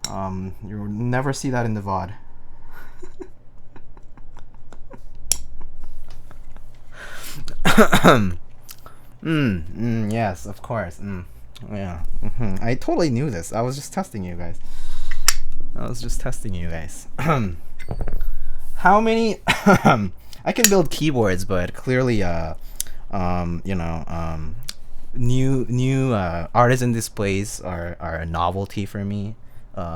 You'll never see that in the VOD. Yes, of course. Yeah. I totally knew this. I was just testing you guys. How many? I can build keyboards, but clearly, new artisan displays are a novelty for me.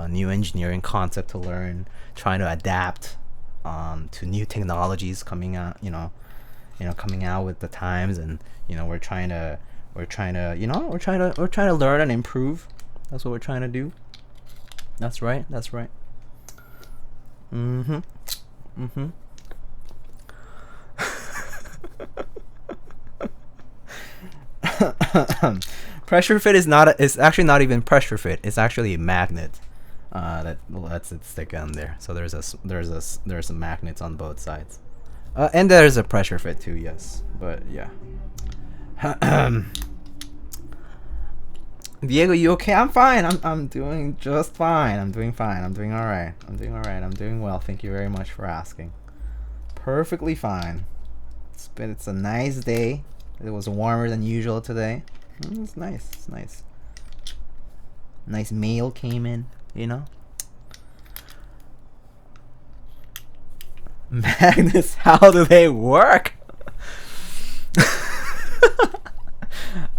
New engineering concept to learn, trying to adapt to new technologies coming out, coming out with the times, and we're trying to learn and improve. That's what we're trying to do. That's right. Pressure fit is actually not even pressure fit. It's actually a magnet. that lets it stick on there. So there's some magnets on both sides, and there's a pressure fit too. Yes, but yeah. Diego, you okay? I'm fine. I'm doing just fine. I'm doing fine. I'm doing all right. I'm doing all right. I'm doing well. Thank you very much for asking. Perfectly fine. It's a nice day. It was warmer than usual today. It's nice. It's nice. Nice mail came in, you know. Magnus, how do they work?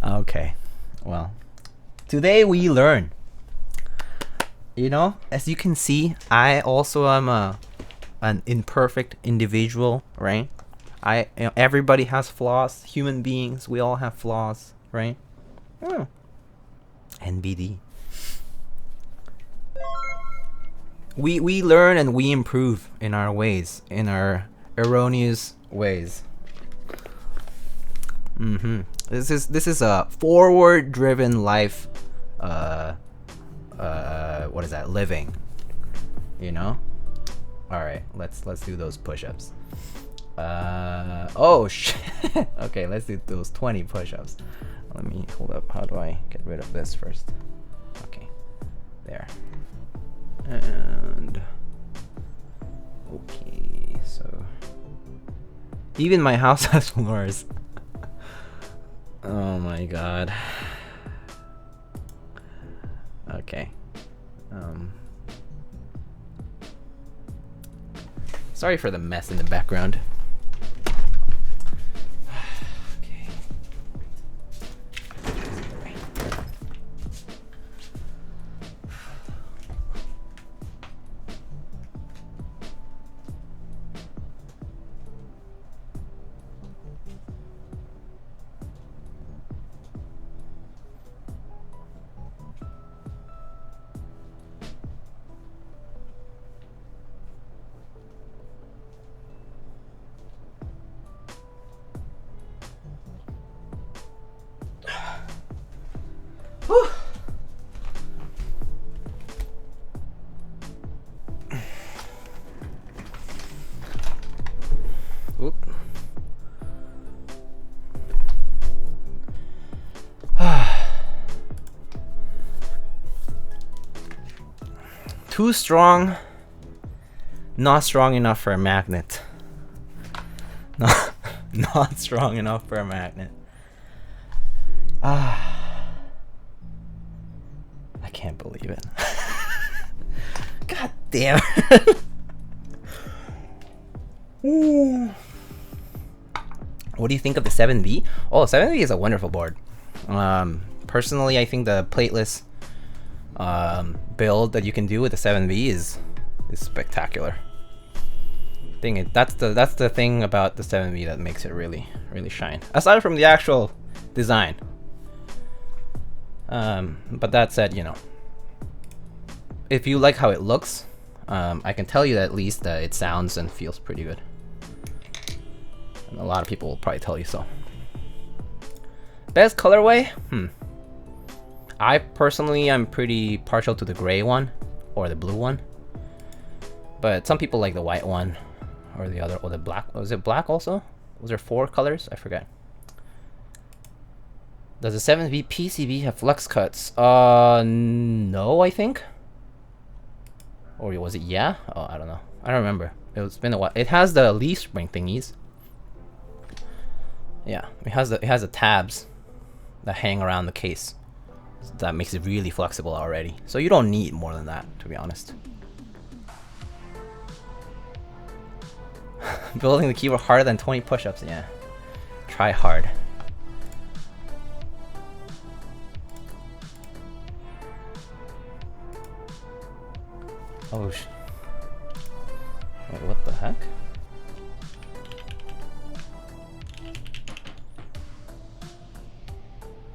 Okay, well, today we learn. You know, as you can see, I also am an imperfect individual, right? Everybody has flaws. Human beings, we all have flaws, right? NBD. We learn and we improve in our ways, in our erroneous ways. This is a forward-driven life. What is that? Living. You know. All right, let's do those push-ups. Oh shit. Okay, let's do those 20 push-ups. Let me hold up. How do I get rid of this first? Okay, there. And okay, so even my house has floors. Oh my god. Okay. Sorry for the mess in the background. Okay. Too strong, not strong enough for a magnet. Not strong enough for a magnet. I can't believe it. God damn it. What do you think of the 7V? Oh, 7V is a wonderful board. Personally, I think the plateless build that you can do with the 7V is spectacular. That's the thing about the 7V that makes it really shine. Aside from the actual design. But that said, you know, if you like how it looks, I can tell you that at least it sounds and feels pretty good. And a lot of people will probably tell you so. Best colorway? I personally am pretty partial to the gray one or the blue one, but some people like the white one or the other, or the black. Was it black also? Was there 4 colors? I forget. Does the 7V PCB have flux cuts? No, I think. Or was it yeah? Oh, I don't know. I don't remember. It's been a while. It has the leaf spring thingies. Yeah, it has the tabs that hang around the case. That makes it really flexible already. So you don't need more than that, to be honest. Building the keyboard harder than 20 push-ups, yeah. Try hard. Oh wait, what the heck?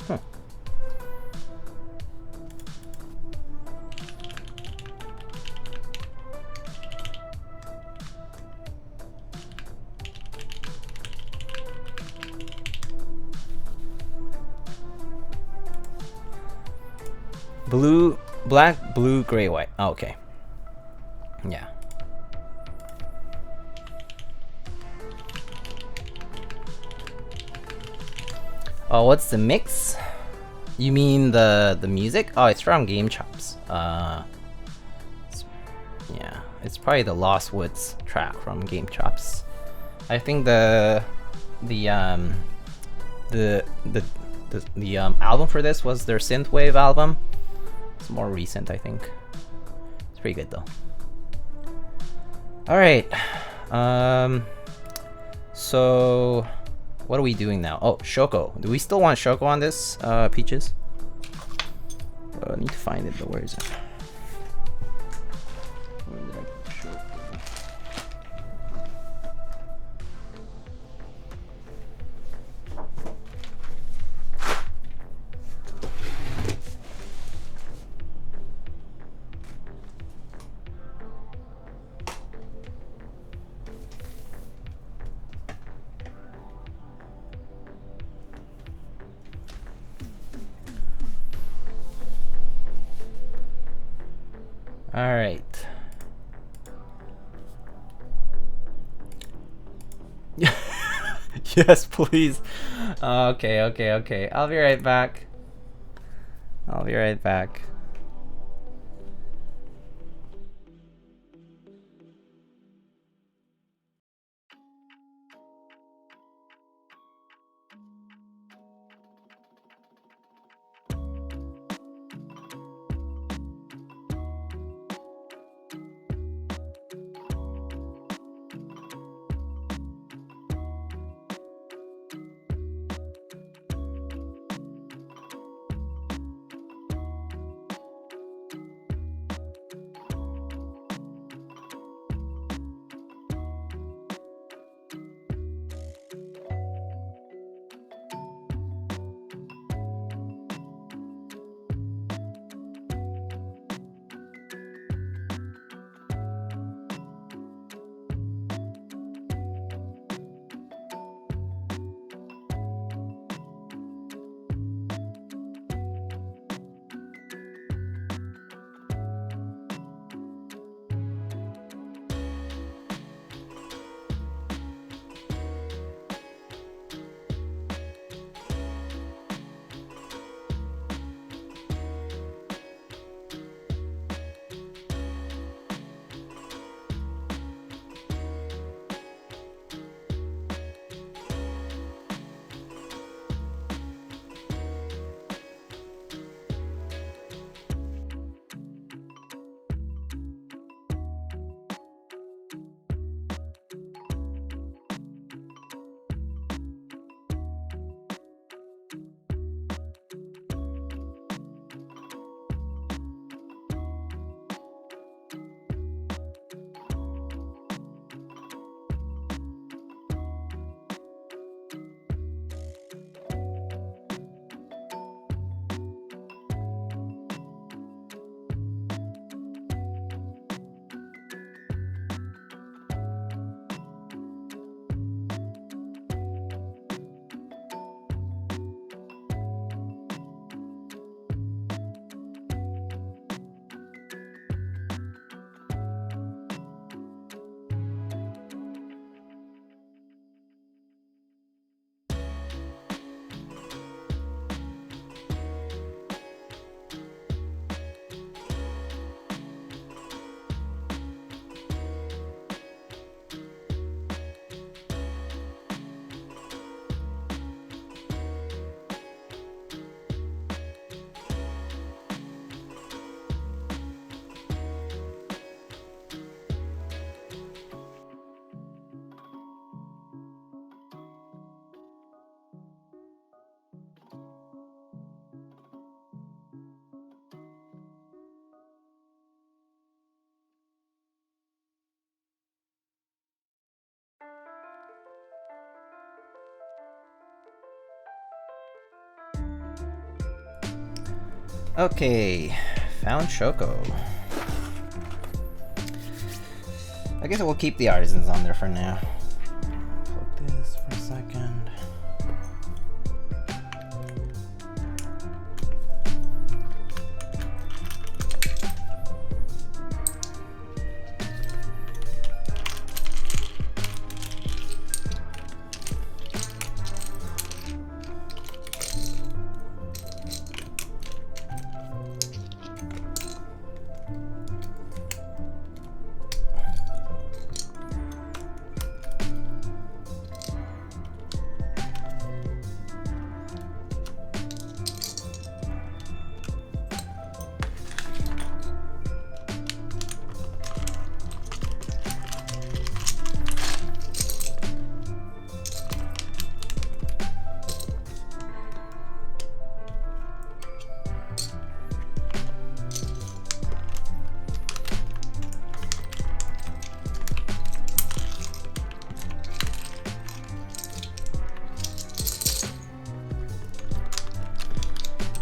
Huh. Blue Black, blue, gray, white. Oh, okay. Yeah. Oh, what's the mix? You mean the music? Oh, it's from Game Chops. Yeah, it's probably the Lost Woods track from Game Chops. I think the album for this was their synthwave album. It's more recent, I think. It's pretty good though. All right. So what are we doing now? Oh, Shoko. Do we still want Shoko on this, Peaches? I need to find it though. Where is it? Where did I put Shoko? All right. Yes, please. Okay. I'll be right back. Okay, found Shoko. I guess we'll keep the artisans on there for now. Plug this for a second.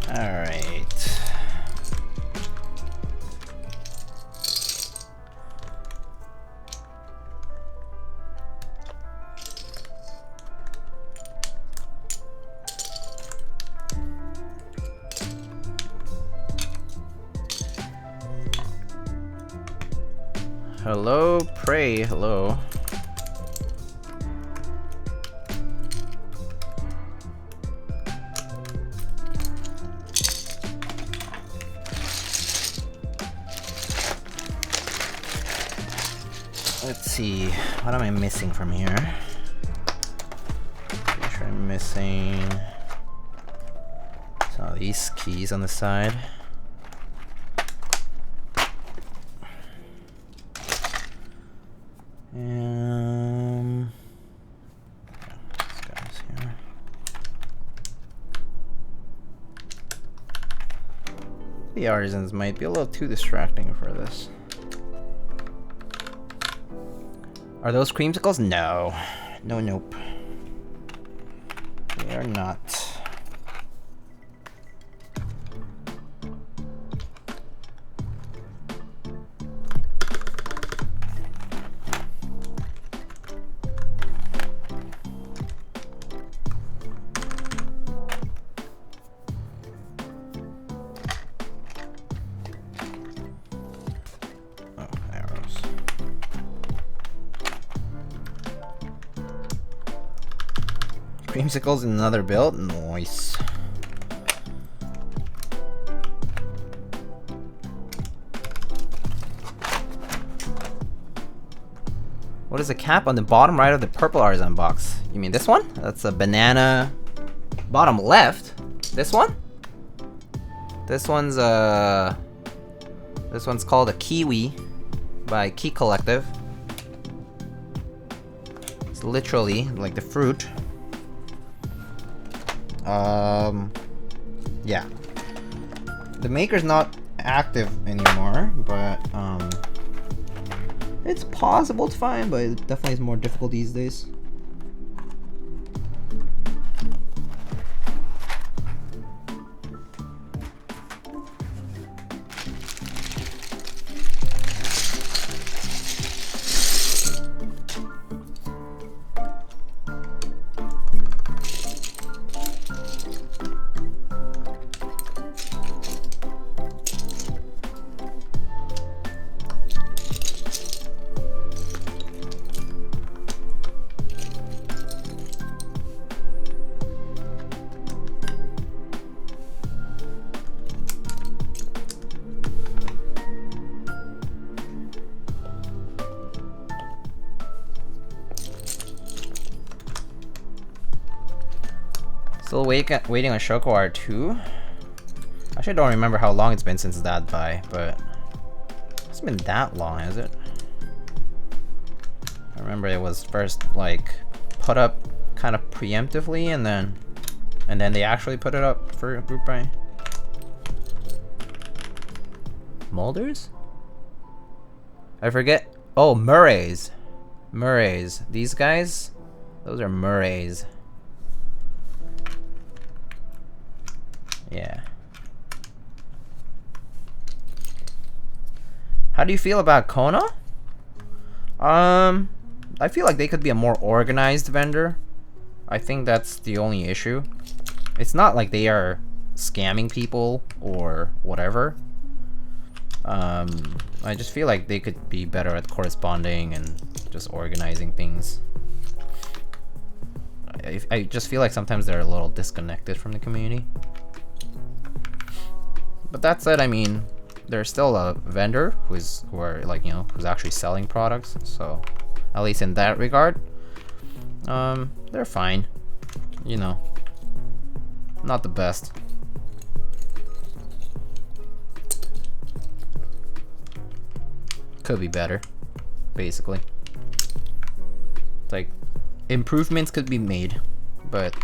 Alright. Hello, pray, hello. Let's see, what am I missing from here? Pretty sure I'm missing some of these keys on the side. This guy's here. The artisans might be a little too distracting for this. Are those creamsicles? No. No, nope. They are not. Creamsicles in another build? Nice. What is the cap on the bottom right of the purple artisan box? You mean this one? That's a banana. Bottom left? This one? This one's called a kiwi by Key Collective. It's literally like the fruit. Yeah. The maker's not active anymore, but it's possible to find, but it definitely is more difficult these days. Still waiting on Shoko R2. Actually, I don't remember how long it's been since that buy, but it's been that long, has it? I remember it was first like put up kind of preemptively, and then they actually put it up for group buy. Molders? I forget. Oh, Murrays. Murrays. These guys? Those are Murrays. Yeah. How do you feel about Kona? I feel like they could be a more organized vendor. I think that's the only issue. It's not like they are scamming people or whatever. I just feel like they could be better at corresponding and just organizing things. I just feel like sometimes they're a little disconnected from the community. But that said, I mean, they're still a vendor who's actually selling products. So at least in that regard, they're fine. You know, not the best. Could be better, basically. It's like improvements could be made, but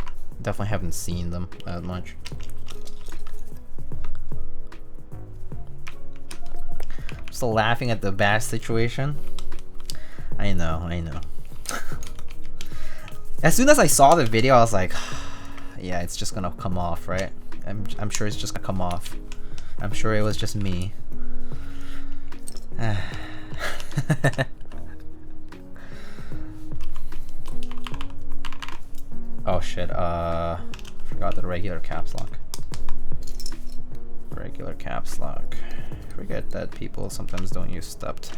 definitely haven't seen them that much. Still laughing at the bash situation. I know. As soon as I saw the video, I was like, Yeah, it's just gonna come off, right? I'm sure it's just gonna come off. I'm sure it was just me. Oh shit, forgot the regular caps lock. Regular caps lock. Forget that people sometimes don't use stepped.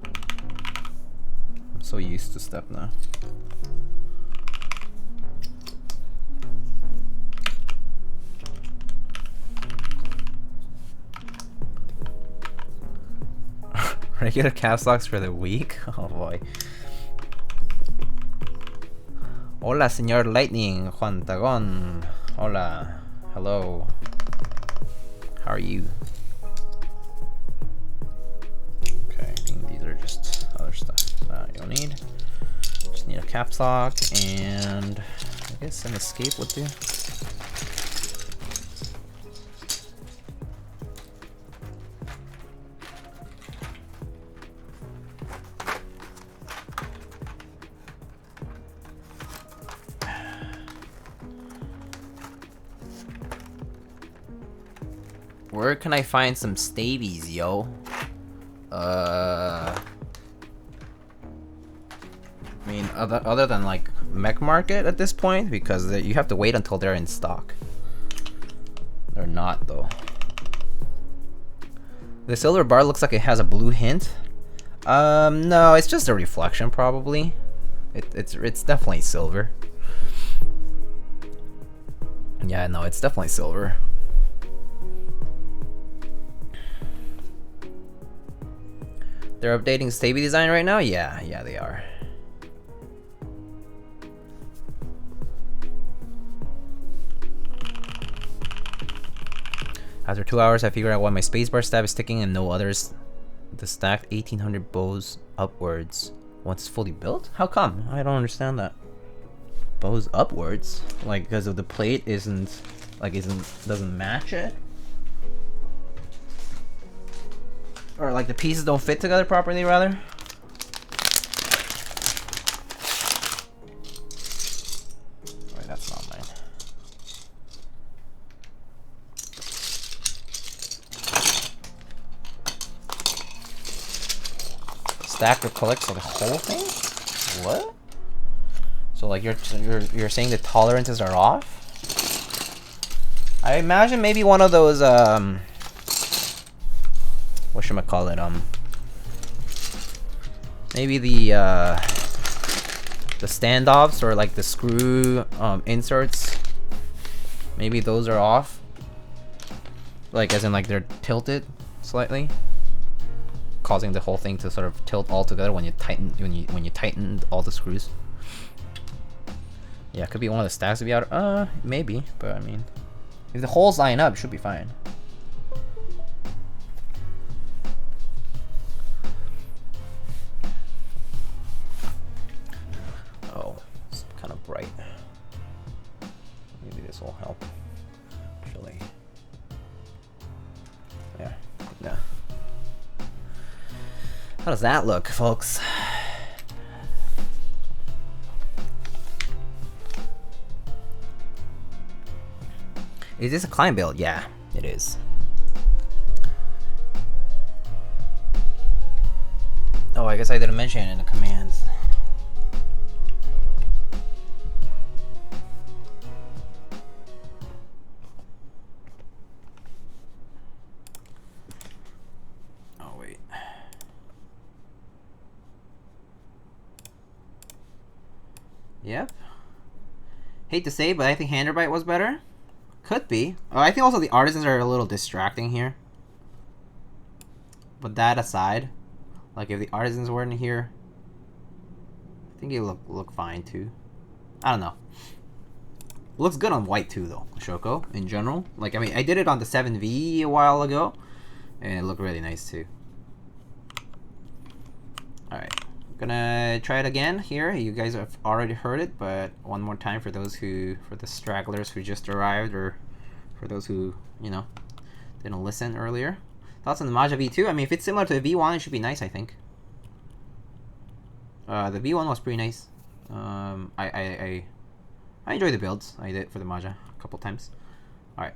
I'm so used to step now. Regular caps locks for the week? Oh boy. Hola, señor Lightning, Juan Tagon. Hola. Hello. How are you? Okay, I think these are just other stuff you don't need. Just need a caps lock and I guess an escape would do. Where can I find some stabies, yo? I mean, other than like Mech Market at this point, because you have to wait until they're in stock. They're not though. The silver bar looks like it has a blue hint. No, it's just a reflection probably. It's definitely silver. Yeah, no, it's definitely silver. They're updating Staby design right now? Yeah, they are. After 2 hours, I figured out why my spacebar stab is sticking and no others. The stacked 1800 bows upwards once it's fully built? How come? I don't understand that. Bows upwards? Like, because of the plate doesn't match it? Or like the pieces don't fit together properly, rather? Wait, that's not mine. Stack or collects the whole thing? What? So like you're saying the tolerances are off? I imagine maybe one of those whatchamacallit, maybe the standoffs or like the screw inserts, maybe those are off, like as in like they're tilted slightly, causing the whole thing to sort of tilt all together when you tighten all the screws. Yeah, it could be one of the stacks to be out. Maybe, but I mean, if the holes line up, it should be fine. Oh, it's kind of bright. Maybe this will help. Actually, yeah, no. How does that look, folks? Is this a climb build? Yeah, it is. Oh, I guess I didn't mention it in the commands. Oh, wait. Yep. Hate to say, but I think Handerbite was better. Could be. I think also the artisans are a little distracting here. But that aside, like if the artisans weren't here, I think it look fine too. I don't know. Looks good on white too though, Shoko, in general. Like, I mean, I did it on the 7V a while ago, and it looked really nice too. Alright. Gonna try it again here. You guys have already heard it, but one more time for those for the stragglers who just arrived, or for those who, you know, didn't listen earlier. Thoughts on the Maja V2? I mean, if it's similar to the V1, it should be nice, I think. The V1 was pretty nice. I I enjoy the builds. I did it for the Maja a couple times. All right.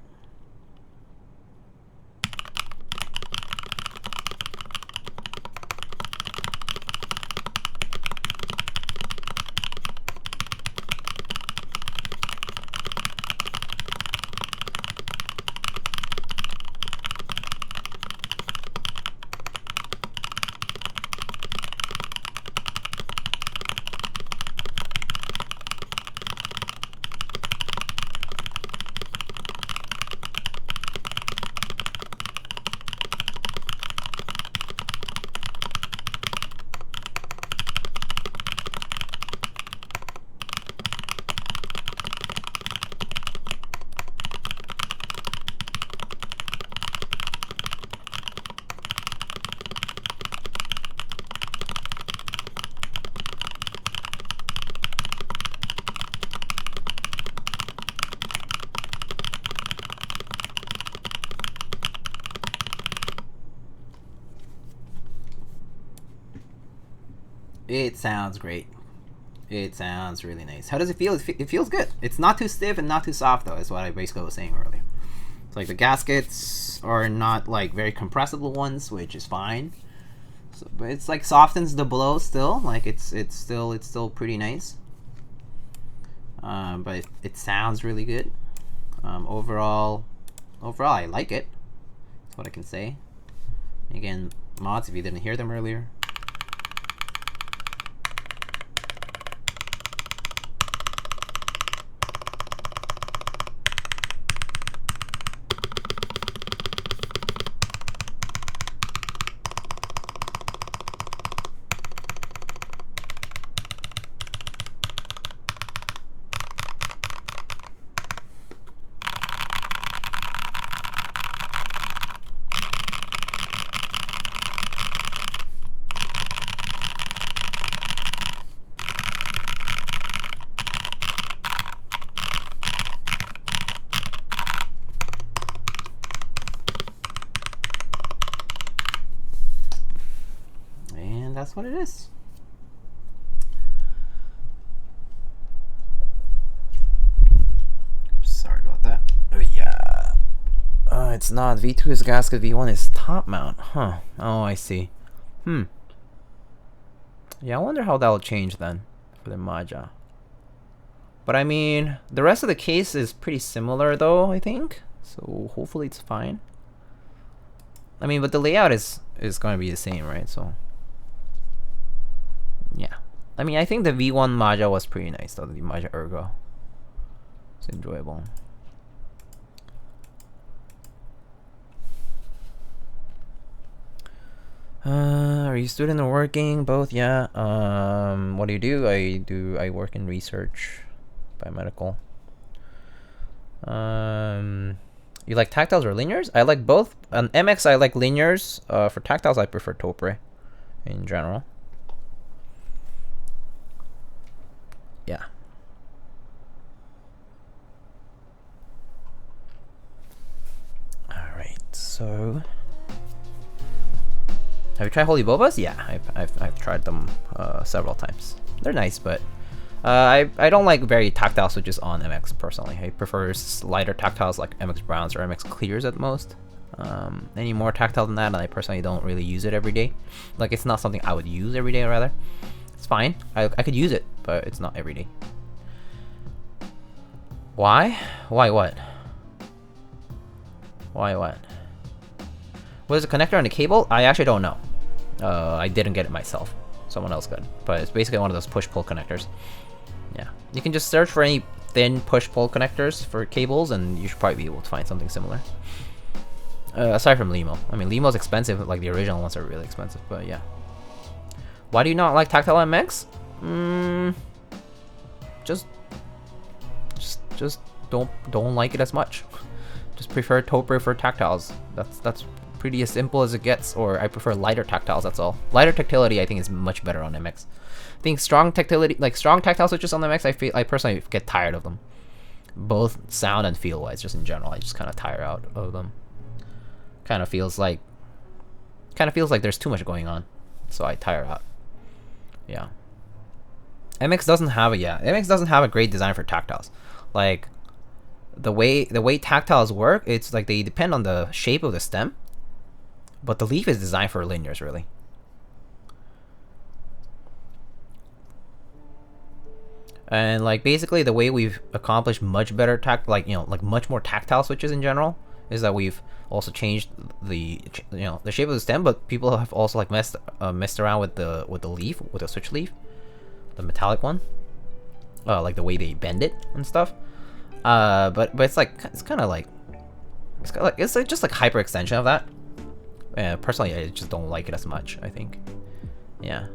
It sounds great. It sounds really nice. How does it feel? It feels good. It's not too stiff and not too soft though, is what I basically was saying earlier. It's like the gaskets are not like very compressible ones, which is fine. So, but it's like softens the blow still. Like it's still pretty nice. But it sounds really good. Overall, I like it. That's what I can say. Again, mods, if you didn't hear them earlier. That's what it is. Sorry about that. Oh yeah. It's not. V2 is gasket, V1 is top mount. Huh. Oh, I see. Yeah, I wonder how that'll change then for the Maja. But I mean, the rest of the case is pretty similar though, I think. So hopefully it's fine. I mean, but the layout is going to be the same, right? So yeah. I mean, I think the V1 Maja was pretty nice though, the Maja Ergo. It's enjoyable. Are you student or working? Both, yeah. What do you do? I work in research, biomedical. You like tactiles or linears? I like both. On MX, I like linears. For tactiles, I prefer Topre in general. Yeah. Alright, so have you tried Holy Bobas? Yeah, I've tried them several times. They're nice, but I don't like very tactile switches on MX personally. I prefer lighter tactiles like MX Browns or MX Clears at most. Any more tactile than that, and I personally don't really use it every day. Like, it's not something I would use every day, rather. It's fine. I could use it, but it's not every day. Why? Why what? Why what? What is the connector on the cable? I actually don't know. I didn't get it myself. Someone else could. But it's basically one of those push-pull connectors. Yeah. You can just search for any thin push-pull connectors for cables, and you should probably be able to find something similar. Aside from Limo. I mean, Limo's expensive. Like, the original ones are really expensive, but yeah. Why do you not like tactile MX? Just don't like it as much. Just prefer Topre for tactiles. That's pretty as simple as it gets. Or I prefer lighter tactiles. That's all. Lighter tactility, I think, is much better on MX. I think strong tactility, like strong tactile switches on MX, I personally get tired of them. Both sound and feel wise, just in general, I just kind of tire out of them. Kind of feels like there's too much going on, so I tire out. Yeah. MX doesn't have a MX doesn't have a great design for tactiles. Like the way tactiles work, it's like they depend on the shape of the stem, but the leaf is designed for linears really. And like basically the way we've accomplished much better like much more tactile switches in general is that we've also changed the the shape of the stem, but people have also like messed around with the leaf, with the switch leaf, the metallic one, like the way they bend it and stuff. But it's kind of like it's like just like hyper extension of that. Personally, I just don't like it as much. I think, yeah,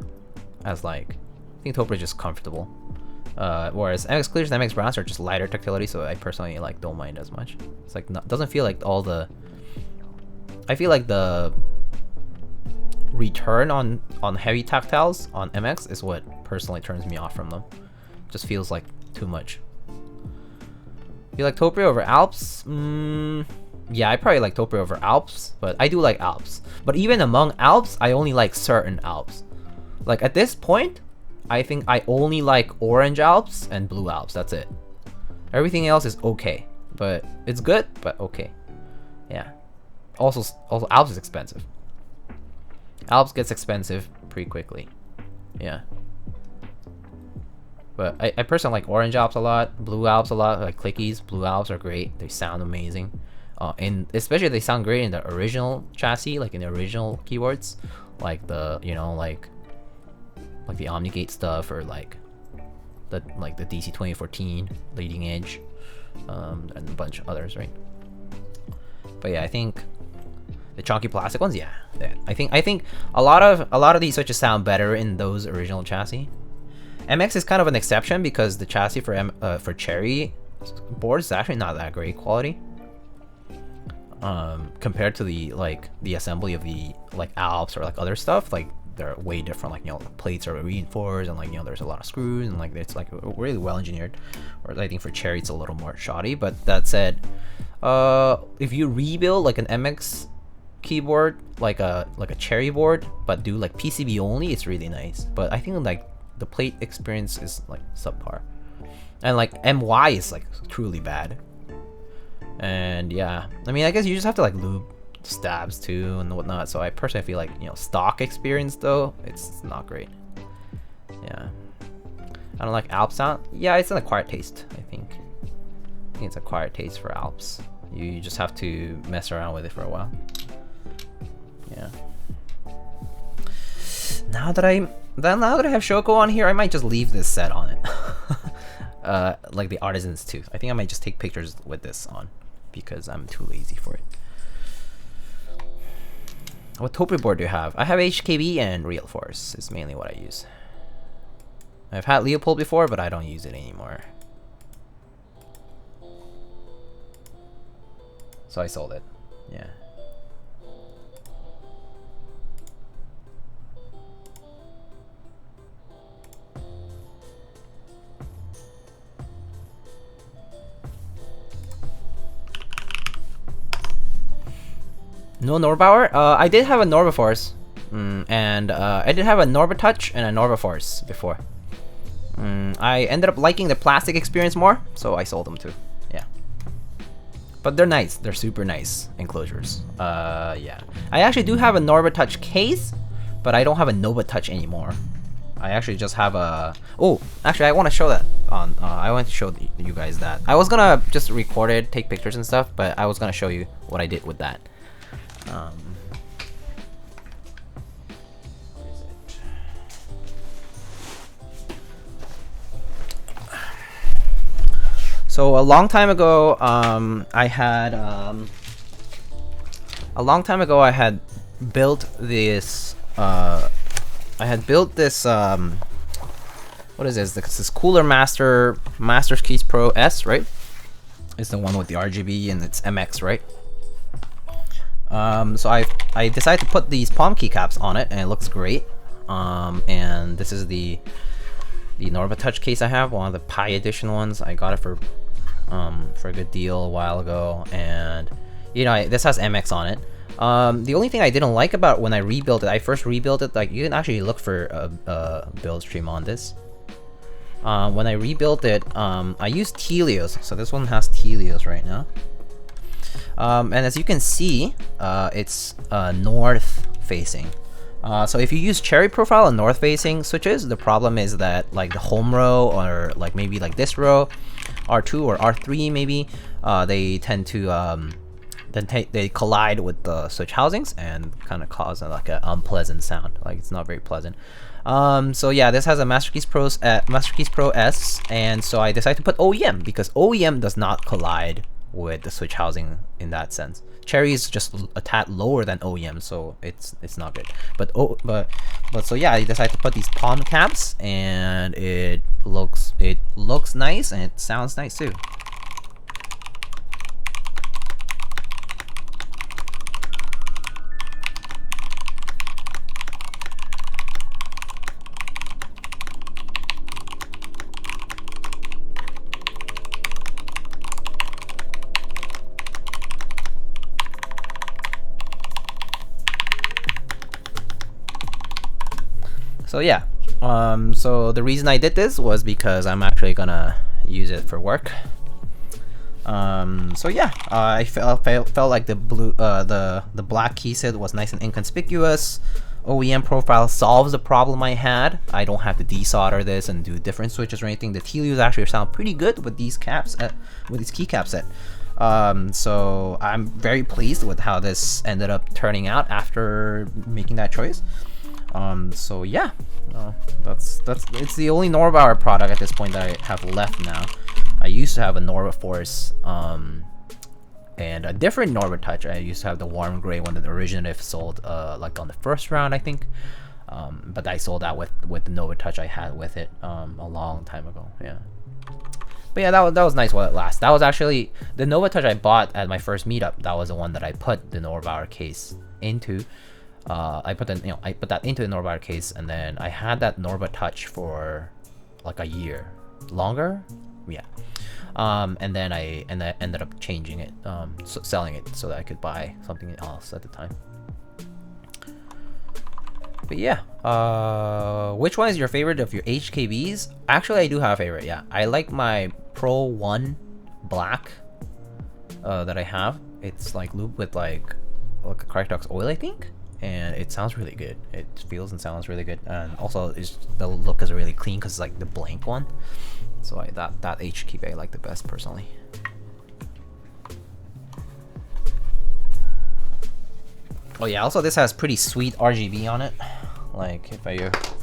as like I think Topper is just comfortable. Whereas MX Clears and MX Browns are just lighter tactility, so I personally like don't mind as much. It's like doesn't feel like all the. I feel like the return on heavy tactiles on MX is what personally turns me off from them. Just feels like too much. You like Toprio over Alps? Yeah, I probably like Toprio over Alps, but I do like Alps. But even among Alps, I only like certain Alps. Like at this point, I think I only like orange Alps and blue Alps. That's it. Everything else is okay, but it's good, but okay. Yeah. Also Alps is expensive. Alps gets expensive pretty quickly. Yeah. But I personally like orange Alps a lot, blue Alps a lot, like clickies. Blue Alps are great. They sound amazing. And especially they sound great in the original chassis, like in the original keyboards. Like the, like the Omnigate stuff, or like the DC 2014 leading edge, and a bunch of others, right? But yeah, I think the chunky plastic ones, yeah. I think a lot of these switches sound better in those original chassis. MX is kind of an exception because the chassis for Cherry boards is actually not that great quality. Compared to the assembly of the Alps or like other stuff, like they're way different. Like the plates are reinforced, and there's a lot of screws, and like it's like really well engineered. Or I think for Cherry it's a little more shoddy. But that said, if you rebuild like an MX keyboard, like a Cherry board, but do like PCB only, it's really nice. But I think like the plate experience is like subpar, and like MY is like truly bad. And yeah, I mean, I guess you just have to like lube stabs too and whatnot. So I personally feel like stock experience though, it's not great. Yeah, I don't like Alps sound. Yeah, it's an acquired taste. I think it's acquired taste for Alps. You just have to mess around with it for a while. Yeah. Now that I have Shoko on here, I might just leave this set on it. Like the Artisan's Tooth. I think I might just take pictures with this on because I'm too lazy for it. What Toprio board do you have? I have HKB and Real Force is mainly what I use. I've had Leopold before, but I don't use it anymore. So I sold it. Yeah. No Norbauer? I did have a Norbaforce. And I did have a Norbatouch and a Norbaforce before. I ended up liking the plastic experience more, so I sold them too. Yeah. But they're nice. They're super nice enclosures. Yeah. I actually do have a Norbatouch case, but I don't have a Nobatouch anymore. I actually just have a... Oh, actually, I want to show that on... I want to show you guys that. I was gonna just record it, take pictures and stuff, but I was gonna show you what I did with that. So a long time ago, I had built this. What is this? This Cooler Master's Keys Pro S, right? It's the one with the RGB and it's MX, right? So I decided to put these palm keycaps on it, and it looks great. And this is the Norbatouch case I have, one of the Pi Edition ones. I got it for a good deal a while ago, and this has MX on it. The only thing I didn't like about when I first rebuilt it, like you can actually look for a build stream on this. when I rebuilt it, I used Helios. So this one has Helios right now. And as you can see, it's north facing. So if you use cherry profile and north facing switches, the problem is that like the home row or like maybe like this row, R2 or R3 maybe, they tend to they collide with the switch housings and kind of cause like an unpleasant sound. Like it's not very pleasant. So yeah, this has a Master Keys Pro S, and so I decided to put OEM because OEM does not collide with the switch housing in that sense. Cherry is just a tad lower than OEM, so it's not good. But so yeah, I decided to put these palm caps, and it looks nice and it sounds nice too. So yeah, so the reason I did this was because I'm actually gonna use it for work. So yeah, I felt like the blue, the black key set was nice and inconspicuous. OEM profile solves the problem I had. I don't have to desolder this and do different switches or anything. The Helios actually sound pretty good with these caps, with these keycap set. So I'm very pleased with how this ended up turning out after making that choice. So yeah, it's the only Norbauer product at this point that I have left now. I used to have a Norba Force, and a different Norba Touch. I used to have the warm gray one that originally sold, like on the first round, I think. But I sold that with the Nova Touch I had with it, a long time ago. Yeah. But yeah, that was nice while it lasts. That was actually the Nova Touch I bought at my first meetup. That was the one that I put the Norbauer case into. I put that into the Norbauer case, and then I had that Norba Touch for like a year, longer, yeah. And then I ended up changing it, selling it so that I could buy something else at the time. But yeah, which one is your favorite of your HKBs? Actually, I do have a favorite. Yeah, I like my Pro 1 Black that I have. It's like lube with like a Krytox oil, I think. And it sounds really good. It feels and sounds really good, and also the look is really clean because it's like the blank one. So that HKB I like the best personally. Oh yeah, also this has pretty sweet RGB on it. Like if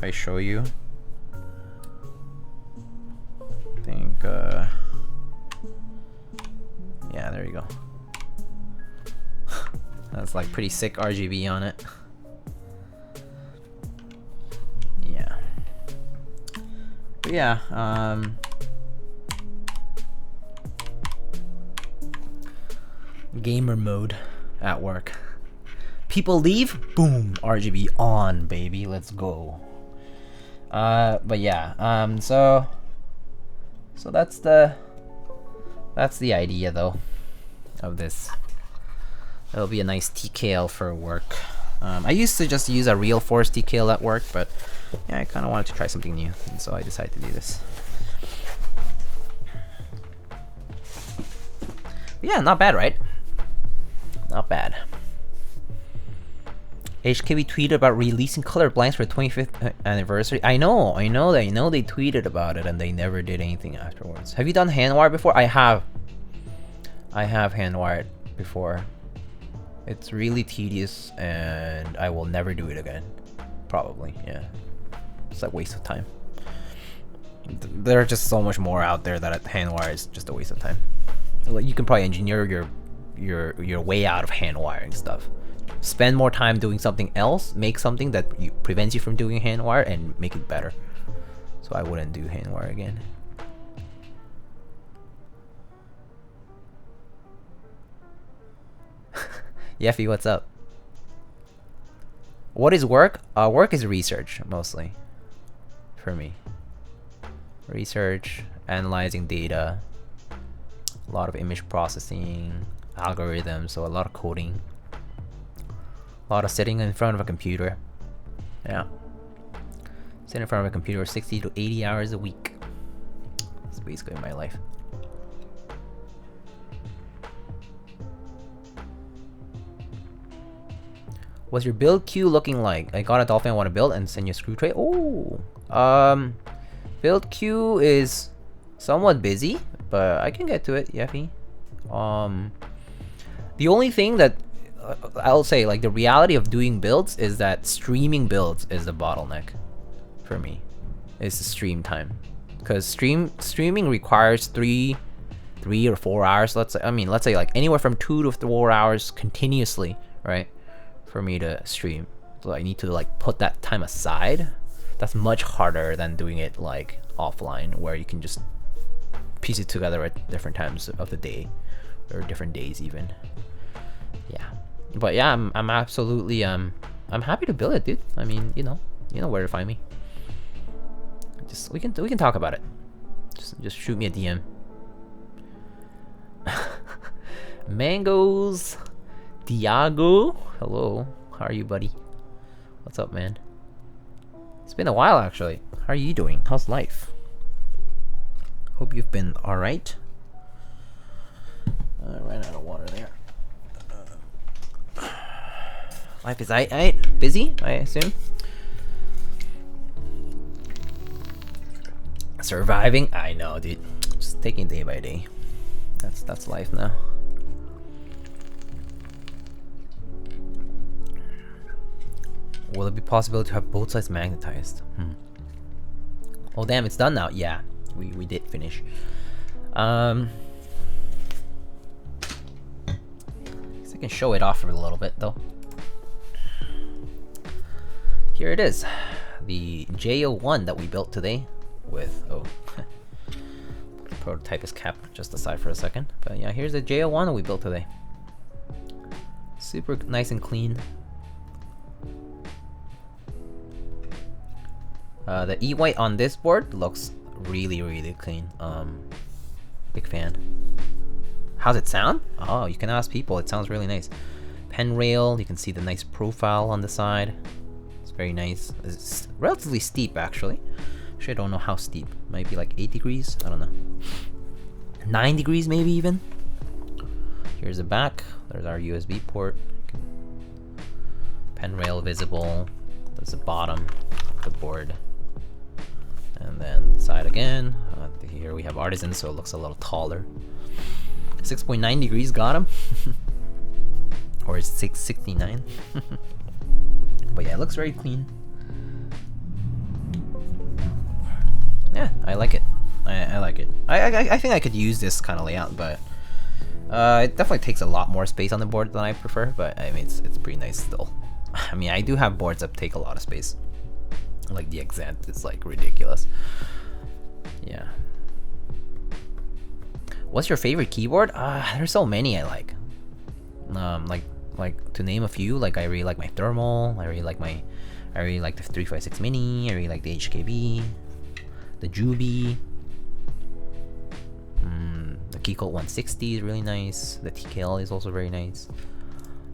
I show you, I think yeah, there you go. That's like pretty sick RGB on it. Yeah. But yeah, gamer mode at work. People leave, boom, RGB on, baby. Let's go. But yeah, so that's the idea though of this. It'll be a nice TKL for work. I used to just use a real force TKL at work, but yeah, I kind of wanted to try something new, and so I decided to do this. But yeah, not bad, right? Not bad. HKB tweeted about releasing color blanks for 25th anniversary. I know they tweeted about it and they never did anything afterwards. Have you done hand wire before? I have hand wired before. It's really tedious and I will never do it again. Probably, yeah. It's a waste of time. There are just so much more out there that hand wire is just a waste of time. Like, you can probably engineer your way out of hand wiring stuff. Spend more time doing something else, make something that prevents you from doing hand wire and make it better. So I wouldn't do hand wire again. Yeffy, what's up? What is work? Work is research, mostly. For me. Research, analyzing data, a lot of image processing, algorithms, so a lot of coding. A lot of sitting in front of a computer. Yeah. Sitting in front of a computer 60 to 80 hours a week. That's basically my life. What's your build queue looking like? I got a dolphin I want to build and send you a screw tray. Oh, build queue is somewhat busy, but I can get to it, Yeffy. The only thing that I'll say, like, the reality of doing builds is that streaming builds is the bottleneck for me. It's the stream time, because streaming requires three or 4 hours. Let's say like anywhere from 2 to 4 hours continuously, right? For me to stream, so I need to like put that time aside. That's much harder than doing it like offline, where you can just piece it together at different times of the day or different days even. Yeah, but yeah, I'm absolutely I'm happy to build it, dude. I mean, you know where to find me. Just we can talk about it. Just shoot me a DM. Mangoes. Diago, hello. How are you, buddy? What's up, man? It's been a while, actually. How are you doing? How's life? Hope you've been alright. I ran out of water there. Life is aight. Busy, I assume. Surviving? I know, dude. Just taking day by day. That's life now. Will it be possible to have both sides magnetized? Oh damn, it's done now. Yeah, we did finish. I guess I can show it off for a little bit though. Here it is, the J-01 that we built today with Prototypist cap just aside for a second. But yeah, here's the J-01 that we built today. Super nice and clean. The E-white on this board looks really clean. Big fan. How's it sound? Oh, you can ask people. It sounds really nice. Pen rail, you can see the nice profile on the side. It's very nice. It's relatively steep, actually. Actually, I don't know how steep. Might be like 8 degrees. I don't know. 9 degrees, maybe even. Here's the back. There's our USB port. Pen rail visible. There's the bottom of the board. And then the side again. Here we have Artisan, so it looks a little taller. 6.9 degrees got him. Or is it 669? But yeah, it looks very clean. Yeah, I like it. I like it. I think I could use this kind of layout, but it definitely takes a lot more space on the board than I prefer. But I mean, it's pretty nice still. I mean, I do have boards that take a lot of space. Like the Exant is like ridiculous. Yeah. What's your favorite keyboard? There's so many I like. Like to name a few, like I really like my Thermal. I really like the 356 Mini. I really like the HKB, the Juby. The Keycolt 160 is really nice. The TKL is also very nice.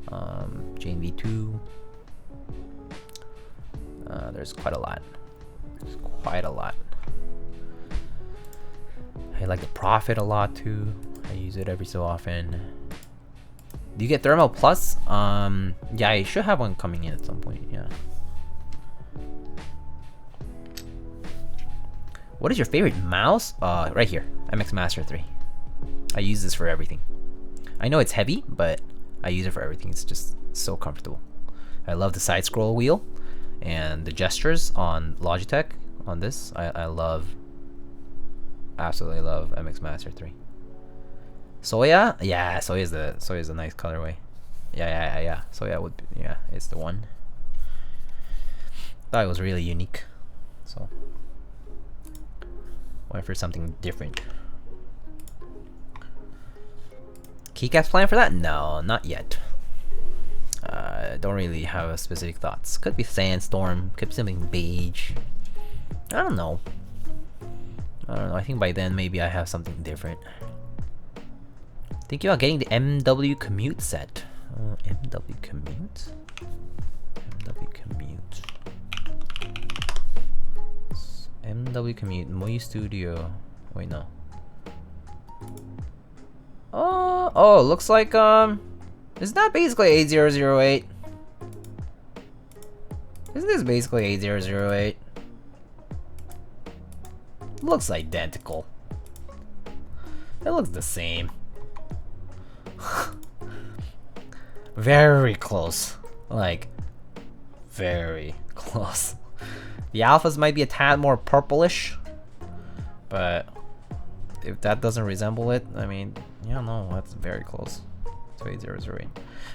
JMV2. There's quite a lot. I like the Prophet a lot too. I use it every so often. Do you get Thermal Plus? Yeah, I should have one coming in at some point. Yeah. What is your favorite mouse? Right here, MX Master 3. I use this for everything. I know it's heavy, but I use it for everything. It's just so comfortable. I love the side scroll wheel. And the gestures on Logitech on this, I absolutely love MX Master 3. Soya, yeah, Soya's a nice colorway. Yeah. Soya would be, yeah, it's the one. Thought it was really unique, so went for something different. Keycaps plan for that? No, not yet. Don't really have specific thoughts. Could be Sandstorm, could be something beige. I don't know. I think by then maybe I have something different. Thinking about getting the MW Commute set. MW Commute? MW Commute. MW Commute, Moy Studio. Wait, no. Oh, looks like isn't that basically 8008? Isn't this basically 8008? Looks identical. It looks the same. Very close. Like, very close. The alphas might be a tad more purplish, but if that doesn't resemble it, I mean, yeah, no, that's very close to 8008.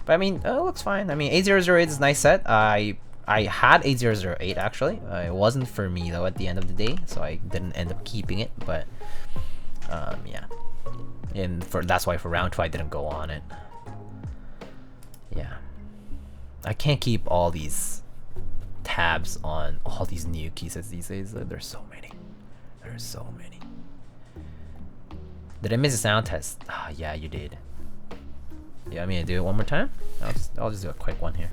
But I mean, it looks fine. I mean, 8008 is a nice set. I had 8008 actually. It wasn't for me though at the end of the day, so I didn't end up keeping it. But yeah, and that's why for round 2 I didn't go on it. Yeah, I can't keep all these tabs on all these new key sets these days. There's so many. There's so many. Did I miss a sound test? Ah, yeah, you did. Yeah, I mean, do it one more time. I'll just do a quick one here.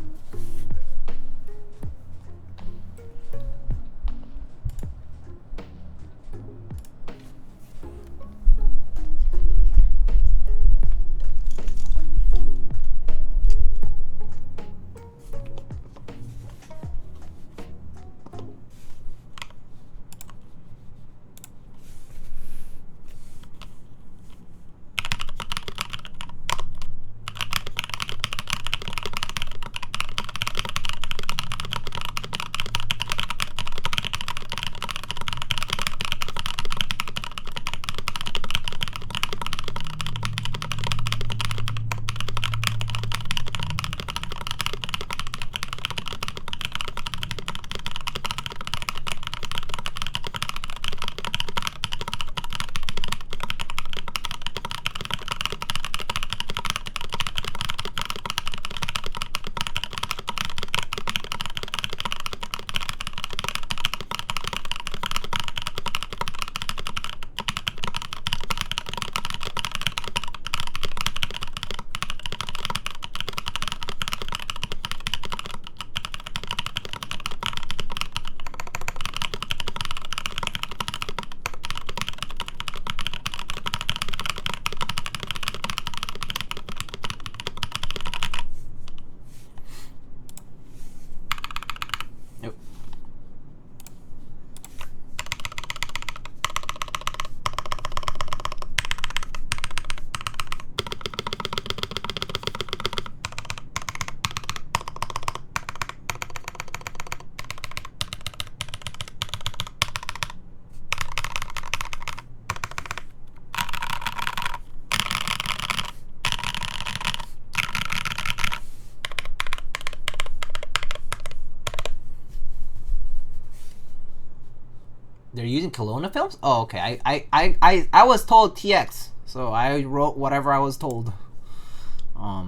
They're using Kelowna films? Oh, okay. I was told TX, so I wrote whatever I was told.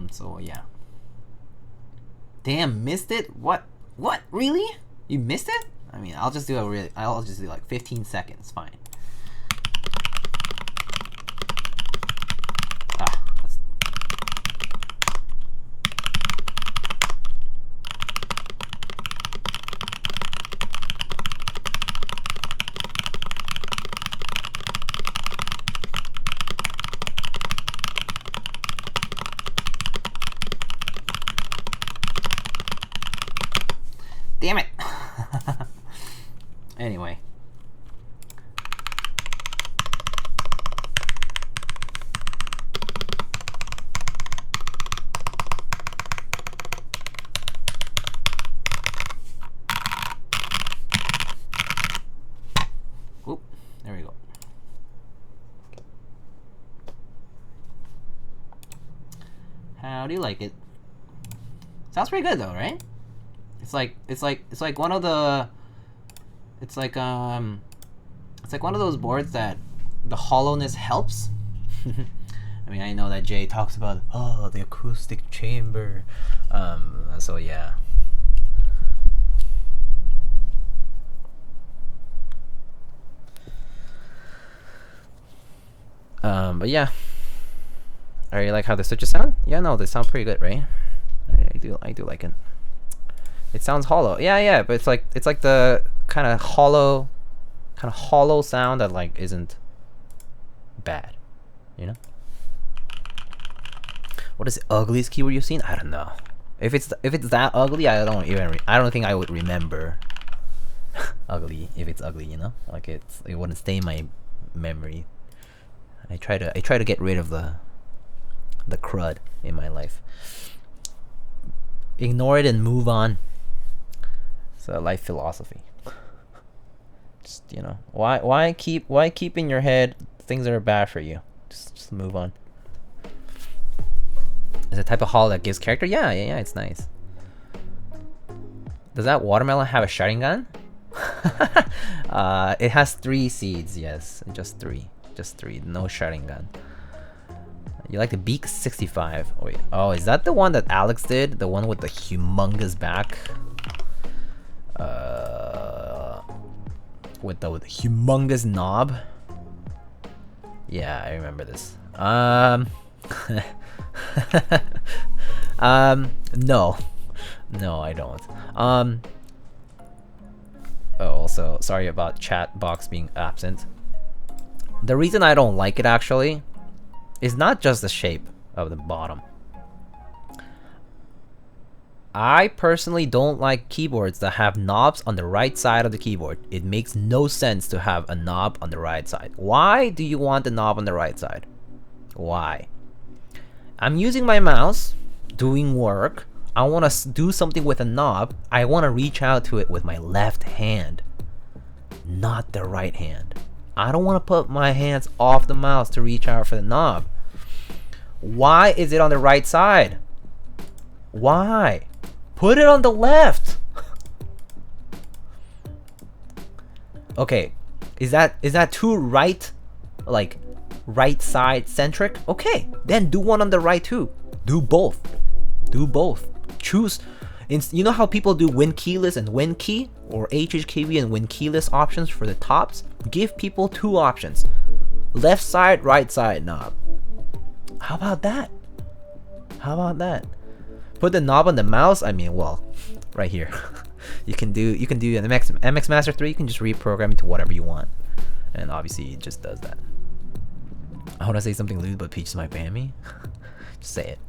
So yeah. Damn, missed it? What? Really? You missed it? I mean, I'll just do like 15 seconds. Fine. Damn it. Anyway. Oop, there we go. How do you like it? Sounds pretty good though, right? It's like one of the it's like one of those boards that the hollowness helps. I mean, I know that Jay talks about the acoustic chamber. So yeah. But yeah. Are you like how the switches sound? Yeah, no, they sound pretty good, right? I do like it. It sounds hollow. Yeah, but it's like the kind of hollow sound that like isn't bad, you know. What is the ugliest keyboard you've seen? I don't know. If it's that ugly, I don't think I would remember. Ugly, if it's ugly, you know, like it wouldn't stay in my memory. I try to get rid of the crud in my life. Ignore it and move on. It's a life philosophy. Just, you know, why keep in your head things that are bad for you? Just move on. Is a type of hall that gives character? Yeah, it's nice. Does that watermelon have a shotgun gun? It has 3 seeds, yes. Just 3. No shotgun gun. You like the Beak 65. Oh, wait. Oh, is that the one that Alex did? The one with the humongous back? With the humongous knob? Yeah, I remember this. No, I don't. Oh, also, sorry about chat box being absent. The reason I don't like it actually is not just the shape of the bottom. I personally don't like keyboards that have knobs on the right side of the keyboard. It makes no sense to have a knob on the right side. Why do you want the knob on the right side? Why? I'm using my mouse, doing work. I want to do something with a knob. I want to reach out to it with my left hand, not the right hand. I don't want to put my hands off the mouse to reach out for the knob. Why is it on the right side? Why? Put it on the left. Okay, is that too right? Like right side centric? Okay, then do one on the right too. Do both. Choose. You know how people do win keyless and win key, or HHKV and win keyless options for the tops? Give people 2 options. Left side, right side knob. How about that? Put the knob on the mouse. I mean, well, right here. you can do an MX Master 3. You can just reprogram it to whatever you want, and obviously it just does that. I want to say something lewd, but Peaches might ban me. Just say it.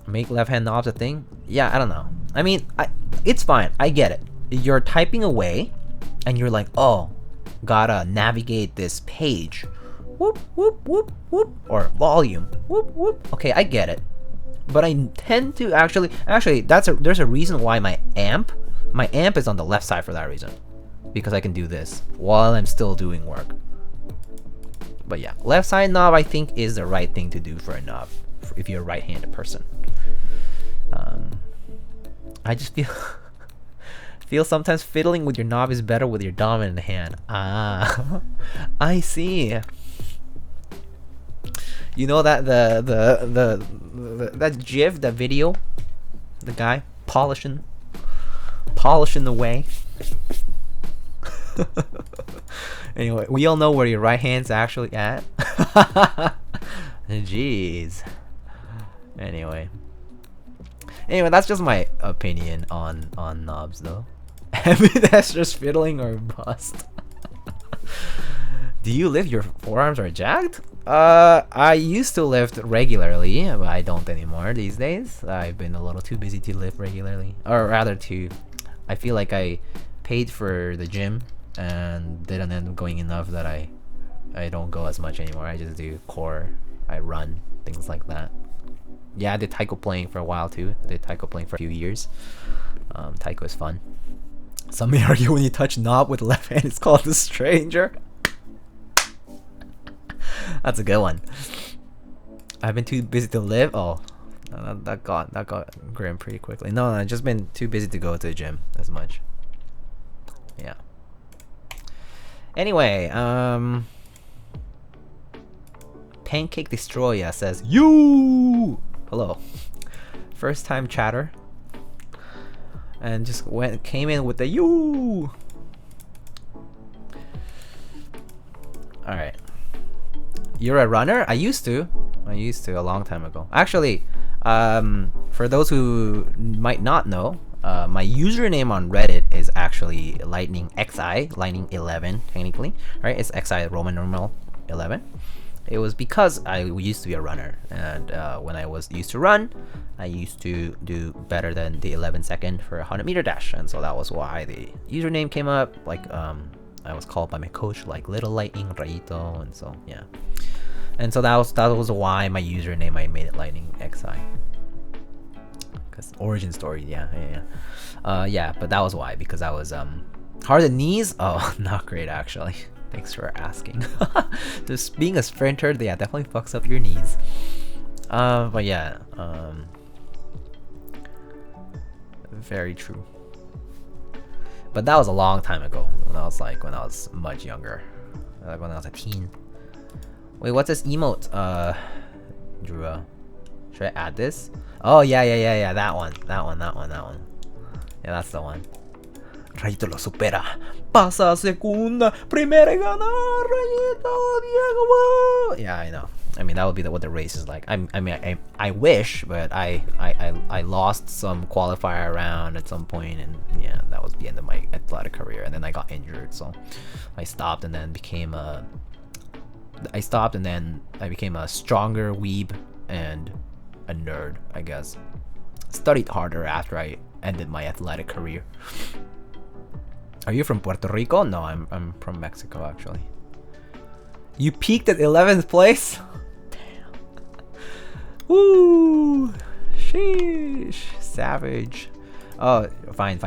Make left hand knobs a thing? Yeah, I don't know. I mean, it's fine. I get it. You're typing away, and you're like, oh, gotta navigate this page. Whoop, whoop, whoop, whoop. Or volume. Whoop, whoop. Okay, I get it. But I tend to actually there's a reason why my amp is on the left side for that reason. Because I can do this while I'm still doing work. But yeah, left side knob I think is the right thing to do for a knob if you're a right-handed person. I just feel sometimes fiddling with your knob is better with your dominant hand. Ah, I see. You know that that GIF, that video, the guy polishing away. Anyway, we all know where your right hand's actually at. Jeez. Anyway, that's just my opinion on knobs, though. That's just fiddling or bust. Do you lift? Your forearms are jacked? I used to lift regularly, but I don't anymore these days. I've been a little too busy to lift regularly, or rather, I feel like I paid for the gym and didn't end up going enough that I don't go as much anymore. I just do core, I run, things like that. Yeah, I did taiko playing for a while too. I did taiko playing for a few years. Taiko is fun. Some may argue when you touch knob with the left hand, it's called the stranger. That's a good one. I've been too busy to live. Oh, that got grim pretty quickly. No, I've just been too busy to go to the gym as much. Yeah. Anyway, Pancake Destroyer says, "You hello, first time chatter," and just came in with the "you." All right. You're a runner? I used to a long time ago. Actually, for those who might not know, My username on Reddit is actually Lightning XI, Lightning 11 technically, right? It's XI Roman numeral 11. It was because I used to be a runner, and when I was used to run, I used to do better than the 11-second for a 100-meter dash, and so that was why the username came up. Like I was called by my coach like Little Lightning Rayito, and so yeah, and so that was why my username I made it Lightning XI. Cause origin story, yeah. But that was why, because I was hard at knees. Oh, not great actually. Thanks for asking. Just being a sprinter, yeah, definitely fucks up your knees. But yeah, very true. But that was a long time ago. When I was much younger, like when I was a teen. Wait, what's this emote? Drew, should I add this? Oh yeah, that one. Yeah, that's the one. Rayito lo supera. Pasa segunda. Primera y ganar. Rayito, Diego. Yeah, I know. I mean, that would be what the race is like. I wish, but I lost some qualifier round at some point, and yeah, that was the end of my athletic career. And then I got injured, so I stopped, and then became a stronger weeb and a nerd, I guess. Studied harder after I ended my athletic career. Are you from Puerto Rico? No, I'm from Mexico actually. You peaked at 11th place? Damn. Woo! Sheesh. Savage. Oh, fine.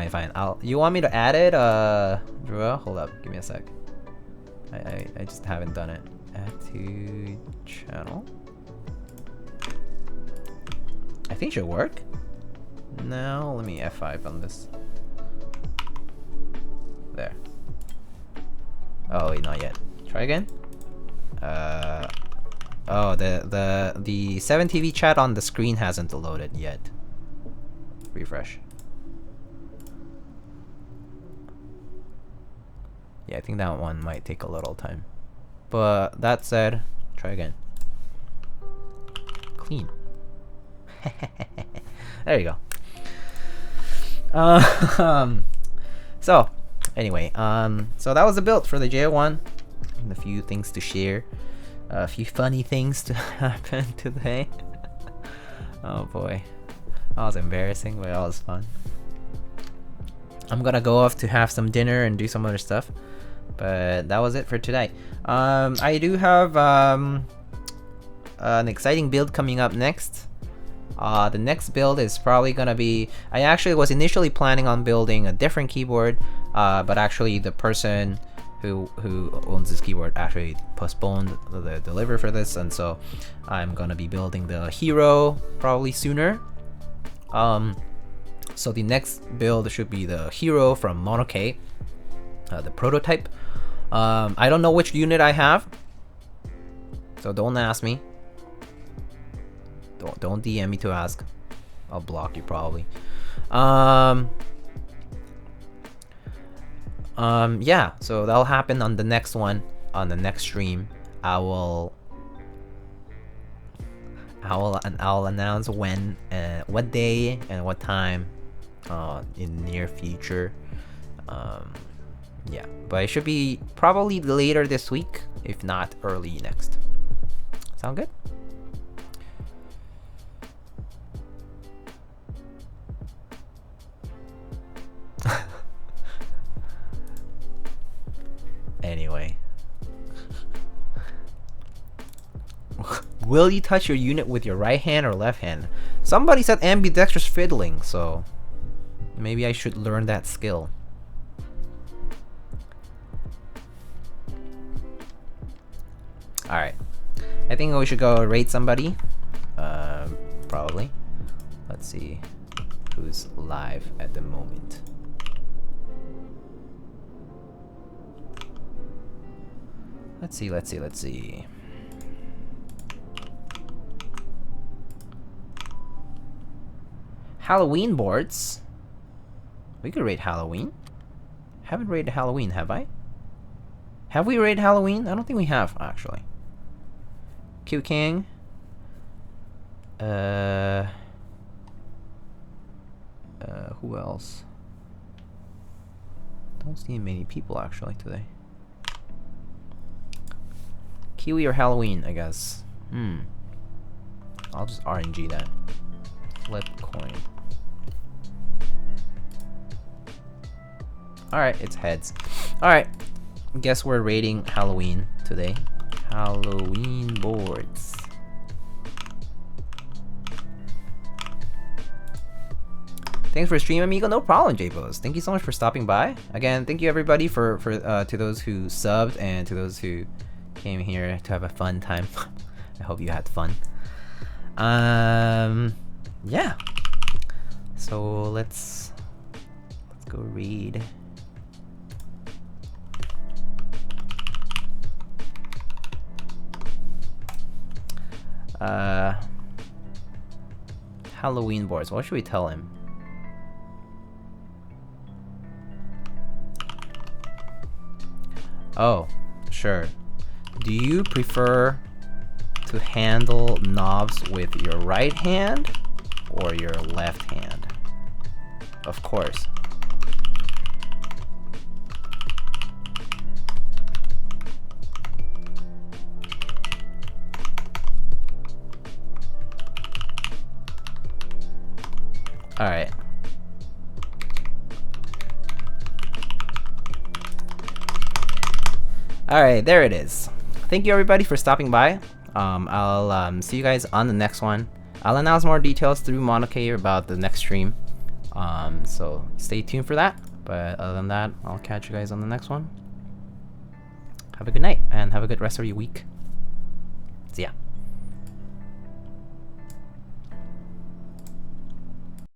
You want me to add it? Drew, hold up. Give me a sec. I just haven't done it. Add to channel. I think it should work. Now let me F5 on this. There. Oh wait, not yet. Try again. Oh, the 7TV chat on the screen hasn't loaded yet. Refresh. Yeah, I think that one might take a little time. But that said, try again. Clean. There you go. So anyway, so that was the build for the J-01. And a few things to share, a few funny things to happen today. Oh boy, that was embarrassing, but that was fun. I'm gonna go off to have some dinner and do some other stuff, but that was it for today. I do have an exciting build coming up next. The next build is probably gonna be, I actually was initially planning on building a different keyboard, but actually the person who owns this keyboard actually postponed the delivery for this, and so I'm gonna be building the Hero probably sooner. So the next build should be the Hero from Monoke, the prototype. I don't know which unit I have, so don't ask me. Don't DM me to ask. I'll block you probably. Yeah, so that'll happen on the next one, on the next stream. I'll announce when, what day and what time, in the near future. Yeah, but it should be probably later this week, if not early next. Sound good? Anyway. Will you touch your unit with your right hand or left hand? Somebody said ambidextrous fiddling, so maybe I should learn that skill. Alright. I think we should go rate somebody. Probably. Let's see who's live at the moment. Let's see. Halloween boards. We could rate Halloween. Haven't rated Halloween, have I? Have we rated Halloween? I don't think we have, actually. Q King. Who Who else? Don't see many people actually today. Kiwi or Halloween, I guess. I'll just RNG that. Flip coin. Alright, it's heads. Alright. Guess we're rating Halloween today. Halloween boards. Thanks for streaming, amigo. No problem, J-Bos. Thank you so much for stopping by. Again, thank you everybody for to those who subbed and to those who came here to have a fun time. I hope you had fun. Yeah. So let's go read. Halloween boards. What should we tell him? Oh, sure. Do you prefer to handle knobs with your right hand or your left hand? Of course. Alright. Alright, there it is. Thank you everybody for stopping by. I'll see you guys on the next one. I'll announce more details through Monokay about the next stream. So stay tuned for that. But other than that, I'll catch you guys on the next one. Have a good night and have a good rest of your week. See ya.